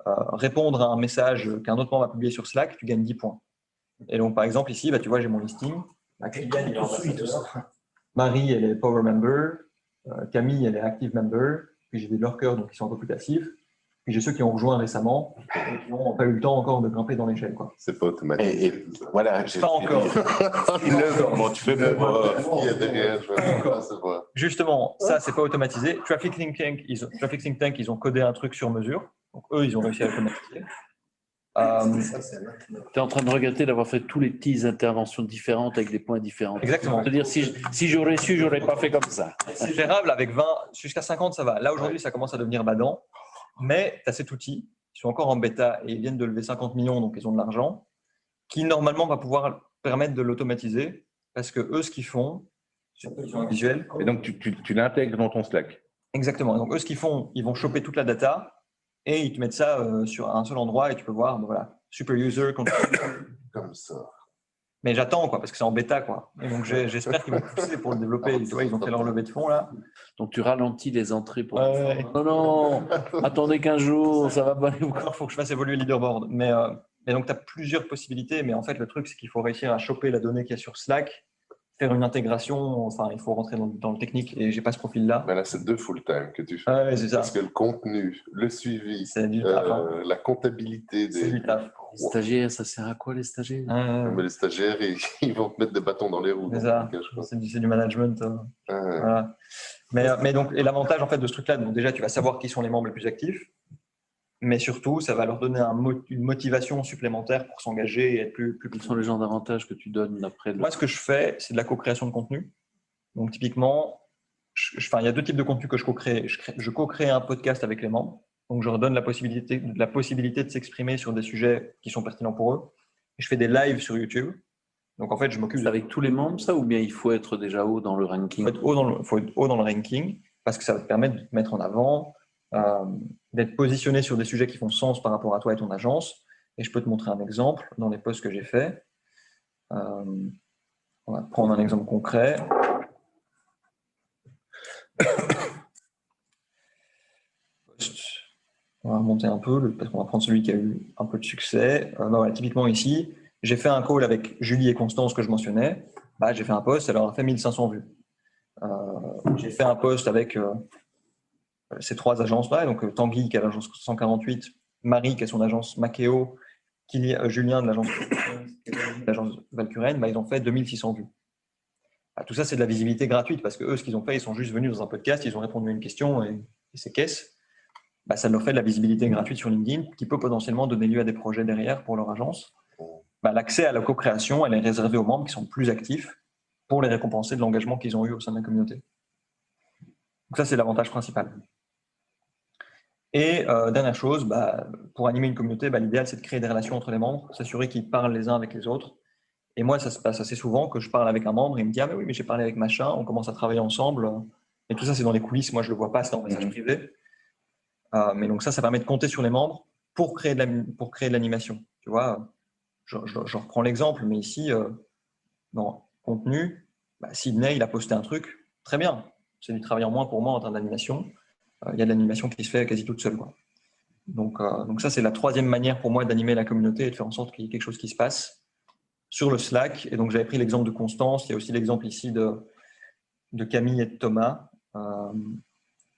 Répondre à un message qu'un autre membre a publié sur Slack, tu gagnes 10 points. Et donc, par exemple, ici, tu vois, j'ai mon listing. Marie, elle est Power Member. Camille, elle est Active Member. Puis j'ai des lurkers, donc qui sont un peu plus passifs. Puis j'ai ceux qui ont rejoint récemment et qui n'ont pas eu le temps encore de grimper dans l'échelle. C'est pas automatique. Et voilà. Pas encore. Comment tu fais pour... Il y a derrière, Justement, ça, c'est pas automatisé. Traffic Think Tank, ils ont codé un truc sur mesure. Donc, eux, ils ont réussi à automatiser. Tu es en train de regretter d'avoir fait tous les petites interventions différentes avec des points différents. Exactement. C'est-à-dire, si j'aurais su, j'aurais pas fait comme ça. C'est gérable avec 20, jusqu'à 50, ça va. Là, aujourd'hui, ça commence à devenir badant. Mais tu as cet outil, ils sont encore en bêta et ils viennent de lever 50 millions, donc ils ont de l'argent, qui normalement va pouvoir permettre de l'automatiser parce que eux, ce qu'ils font, ils sont visuels. Et donc, tu l'intègres dans ton Slack. Exactement. Donc, eux, ce qu'ils font, ils vont choper toute la data et ils te mettent ça sur un seul endroit et tu peux voir, voilà, super user, comme ça. Mais j'attends, parce que c'est en bêta, Et donc, j'espère qu'ils vont pousser pour le développer. Tu vois, ils ont fait leur levée de fonds, là. Donc, tu ralentis les entrées pour... Non, attendez 15 jours, ça va pas aller. Il faut que je fasse évoluer le leaderboard. Mais donc, tu as plusieurs possibilités. Mais en fait, le truc, c'est qu'il faut réussir à choper la donnée qu'il y a sur Slack, faire une intégration. Enfin, il faut rentrer dans le technique et j'ai pas ce profil-là. Mais là, c'est 2 full-time que tu fais. C'est ça. Parce que le contenu, le suivi, du taf, la comptabilité c'est du taf. Les stagiaires, ça sert à quoi les stagiaires? Mais les stagiaires, ils vont te mettre des bâtons dans les roues. C'est ça. C'est du management. Voilà. Mais donc, et l'avantage en fait de ce truc-là, donc déjà, tu vas savoir qui sont les membres les plus actifs. Mais surtout, ça va leur donner une motivation supplémentaire pour s'engager et être plus Quels sont les genres d'avantages que tu donnes après Moi, ce que je fais, c'est de la co-création de contenu. Donc, typiquement, il y a 2 types de contenu que je co-crée. Je co-crée un podcast avec les membres. Donc, je leur donne la possibilité de s'exprimer sur des sujets qui sont pertinents pour eux. Et je fais des lives sur YouTube. Donc, en fait, je m'occupe... Avec tous les membres, ça, ou bien il faut être déjà haut dans le ranking? Il faut être haut dans le ranking parce que ça va te permettre de te mettre en avant, d'être positionné sur des sujets qui font sens par rapport à toi et ton agence. Et je peux te montrer un exemple dans les posts que j'ai faits. On va prendre un exemple concret. On va remonter un peu, parce qu'on va prendre celui qui a eu un peu de succès. Voilà, typiquement ici, j'ai fait un call avec Julie et Constance que je mentionnais. Bah, j'ai fait un post, ça leur a fait 1500 vues. J'ai fait un post avec ces 3 agences-là, donc Tanguy qui a l'agence 148, Marie qui a son agence Makeo, Julien de l'agence Valcuren, bah, ils ont fait 2600 vues. Bah, tout ça, c'est de la visibilité gratuite, parce que eux, ce qu'ils ont fait, ils sont juste venus dans un podcast, ils ont répondu à une question et c'est caisse. Bah, ça leur fait de la visibilité gratuite sur LinkedIn qui peut potentiellement donner lieu à des projets derrière pour leur agence. Bah, l'accès à la co-création, elle est réservée aux membres qui sont plus actifs pour les récompenser de l'engagement qu'ils ont eu au sein de la communauté. Donc ça, c'est l'avantage principal. Et dernière chose, bah, pour animer une communauté, bah, l'idéal, c'est de créer des relations entre les membres, s'assurer qu'ils parlent les uns avec les autres. Et moi, ça se passe assez souvent que je parle avec un membre et il me dit « Ah mais oui, mais j'ai parlé avec machin, on commence à travailler ensemble. » Et tout ça, c'est dans les coulisses. Moi, je ne le vois pas, c'est en message privé. Mais donc ça permet de compter sur les membres pour créer de l'animation. Tu vois, je reprends l'exemple, mais ici, dans contenu, bah, Sydney, il a posté un truc, très bien. C'est du travail en moins pour moi en termes d'animation. Il y a de l'animation qui se fait quasi toute seule, quoi. Donc ça, c'est la 3e manière pour moi d'animer la communauté et de faire en sorte qu'il y ait quelque chose qui se passe sur le Slack. Et donc, j'avais pris l'exemple de Constance. Il y a aussi l'exemple ici de Camille et de Thomas.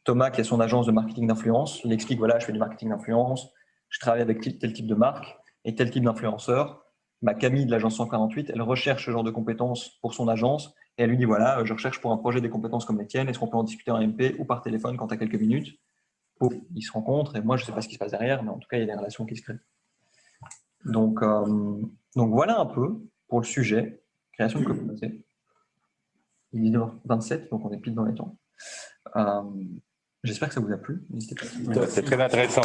Thomas, qui a son agence de marketing d'influence, il explique, voilà, je fais du marketing d'influence, je travaille avec tel type de marque et tel type d'influenceur. Bah, Camille de l'agence 148, elle recherche ce genre de compétences pour son agence et elle lui dit, voilà, je recherche pour un projet des compétences comme les tiennes, est-ce qu'on peut en discuter en MP ou par téléphone quand tu as quelques minutes? Ils se rencontrent et moi, je ne sais pas ce qui se passe derrière, mais en tout cas, il y a des relations qui se créent. Donc voilà un peu pour le sujet, création de communauté. Il est 27, donc on est pile dans les temps. J'espère que ça vous a plu. N'hésitez pas. C'est très intéressant.